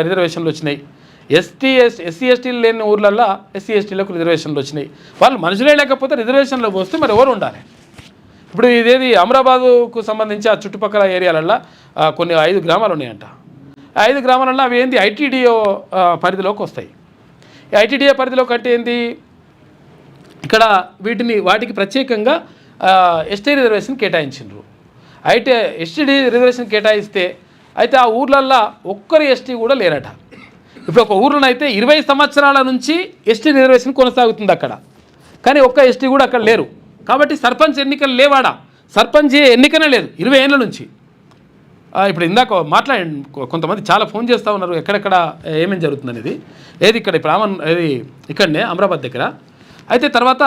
రిజర్వేషన్లు వచ్చినాయి. ఎస్సీ ఎస్టీలు లేని ఊర్లలో ఎస్సీ ఎస్టీలకు రిజర్వేషన్లు వచ్చినాయి. వాళ్ళు మనుషులే లేకపోతే రిజర్వేషన్లో పోస్తే మరి ఎవరు ఉండాలి? ఇప్పుడు ఇదేది అమరాబాదుకు సంబంధించి ఆ చుట్టుపక్కల ఏరియాలలో కొన్ని 5 గ్రామాలు ఉన్నాయంట. 5 గ్రామాలలో అవి ఏంది ఐటీడీఓ పరిధిలోకి వస్తాయి. ఈ ఐటీడీఓ పరిధిలోకి అంటే ఏంది, ఇక్కడ వాటికి ప్రత్యేకంగా ఎస్టీ రిజర్వేషన్ కేటాయించిండ్రు. అయితే ఎస్టీ రిజర్వేషన్ కేటాయిస్తే అయితే ఆ ఊర్లల్లో ఒక్కరి ఎస్టీ కూడా లేరట. ఇప్పుడు ఒక ఊర్లో అయితే 20 సంవత్సరాల నుంచి ఎస్టీ రిజర్వేషన్ కొనసాగుతుంది అక్కడ, కానీ ఒక్క ఎస్టీ కూడా అక్కడ లేరు. కాబట్టి సర్పంచ్ ఎన్నికలు లేవాడా, సర్పంచ్ ఎన్నికనే లేదు 20 ఏళ్ళ నుంచి. ఇప్పుడు ఇందాక కొంతమంది చాలా ఫోన్ చేస్తూ ఉన్నారు ఎక్కడెక్కడ ఏమేమి జరుగుతుంది అనేది. ఏది ఇక్కడ ఇప్పుడు ఇక్కడనే అమరాబాద్ దగ్గర. అయితే తర్వాత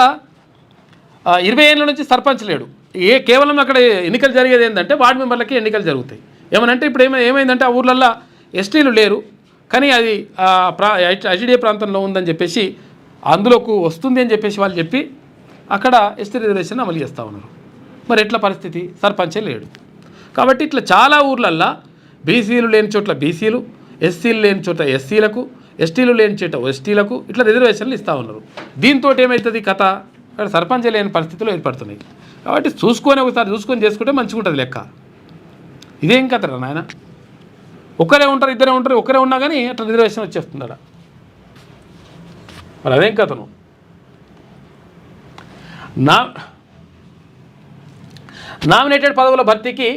20 ఏళ్ళ నుంచి సర్పంచ్ లేడు. కేవలం అక్కడ ఎన్నికలు జరిగేది ఏంటంటే వార్డు మెంబర్లకి ఎన్నికలు జరుగుతాయి. ఏమనంటే ఇప్పుడు ఏమైందంటే ఆ ఊర్లల్లో ఎస్టీలు లేరు, కానీ అది ఐటీడీఏ ప్రాంతంలో ఉందని చెప్పేసి అందులోకి వస్తుంది అని చెప్పేసి వాళ్ళు చెప్పి అక్కడ ఎస్టీ రిజర్వేషన్ అమలు చేస్తూ ఉన్నారు. మరి ఎట్లా పరిస్థితి? సర్పంచే లేడు. కాబట్టి ఇట్లా చాలా ఊర్లల్లో బీసీలు లేని చోట్ల బీసీలు, ఎస్సీలు లేని చోట ఎస్సీలకు, ఎస్టీలు లేని చోట ఎస్టీలకు ఇట్లా రిజర్వేషన్లు ఇస్తూ ఉన్నారు. దీంతో ఏమవుతుంది కథ, అక్కడ సర్పంచ్ లేని పరిస్థితులు ఏర్పడుతున్నాయి. కాబట్టి ఒకసారి చూసుకొని చేసుకుంటే మంచిగా ఉంటుంది లెక్క. ఇదేం కథరా నాయన, ఒకరే ఉంటారు, ఇద్దరే ఉంటారు, ఒకరే ఉన్నా కానీ అట్లా రిజర్వేషన్ వచ్చేస్తుంది అక్కడ. మరి అదేం కథను. నామినేటెడ్ పదవుల భర్తీకి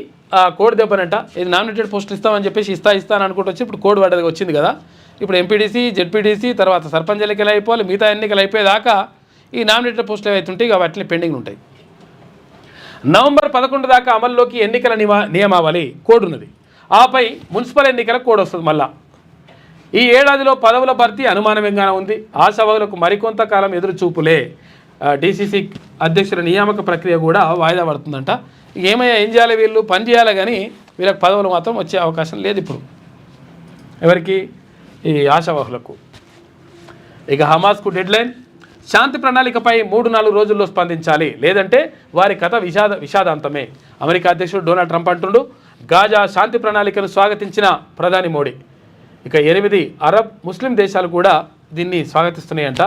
కోడ్ దెబ్బనంట. ఇది నామినేటెడ్ పోస్టులు ఇస్తామని చెప్పేసి ఇస్తాను అనుకుంటూ వచ్చి ఇప్పుడు కోడ్ వచ్చింది కదా. ఇప్పుడు ఎంపీడీసీ, జెడ్పీడీసీ, తర్వాత సర్పంచ్ ఎన్నికలు అయిపోవాలి, మిగతా ఎన్నికలు అయిపోయేదాకా ఈ నామినేటెడ్ పోస్టులు ఏవైతుంటాయి వాటిని పెండింగ్ ఉంటాయి. నవంబర్ 11 దాకా అమల్లోకి ఎన్నికల నియమావళి కోడ్ ఉన్నది. ఆపై మున్సిపల్ ఎన్నికల కోడ్ వస్తుంది. మళ్ళా ఈ ఏడాదిలో పదవుల భర్తీ అనుమానంగానే ఉంది. ఆశావాదులకు మరికొంతకాలం ఎదురు చూపులే. డీసీసీ అధ్యక్షుల నియామక ప్రక్రియ కూడా వాయిదా పడుతుందంట. ఏం చేయాలి వీళ్ళు, పని చేయాలి, కానీ వీళ్ళకి పదవులు మాత్రం వచ్చే అవకాశం లేదు ఇప్పుడు ఎవరికి, ఈ ఆశావాహులకు. ఇక హమాస్కు డెడ్లైన్. శాంతి ప్రణాళికపై 3-4 రోజుల్లో స్పందించాలి, లేదంటే వారి కథ విషాదాంతమే. అమెరికా అధ్యక్షుడు డొనాల్డ్ ట్రంప్ అంటుండు. గాజా శాంతి ప్రణాళికను స్వాగతించిన ప్రధాని మోడీ. ఇక 8 అరబ్ ముస్లిం దేశాలు కూడా దీన్ని స్వాగతిస్తున్నాయంట.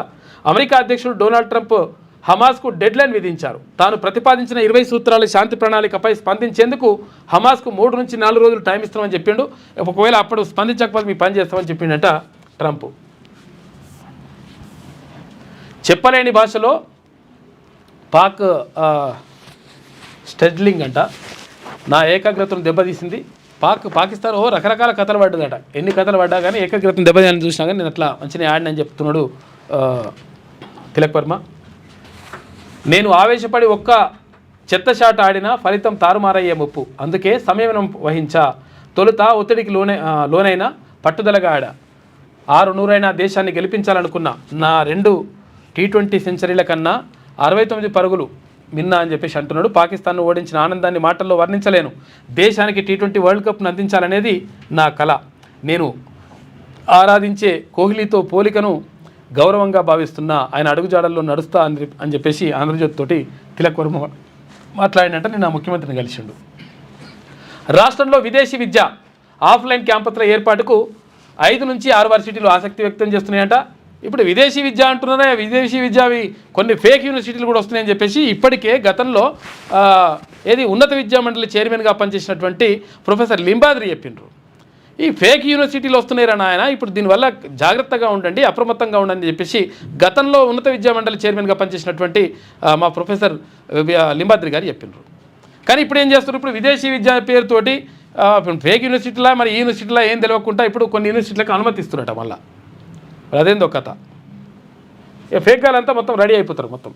అమెరికా అధ్యక్షుడు డొనాల్డ్ ట్రంప్ హమాస్కు డెడ్లైన్ విధించారు. తాను ప్రతిపాదించిన 20 సూత్రాల శాంతి ప్రణాళికపై స్పందించేందుకు హమాస్కు 3-4 రోజులు టైం ఇస్తామని చెప్పిండు. ఒకవేళ అప్పుడు స్పందించకపోతే మీ పని చేస్తామని చెప్పిండట ట్రంప్. చెప్పలేని భాషలో పాక్ స్టెడ్లింగ్ అంట, నా ఏకాగ్రతను దెబ్బతీసింది. పాకిస్తాన్ రకరకాల కథలు పడ్డదట. ఎన్ని కథలు పడ్డా కానీ ఏకాగ్రతను దెబ్బతీయాలని చూసినా కానీ నేను అట్లా మంచిగా ఆడినని చెప్తున్నాడు తిలక్ వర్మ. నేను ఆవేశపడి ఒక్క చెత్త షాట్ ఆడినా ఫలితం తారుమారయ్యే ముప్పు, అందుకే సంయమనం వహించా. తొలుత ఒత్తిడికి లోనైనా పట్టుదలగా ఆడా. 600 దేశాన్ని గెలిపించాలనుకున్నా. నా 2 T20 సెంచరీల కన్నా 69 పరుగులు మిన్నా అని చెప్పేసి అంటున్నాడు. పాకిస్తాన్ను ఓడించిన ఆనందాన్ని మాటల్లో వర్ణించలేను. దేశానికి T20 వరల్డ్ కప్ను అందించాలనేది నా కల. నేను ఆరాధించే కోహ్లీతో పోలికను గౌరవంగా భావిస్తున్నా. ఆయన అడుగుజాడల్లో నడుస్తా అని చెప్పేసి ఆంధ్రజ్యోతి తోటి తిలక్ వర్మ మాట్లాడినట్ట నిన్న ముఖ్యమంత్రిని కలిసిండు. రాష్ట్రంలో విదేశీ విద్య ఆఫ్లైన్ క్యాంపస్ల ఏర్పాటుకు 5 నుంచి 6 వర్సిటీలు ఆసక్తి వ్యక్తం చేస్తున్నాయంట. ఇప్పుడు విదేశీ విద్య అంటున్నారా, విదేశీ విద్యవి కొన్ని ఫేక్ యూనివర్సిటీలు కూడా వస్తున్నాయని చెప్పేసి ఇప్పటికే గతంలో ఉన్నత విద్యా మండలి చైర్మన్గా పనిచేసినటువంటి ప్రొఫెసర్ లింబాద్రి చెప్పిండ్రు. ఈ ఫేక్ యూనివర్సిటీలు వస్తున్నాయిరా నాయన, ఇప్పుడు దీనివల్ల జాగ్రత్తగా ఉండండి, అప్రమత్తంగా ఉండండి అని చెప్పేసి గతంలో ఉన్నత విద్యా మండలి చైర్మన్గా పనిచేసినటువంటి మా ప్రొఫెసర్ లింబాద్రి గారు చెప్పిండ్రు. కానీ ఇప్పుడు ఏం చేస్తారు, ఇప్పుడు విదేశీ విద్య పేరుతోటి ఫేక్ యూనివర్సిటీలా మరి ఈ యూనివర్సిటీలా ఏం తెలియకుండా ఇప్పుడు కొన్ని యూనివర్సిటీలకు అనుమతిస్తున్నట. మళ్ళీ అదేందో కథ. ఫేక్ గాలంతా మొత్తం రెడీ అయిపోతారు. మొత్తం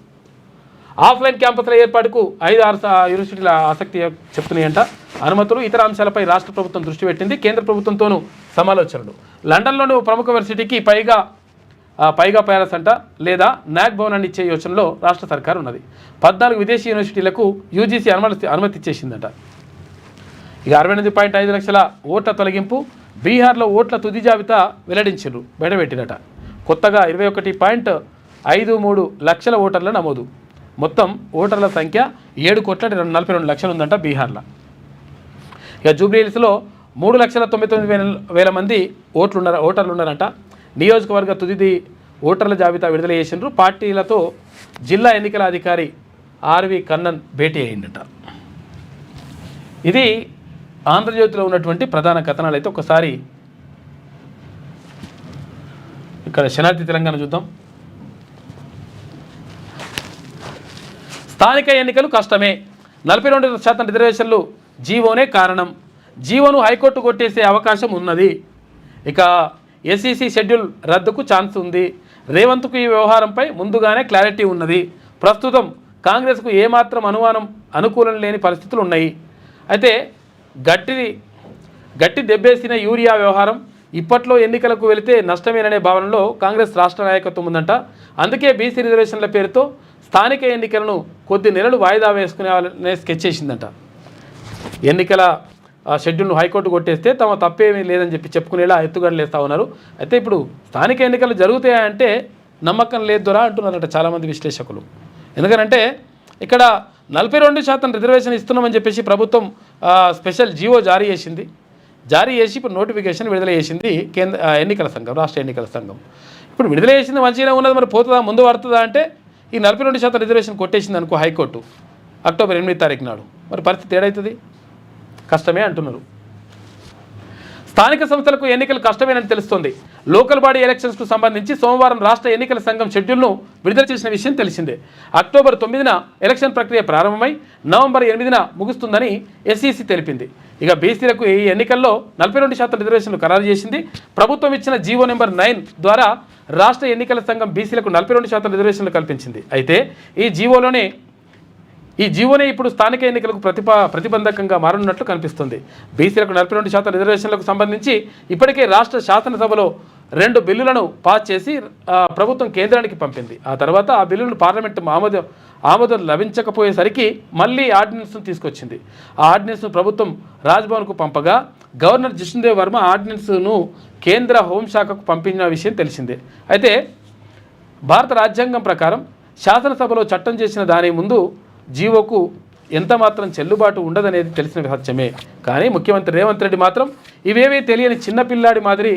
ఆఫ్లైన్ క్యాంపస్ల ఏర్పాటుకు 5-6 యూనివర్సిటీల ఆసక్తి చెప్తున్నాయంట. అనుమతులు ఇతర అంశాలపై రాష్ట్ర ప్రభుత్వం దృష్టి పెట్టింది. కేంద్ర ప్రభుత్వంతోనూ సమాలోచనలు. లండన్లోని ప్రముఖ యూనివర్సిటీకి పైగా ప్యాలెస్ అంట లేదా నాక్ భవనాన్ని ఇచ్చే యోచనలో రాష్ట్ర సర్కారు ఉన్నది. 14 విదేశీ యూనివర్సిటీలకు యూజీసీ అనుమతి ఇచ్చేసిందట. ఇక 68.5 లక్షల ఓట్ల తొలగింపు. బీహార్లో ఓట్ల తుది జాబితా వెల్లడించారు, బయటపెట్టిరట. కొత్తగా 21.53 లక్షల ఓటర్ల నమోదు. మొత్తం ఓటర్ల సంఖ్య 7,42 లక్షలు ఉందంట బీహార్లో. ఇక జూబ్లీహిల్స్లో 3,99,000 మంది ఓటర్లు ఉన్నారంట. నియోజకవర్గ తుది ఓటర్ల జాబితా విడుదల చేసిండ్రు. పార్టీలతో జిల్లా ఎన్నికల అధికారి ఆర్వి కన్నన్ భేటీ అయిందట. ఇది ఆంధ్రజ్యోతిలో ఉన్నటువంటి ప్రధాన కథనాలు. అయితే ఒకసారి ఇక్కడ శనార్థి తెలంగాణ చూద్దాం. స్థానిక ఎన్నికలు కష్టమే, 42% రిజర్వేషన్లు జీవోనే కారణం. జీవోను హైకోర్టు కొట్టేసే అవకాశం ఉన్నది. ఇక ఎస్ఈసి షెడ్యూల్ రద్దుకు ఛాన్స్ ఉంది. రేవంత్కు ఈ వ్యవహారంపై ముందుగానే క్లారిటీ ఉన్నది. ప్రస్తుతం కాంగ్రెస్కు ఏమాత్రం అనుకూలం లేని పరిస్థితులు ఉన్నాయి. అయితే గట్టి దెబ్బేసిన యూరియా వ్యవహారం ఇప్పట్లో ఎన్నికలకు వెళితే నష్టమేననే భావనలో కాంగ్రెస్ రాష్ట్ర నాయకత్వం ఉందంట. అందుకే బీసీ రిజర్వేషన్ల పేరుతో స్థానిక ఎన్నికలను కొద్ది నెలలు వాయిదా వేసుకునే స్కెచ్ చేసిందంట. ఎన్నికల షెడ్యూల్ను హైకోర్టు కొట్టేస్తే తమ తప్పేమీ లేదని చెప్పుకునేలా ఎత్తుగడలు వేస్తూ ఉన్నారు. అయితే ఇప్పుడు స్థానిక ఎన్నికలు జరుగుతాయంటే నమ్మకం లేదు దొరా అంటున్నారట చాలామంది విశ్లేషకులు. ఎందుకంటే ఇక్కడ 42% రిజర్వేషన్ ఇస్తున్నామని చెప్పేసి ప్రభుత్వం స్పెషల్ జీవో జారీ చేసి ఇప్పుడు నోటిఫికేషన్ విడుదల చేసింది ఎన్నికల సంఘం, రాష్ట్ర ఎన్నికల సంఘం. ఇప్పుడు విడుదల చేసింది మంచిగానే ఉన్నది, మరి పోతుందా, ముందు పడుతుందా అంటే ఈ 42% రిజర్వేషన్ కొట్టేసింది అనుకో హైకోర్టు అక్టోబర్ 8వ తారీఖు నాడు, మరి పరిస్థితి ఏడవుతుంది? కష్టమే అంటున్నారు. స్థానిక సంస్థలకు ఎన్నికలు కష్టమేనని తెలుస్తోంది. లోకల్ బాడీ ఎలక్షన్స్కు సంబంధించి సోమవారం రాష్ట్ర ఎన్నికల సంఘం షెడ్యూల్ను విడుదల చేసిన విషయం తెలిసిందే. అక్టోబర్ 9న ఎలక్షన్ ప్రక్రియ ప్రారంభమై నవంబర్ 8న ముగుస్తుందని ఎస్ఈసి తెలిపింది. ఇక బీసీలకు ఈ ఎన్నికల్లో 42% రిజర్వేషన్లు ఖరారు చేసింది. ప్రభుత్వం ఇచ్చిన జీవో నెంబర్ 9 ద్వారా రాష్ట్ర ఎన్నికల సంఘం బీసీలకు 42% రిజర్వేషన్లు కల్పించింది. అయితే ఈ జీవోనే ఇప్పుడు స్థానిక ఎన్నికలకు ప్రతిబంధకంగా మారనున్నట్లు కనిపిస్తుంది. బీసీలకు 42% రిజర్వేషన్లకు సంబంధించి ఇప్పటికే రాష్ట్ర శాసనసభలో 2 బిల్లులను పాస్ చేసి ప్రభుత్వం కేంద్రానికి పంపింది. ఆ తర్వాత ఆ బిల్లును పార్లమెంటు ఆమోదం లభించకపోయేసరికి మళ్ళీ ఆర్డినెన్స్ను తీసుకొచ్చింది. ఆ ఆర్డినెన్స్ను ప్రభుత్వం రాజ్భవన్కు పంపగా గవర్నర్ జిష్ణుదేవ్ వర్మ ఆర్డినెన్స్ను కేంద్ర హోంశాఖకు పంపిన విషయం తెలిసిందే. అయితే భారత రాజ్యాంగం ప్రకారం శాసనసభలో చట్టం చేసిన దాని ముందు జీవోకు ఎంత మాత్రం చెల్లుబాటు ఉండదనేది తెలిసిన సత్యమే. కానీ ముఖ్యమంత్రి రేవంత్ రెడ్డి మాత్రం ఇవేవీ తెలియని చిన్నపిల్లాడి మాదిరి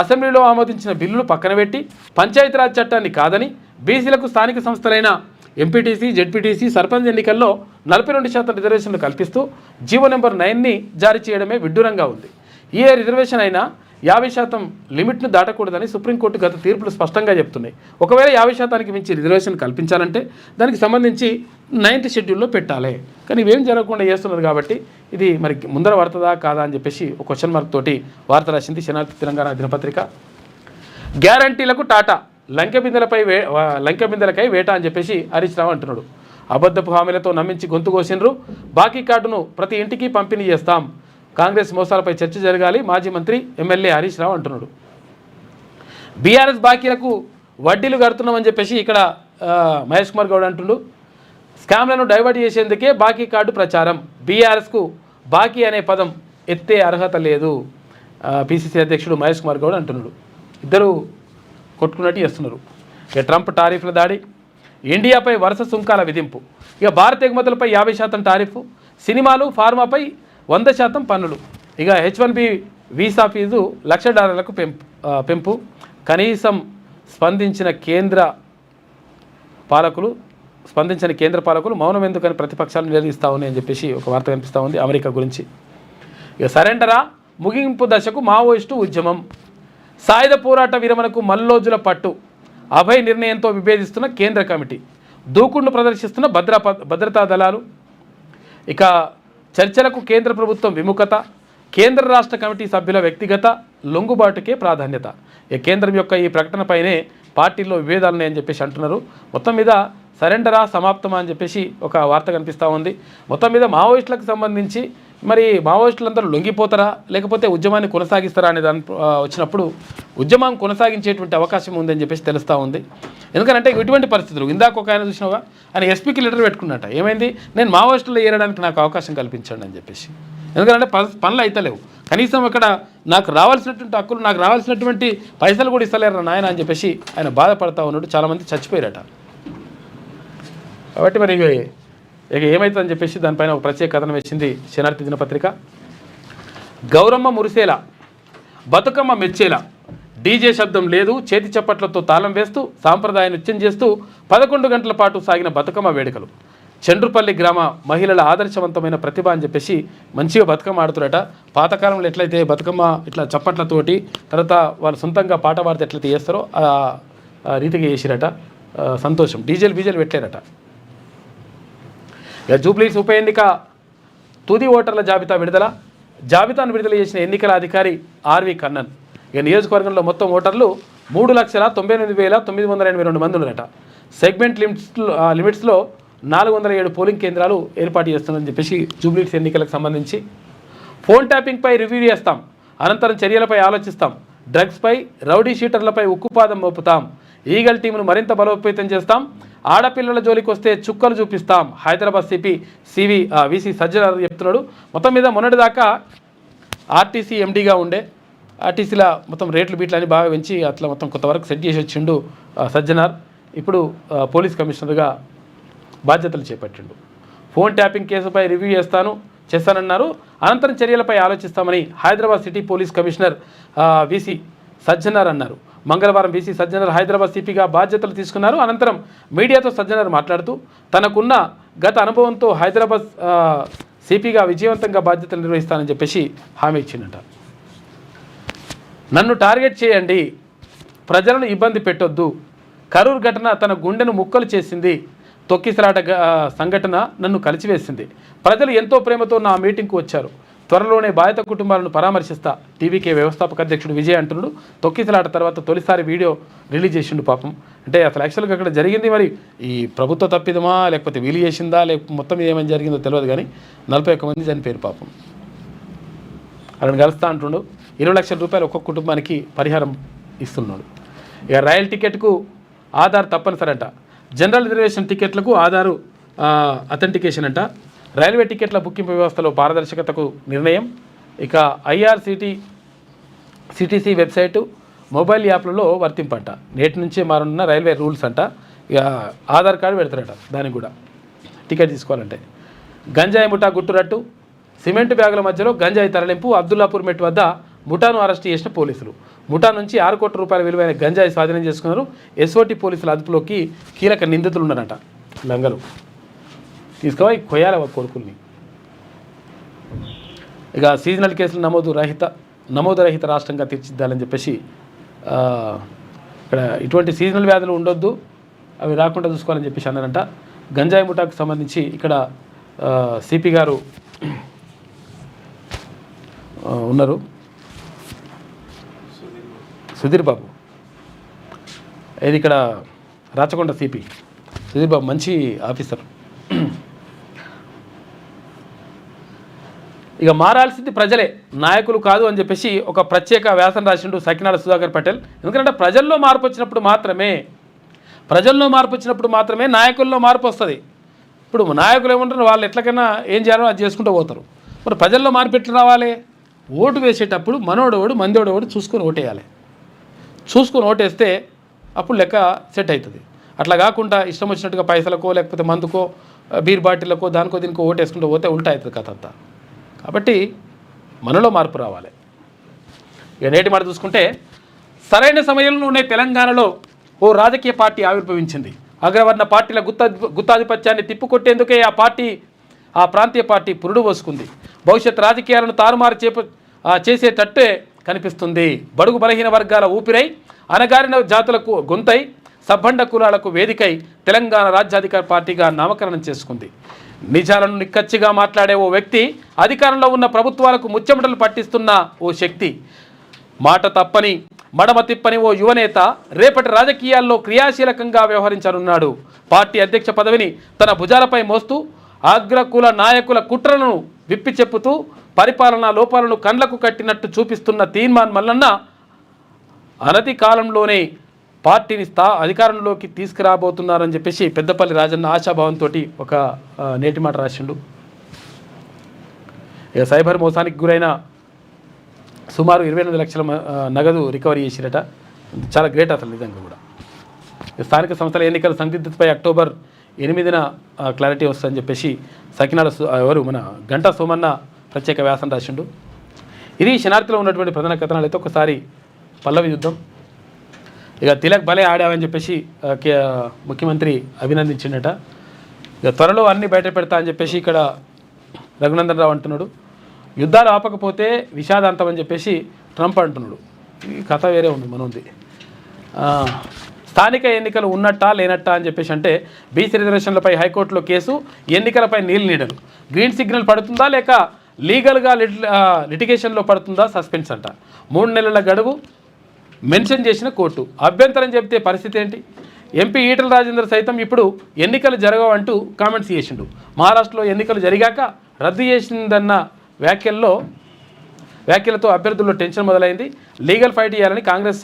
అసెంబ్లీలో ఆమోదించిన బిల్లులు పక్కన పెట్టి పంచాయతీరాజ్ చట్టాన్ని కాదని బీసీలకు స్థానిక సంస్థలైన ఎంపీటీసీ, జెడ్పీటీసీ, సర్పంచ్ ఎన్నికల్లో 42% రిజర్వేషన్లు కల్పిస్తూ జీవో నెంబర్ 9ని జారీ చేయడమే విడ్డూరంగా ఉంది. ఏ రిజర్వేషన్ అయినా 50% లిమిట్ను దాటకూడదని సుప్రీంకోర్టు గత తీర్పులు స్పష్టంగా చెప్తున్నాయి. ఒకవేళ 50% మించి రిజర్వేషన్ కల్పించాలంటే దానికి సంబంధించి 9th షెడ్యూల్లో పెట్టాలి. కానీ ఇవేం జరగకుండా చేస్తున్నారు కాబట్టి ఇది మరి ముందర పడుతుందా కాదా అని చెప్పేసి ఒక క్వశ్చన్ మార్క్ తోటి వార్త రాసింది శనార్థి తెలంగాణ దినపత్రిక. గ్యారంటీలకు టాటా లంకె బిందెలకై వేట అని చెప్పేసి హరీష్ రావు అంటున్నాడు. అబద్ధపు హామీలతో నమ్మించి గొంతు కోసినరు, బాకీ కార్డును ప్రతి ఇంటికి పంపిణీ చేస్తాం, కాంగ్రెస్ మోసాలపై చర్చ జరగాలి మాజీ మంత్రి ఎమ్మెల్యే హరీష్ రావు అంటున్నాడు. బీఆర్ఎస్ బాకీలకు వడ్డీలు కడుతున్నామని చెప్పేసి ఇక్కడ మహేష్ కుమార్ గౌడ్ అంటుండు. స్కామ్లను డైవర్ట్ చేసేందుకే బాకీ కార్డు ప్రచారం, బీఆర్ఎస్కు బాకీ అనే పదం ఎత్తే అర్హత లేదు పిసిసి అధ్యక్షుడు మహేష్ కుమార్ గౌడ్ అంటున్నాడు. ఇద్దరు కొట్టుకున్నట్టు చేస్తున్నారు. ఇక ట్రంప్ టారిఫ్ల దాడి, ఇండియాపై వరుస సుంకాల విధింపు, ఇక భారత ఎగుమతులపై 50% టారిఫ్, సినిమాలు ఫార్మాపై 100% పన్నులు, ఇక H1B వీసా ఫీజు $1,00,000 పెంపు, కనీసం స్పందించిన కేంద్ర పాలకులు మౌనం ఎందుకని ప్రతిపక్షాలు నిలదీస్తూ ఉన్నాయి అని చెప్పేసి ఒక వార్త కనిపిస్తూ ఉంది అమెరికా గురించి. ఇక సరెండరా ముగింపు దశకు మావోయిస్టు ఉద్యమం, సాయుధ పోరాట విరమణకు మల్లోజుల పట్టు, అభయ్ నిర్ణయంతో విభేదిస్తున్న కేంద్ర కమిటీ, దూకుడును ప్రదర్శిస్తున్న భద్రతా దళాలు, ఇక చర్చలకు కేంద్ర ప్రభుత్వం విముఖత, కేంద్ర రాష్ట్ర కమిటీ సభ్యుల వ్యక్తిగత లొంగుబాటుకే ప్రాధాన్యత. ఇక కేంద్రం యొక్క ఈ ప్రకటనపైనే పార్టీల్లో విభేదాలు ఉన్నాయని చెప్పేసి అంటున్నారు. మొత్తం మీద సరెండరా సమాప్తమా అని చెప్పేసి ఒక వార్త కనిపిస్తూ ఉంది. మొత్తం మీద మావోయిస్టులకు సంబంధించి మరి మావోయిస్టులందరూ లొంగిపోతారా లేకపోతే ఉద్యమాన్ని కొనసాగిస్తారా అనే దాని వచ్చినప్పుడు ఉద్యమం కొనసాగించేటువంటి అవకాశం ఉందని చెప్పేసి తెలుస్తూ ఉంది. ఎందుకంటే ఇటువంటి పరిస్థితులు ఇందాక ఒక ఆయన చూసినావా ఆయన ఎస్పీకి లెటర్ పెట్టుకున్నట్ట, ఏమైంది నేను మావోయిస్టులో ఏరడానికి నాకు అవకాశం కల్పించండి అని చెప్పేసి. ఎందుకంటే పనులు అయితలేవు, కనీసం అక్కడ నాకు రావాల్సినటువంటి హక్కులు నాకు రావాల్సినటువంటి పైసలు కూడా ఇస్తలేరు నాయన అని చెప్పేసి ఆయన బాధపడతా ఉన్నాడు. చాలామంది చచ్చిపోయారట. కాబట్టి మరి ఇక ఏమవుతుందని చెప్పేసి దానిపైన ఒక ప్రత్యేక కథనం వేసింది శనార్థి దినపత్రిక. గౌరమ్మ మురిసేలా, బతుకమ్మ మెచ్చేలా, డీజే శబ్దం లేదు, చేతి చప్పట్లతో తాళం వేస్తూ సాంప్రదాయ నృత్యం చేస్తూ 11 గంటల పాటు సాగిన బతుకమ్మ వేడుకలు. చండ్రుపల్లి గ్రామ మహిళల ఆదర్శవంతమైన ప్రతిభ అని చెప్పేసి మంచిగా బతుకమ్మ ఆడుతురట. పాతకాలంలో ఎట్లయితే బతుకమ్మ ఇట్లా చప్పట్లతోటి తర్వాత వాళ్ళు సొంతంగా పాట పాడితే ఎట్లయితే చేస్తారో ఆ రీతిగా చేసిరట. సంతోషం. డీజేలు బీజేలు పెట్టలేరట. ఇక జూబ్లీస్ ఉప ఎన్నిక తుది ఓటర్ల జాబితాను విడుదల చేసిన ఎన్నికల అధికారి ఆర్వి కన్నన్. ఇక నియోజకవర్గంలో మొత్తం ఓటర్లు 3,98,982 మంది ఉన్నారట. సెగ్మెంట్ లిమిట్స్లో 407 పోలింగ్ కేంద్రాలు ఏర్పాటు చేస్తుందని చెప్పేసి జూబ్లీస్ ఎన్నికలకు సంబంధించి. ఫోన్ ట్యాపింగ్పై రివ్యూ చేస్తాం, అనంతరం చర్యలపై ఆలోచిస్తాం, డ్రగ్స్పై రౌడీ షీటర్లపై ఉక్కుపాదం మోపుతాం, ఈగల్ టీమును మరింత బలోపేతం చేస్తాం, ఆడపిల్లల జోలికి వస్తే చుక్కలు చూపిస్తాం, హైదరాబాద్ వీసీ సజ్జనార్ చెప్తున్నాడు. మొత్తం మీద మొన్నటిదాకా ఆర్టీసీ ఎండీగా ఉండే, ఆర్టీసీల మొత్తం రేట్లు బీట్లు అని బాగా పెంచి అట్లా మొత్తం కొంతవరకు సెట్ చేసి వచ్చిండు సజ్జనార్. ఇప్పుడు పోలీస్ కమిషనర్గా బాధ్యతలు చేపట్టిండు. ఫోన్ ట్యాపింగ్ కేసుపై రివ్యూ చేస్తానన్నారు, అనంతరం చర్యలపై ఆలోచిస్తామని Hyderabad city police commissioner VC Sajjanar అన్నారు. మంగళవారం వీసీ సజ్జనార్ హైదరాబాద్ సిపిగా బాధ్యతలు తీసుకున్నారు. అనంతరం మీడియాతో సజ్జనార్ మాట్లాడుతూ తనకున్న గత అనుభవంతో హైదరాబాద్ సిపిగా విజయవంతంగా బాధ్యతలు నిర్వహిస్తానని చెప్పేసి హామీ ఇచ్చిందట. నన్ను టార్గెట్ చేయండి, ప్రజలను ఇబ్బంది పెట్టొద్దు, కరూరు ఘటన తన గుండెను ముక్కలు చేసింది, తొక్కిసలాట సంఘటన నన్ను కలిచివేసింది, ప్రజలు ఎంతో ప్రేమతో నా మీటింగ్కు వచ్చారు, త్వరలోనే బాధిత కుటుంబాలను పరామర్శిస్తా, టీవీకే వ్యవస్థాపక అధ్యక్షుడు విజయ్ అంటున్నాడు. తొక్కిసలాట తర్వాత తొలిసారి వీడియో రిలీజ్ చేసిండు పాపం. అంటే అసలు యాక్చువల్గా అక్కడ జరిగింది మరి ఈ ప్రభుత్వ తప్పిదమా లేకపోతే వీలు చేసిందా లేకపోతే మొత్తం ఏమైనా జరిగిందో తెలియదు కానీ 41 మంది చనిపోయారు పాపం. అక్కడ కలుస్తా అంటుండు. 20 లక్షల రూపాయలు ఒక్కొక్క కుటుంబానికి పరిహారం ఇస్తున్నాడు. ఇక రైల్ టికెట్కు ఆధార్ తప్పనిసరి అంట. జనరల్ రిజర్వేషన్ టికెట్లకు ఆధారు అథెంటికేషన్ అంట. రైల్వే టికెట్ల బుకింగ్ వ్యవస్థలో పారదర్శకతకు నిర్ణయం. ఇక ఐఆర్సిటీసీ వెబ్సైటు మొబైల్ యాప్లలో వర్తింపంట. నేటి నుంచే మారనున్న రైల్వే రూల్స్ అంట. ఇక ఆధార్ కార్డు పెడతారట దానికి కూడా టికెట్ తీసుకోవాలంటే. గంజాయి ముఠా గుట్టురట్టు, సిమెంట్ బ్యాగుల మధ్యలో గంజాయి తరలింపు. అబ్దుల్లాపూర్ మెట్ వద్ద ముఠాను అరెస్ట్ చేసిన పోలీసులు. ముఠా నుంచి 6 కోట్ల రూపాయల విలువైన గంజాయి స్వాధీనం చేసుకున్నారు. ఎస్ఓటీ పోలీసుల అదుపులోకి కీలక నిందితులు ఉన్నారట. లంగలు తీసుకుపోయి కొయ్యాల కొడుకుల్ని. ఇక సీజనల్ కేసులు నమోదు రహిత నమోదరహిత రాష్ట్రంగా తీర్చిదిద్దాలని చెప్పేసి ఇక్కడ ఇటువంటి సీజనల్ వ్యాధులు ఉండొద్దు, అవి రాకుండా చూసుకోవాలని చెప్పేసి అన్నారంట. గంజాయి ముఠాకు సంబంధించి ఇక్కడ సిపి గారు ఉన్నారు, సుధీర్ బాబు. ఇది ఇక్కడ రాచకొండ సిపి సుధీర్ బాబు మంచి ఆఫీసర్. ఇక మారాల్సింది ప్రజలే, నాయకులు కాదు అని చెప్పేసి ఒక ప్రత్యేక వ్యాసం రాసిండు సకినాల సుధాకర్ పటేల్. ఎందుకంటే ప్రజల్లో మార్పు వచ్చినప్పుడు మాత్రమే నాయకుల్లో మార్పు వస్తుంది. ఇప్పుడు నాయకులు ఏమంటారు, వాళ్ళు ఎట్లకైనా ఏం చేయాలో అది చేసుకుంటూ పోతారు. మరి ప్రజల్లో మార్పు ఎట్లా రావాలి? ఓటు వేసేటప్పుడు మనోడోడు మందోడోడు చూసుకొని ఓటేయాలి. చూసుకొని ఓటేస్తే అప్పుడు లెక్క సెట్ అవుతుంది. అట్లా కాకుండా ఇష్టం వచ్చినట్టుగా పైసలకో లేకపోతే మందుకో బీర్ బాటిళ్ళకో దానికో దీనికో ఓటేసుకుంటూ పోతే ఉల్టా అవుతుంది కథ అంతా. కాబట్టి మనలో మార్పు రావాలి. ఇక నేటి మాట చూసుకుంటే సరైన సమయంలోనే తెలంగాణలో ఓ రాజకీయ పార్టీ ఆవిర్భవించింది. అగ్రవర్ణ పార్టీల గుత్తాధిపత్యాన్ని తిప్పుకొట్టేందుకే ఆ ప్రాంతీయ పార్టీ పురుడు పోసుకుంది. భవిష్యత్ రాజకీయాలను తారుమారు చేసేటట్టే కనిపిస్తుంది. బడుగు బలహీన వర్గాల ఊపిరై, అనగారిన జాతులకు గొంతై, సబ్బండ కులాలకు వేదికై తెలంగాణ రాజ్యాధికార పార్టీగా నామకరణం చేసుకుంది. నిజాలను నిక్కచ్చిగా మాట్లాడే ఓ వ్యక్తి, అధికారంలో ఉన్న ప్రభుత్వాలకు ముచ్చెమటలు పట్టిస్తున్న ఓ శక్తి, మాట తప్పని మడమ తిప్పని ఓ యువనేత రేపటి రాజకీయాల్లో క్రియాశీలకంగా వ్యవహరించనున్నాడు. పార్టీ అధ్యక్ష పదవిని తన భుజాలపై మోస్తూ అగ్రకుల నాయకుల కుట్రలను విప్పి చెప్పుతూ పరిపాలనా లోపాలను కండ్లకు కట్టినట్టు చూపిస్తున్న తీర్మాన్ మల్లన్న అనతి కాలంలోనే పార్టీని అధికారంలోకి తీసుకురాబోతున్నారని చెప్పేసి పెద్దపల్లి రాజన్న ఆశాభావంతో ఒక నేటి మాట రాసిండు. ఇక సైబర్ మోసానికి గురైన సుమారు 28 లక్షల నగదు రికవరీ చేసిరట. చాలా గ్రేట్ అసలు నిజంగా కూడా. స్థానిక సంస్థల ఎన్నికల సందిగ్ధతపై అక్టోబర్ 8న క్లారిటీ వస్తుందని చెప్పేసి సకినాల మన గంటా సోమన్న ప్రత్యేక వ్యాసం రాసిండు. ఇది శనార్థిలో ఉన్నటువంటి ప్రధాన కథనాలు. అయితే ఒకసారి పల్లవి యుద్ధం, ఇక తిలక్ భలే ఆడావని చెప్పేసి ముఖ్యమంత్రి అభినందించిండట. ఇక త్వరలో అన్నీ బయట పెడతా అని చెప్పేసి ఇక్కడ రఘునందన్ రావు అంటున్నాడు. యుద్ధాలు ఆపకపోతే విషాదాంతం అని చెప్పేసి ట్రంప్ అంటున్నాడు. ఈ కథ వేరే ఉంది మనది. స్థానిక ఎన్నికలు ఉన్నట్టా లేనట్టా అని చెప్పేసి అంటే బీసీ రిజర్వేషన్లపై హైకోర్టులో కేసు, ఎన్నికలపై నీడలు, గ్రీన్ సిగ్నల్ పడుతుందా లేక లీగల్గా లిటిగేషన్లో పడుతుందా సస్పెన్స్ అంట. 3 నెలల గడువు మెన్షన్ చేసిన కోర్టు. అభ్యంతరం చెబితే పరిస్థితి ఏంటి? ఎంపీ ఈటల రాజేందర్ సైతం ఇప్పుడు ఎన్నికలు జరగవంటూ కామెంట్స్ చేసిండు. మహారాష్ట్రలో ఎన్నికలు జరిగాక రద్దు చేసిందన్న వ్యాఖ్యలతో అభ్యర్థుల్లో టెన్షన్ మొదలైంది. లీగల్ ఫైట్ చేయాలని కాంగ్రెస్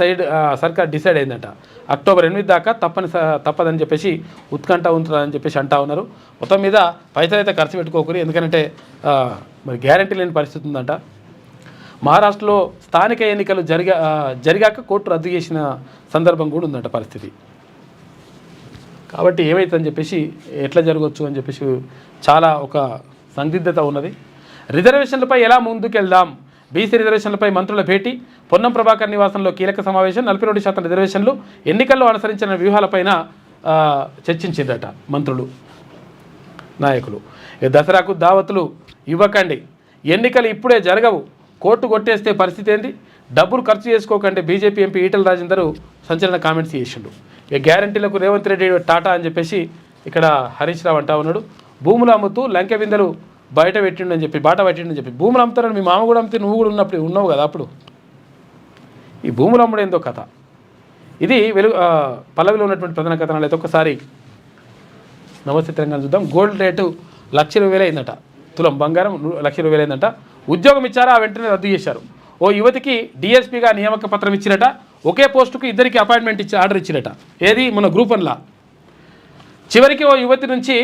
సర్కార్ డిసైడ్ అయిందట. అక్టోబర్ 8 దాకా తప్పదని చెప్పేసి ఉత్కంఠ ఉంటుందని చెప్పేసి అంటా ఉన్నారు. మొత్తం మీద పైసలు అయితే ఖర్చు పెట్టుకోకూరి, ఎందుకంటే మరి గ్యారంటీ లేని పరిస్థితి ఉందంట. మహారాష్ట్రలో స్థానిక ఎన్నికలు జరిగాక కోర్టు రద్దు చేసిన సందర్భం కూడా ఉందంట పరిస్థితి. కాబట్టి ఏమైతుందని చెప్పేసి ఎట్లా జరగవచ్చు అని చెప్పేసి చాలా ఒక సందిగ్ధత ఉన్నది. రిజర్వేషన్లపై ఎలా ముందుకెళ్దాం? బీసీ రిజర్వేషన్లపై మంత్రుల భేటీ, పొన్నం ప్రభాకర్ నివాసంలో కీలక సమావేశం. 42% రిజర్వేషన్లు, ఎన్నికల్లో అనుసరించిన వ్యూహాలపైన చర్చించిందట మంత్రులు, నాయకులు. దసరాకు దావతులు ఇవ్వకండి, ఎన్నికలు ఇప్పుడే జరగవు, కోర్టు కొట్టేస్తే పరిస్థితి ఏంటి, డబ్బులు ఖర్చు చేసుకోకండి. బీజేపీ ఎంపీ ఈటల రాజేందర్ సంచలన కామెంట్స్ చేసిండు. ఇక గ్యారంటీలకు రేవంత్ రెడ్డి టాటా అని చెప్పేసి ఇక్కడ హరీష్ రావు అంటా ఉన్నాడు. భూములు అమ్ముతూ లంకె బిందెలు బాట పెట్టిండని చెప్పి భూములు అమ్ముతారని మీ మామ కూడా అమ్మితే నువ్వు కూడా ఉన్నప్పుడు ఉన్నావు కదా. అప్పుడు ఈ భూములు అమ్ముడేందో కథ. ఇది పల్లవిలో ఉన్నటువంటి ప్రధాన కథనాలు. అయితే ఒకసారి నమస్తే తెలంగాణ చూద్దాం. గోల్డ్ రేటు 1,20,000 అయిందట. తులం బంగారం 1,20,000 అయిందట. ఉద్యోగం ఇచ్చారా, వెంటనే రద్దు చేశారు. ఓ యువతికి డిఎస్పీగా నియామక పత్రం ఇచ్చిరట. ఒకే పోస్టుకు ఇద్దరికి అపాయింట్మెంట్ ఇచ్చి ఆర్డర్ ఇచ్చిరట. ఏది మన గ్రూప్ 1లా. చివరికి ఓ యువతి నుంచి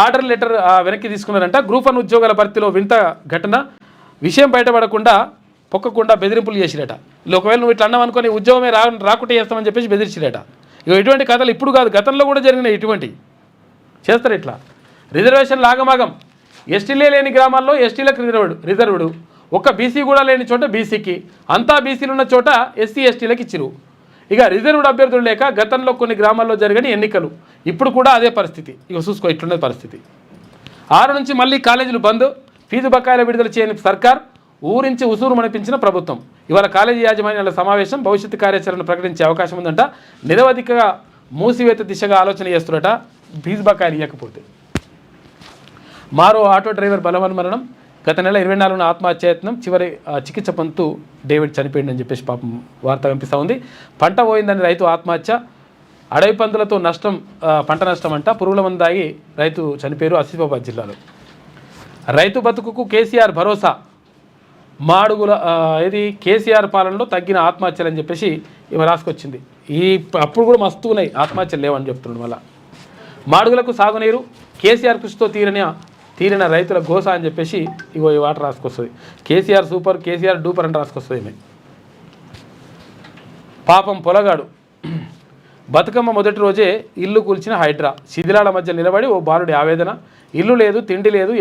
ఆర్డర్ లెటర్ వెనక్కి తీసుకున్నారంట. గ్రూప్ 1 ఉద్యోగాల భర్తీలో వింత ఘటన. విషయం బయటపడకుండా పొక్కకుండా బెదిరింపులు చేసిరట. ఒకవేళ నువ్వు ఇట్లా అన్నావు అనుకొని ఉద్యోగమే రాకుంటే చేస్తామని చెప్పేసి బెదిరించిరట. ఇక ఇటువంటి కథలు ఇప్పుడు కాదు, గతంలో కూడా జరిగినాయి. ఇటువంటి చేస్తారు ఇట్లా. రిజర్వేషన్ లాగమాగం. ఎస్టీలే లేని గ్రామాల్లో ఎస్టీలకు రిజర్వ్డ్, ఒక్క బీసీ కూడా లేని చోట బీసీకి, అంతా బీసీలు ఉన్న చోట ఎస్సీ ఎస్టీలకు ఇచ్చిరు. ఇక రిజర్వ్డ్ అభ్యర్థులు లేక గతంలో కొన్ని గ్రామాల్లో జరిగిన ఎన్నికలు, ఇప్పుడు కూడా అదే పరిస్థితి. ఇక చూసుకో, ఇట్లున్నది పరిస్థితి. 6 నుంచి మళ్ళీ కాలేజీలు బంద్, ఫీజు బకాయిల విడుదల చేయని సర్కార్, ఊరించి ఉసూరు మనిపించిన ప్రభుత్వం. ఇవాళ కాలేజీ యాజమాన్యాల సమావేశం, భవిష్యత్తు కార్యాచరణ ప్రకటించే అవకాశం ఉందంట. నిరవధికగా మూసివేత దిశగా ఆలోచన చేస్తున్నట ఫీజు బకాయిలు ఇవ్వకపోతే. మారో ఆటో డ్రైవర్ బలవన్మరణం. గత నెల 24న ఆత్మహత్యాయత్నం, చివరి చికిత్స పొందుతూ డేవిడ్ చనిపోయిందని చెప్పేసి పాపం వార్త కనిపిస్తూ ఉంది. పంట పోయిందని రైతు ఆత్మహత్య. అడవి పందులతో నష్టం, పంట నష్టం అంట. పురుగుల మందు తాగి రైతు చనిపోయారు ఆసిఫాబాద్ జిల్లాలో. రైతు బతుకుకు కేసీఆర్ భరోసా. మాడుగుల కేసీఆర్ పాలనలో తగ్గిన ఆత్మహత్యలు అని చెప్పేసి ఇవి రాసుకొచ్చింది. అప్పుడు కూడా మస్తు ఉన్నాయి, ఆత్మహత్యలు లేవని చెప్తున్నాడు. మళ్ళా మాడుగులకు సాగునీరు, కేసీఆర్ కృషితో తీరిన రైతుల గోస అని చెప్పేసి ఇగో ఈ వాటర్ రాసుకొస్తుంది. కేసీఆర్ సూపర్, కేసీఆర్ డూపర్ అని రాసుకొస్తుంది. ఈమె పాపం పొలగాడు. బతుకమ్మ మొదటి రోజే ఇల్లు కూల్చిన హైడ్రా. శిథిలాల మధ్య నిలబడి ఓ బాలుడి ఆవేదన. ఇల్లు లేదు, తిండి లేదు,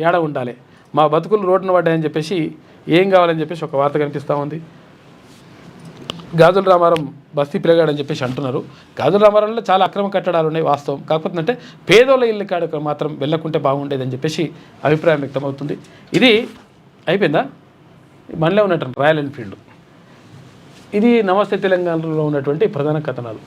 ఏడ ఉండాలి, మా బతుకులు రోడ్డున పడ్డాయని చెప్పేసి ఏం కావాలని చెప్పేసి ఒక వార్త కనిపిస్తూ ఉంది. గాజుల రామారం బస్తీ పిల్లగాడని చెప్పేసి అంటున్నారు. గాజుల రామారంలో చాలా అక్రమ కట్టడాలు ఉన్నాయి వాస్తవం. కాకపోతే అంటే పేదోళ్ళ ఇల్లు కాడ మాత్రం వెళ్ళకుంటే బాగుండేదని చెప్పేసి అభిప్రాయం వ్యక్తమవుతుంది. ఇది అయిపోయిందా? మనలో ఉన్నట్టు రాయల్ ఎన్ఫీల్డ్. ఇది నమస్తే తెలంగాణలో ఉన్నటువంటి ప్రధాన కథనాలు.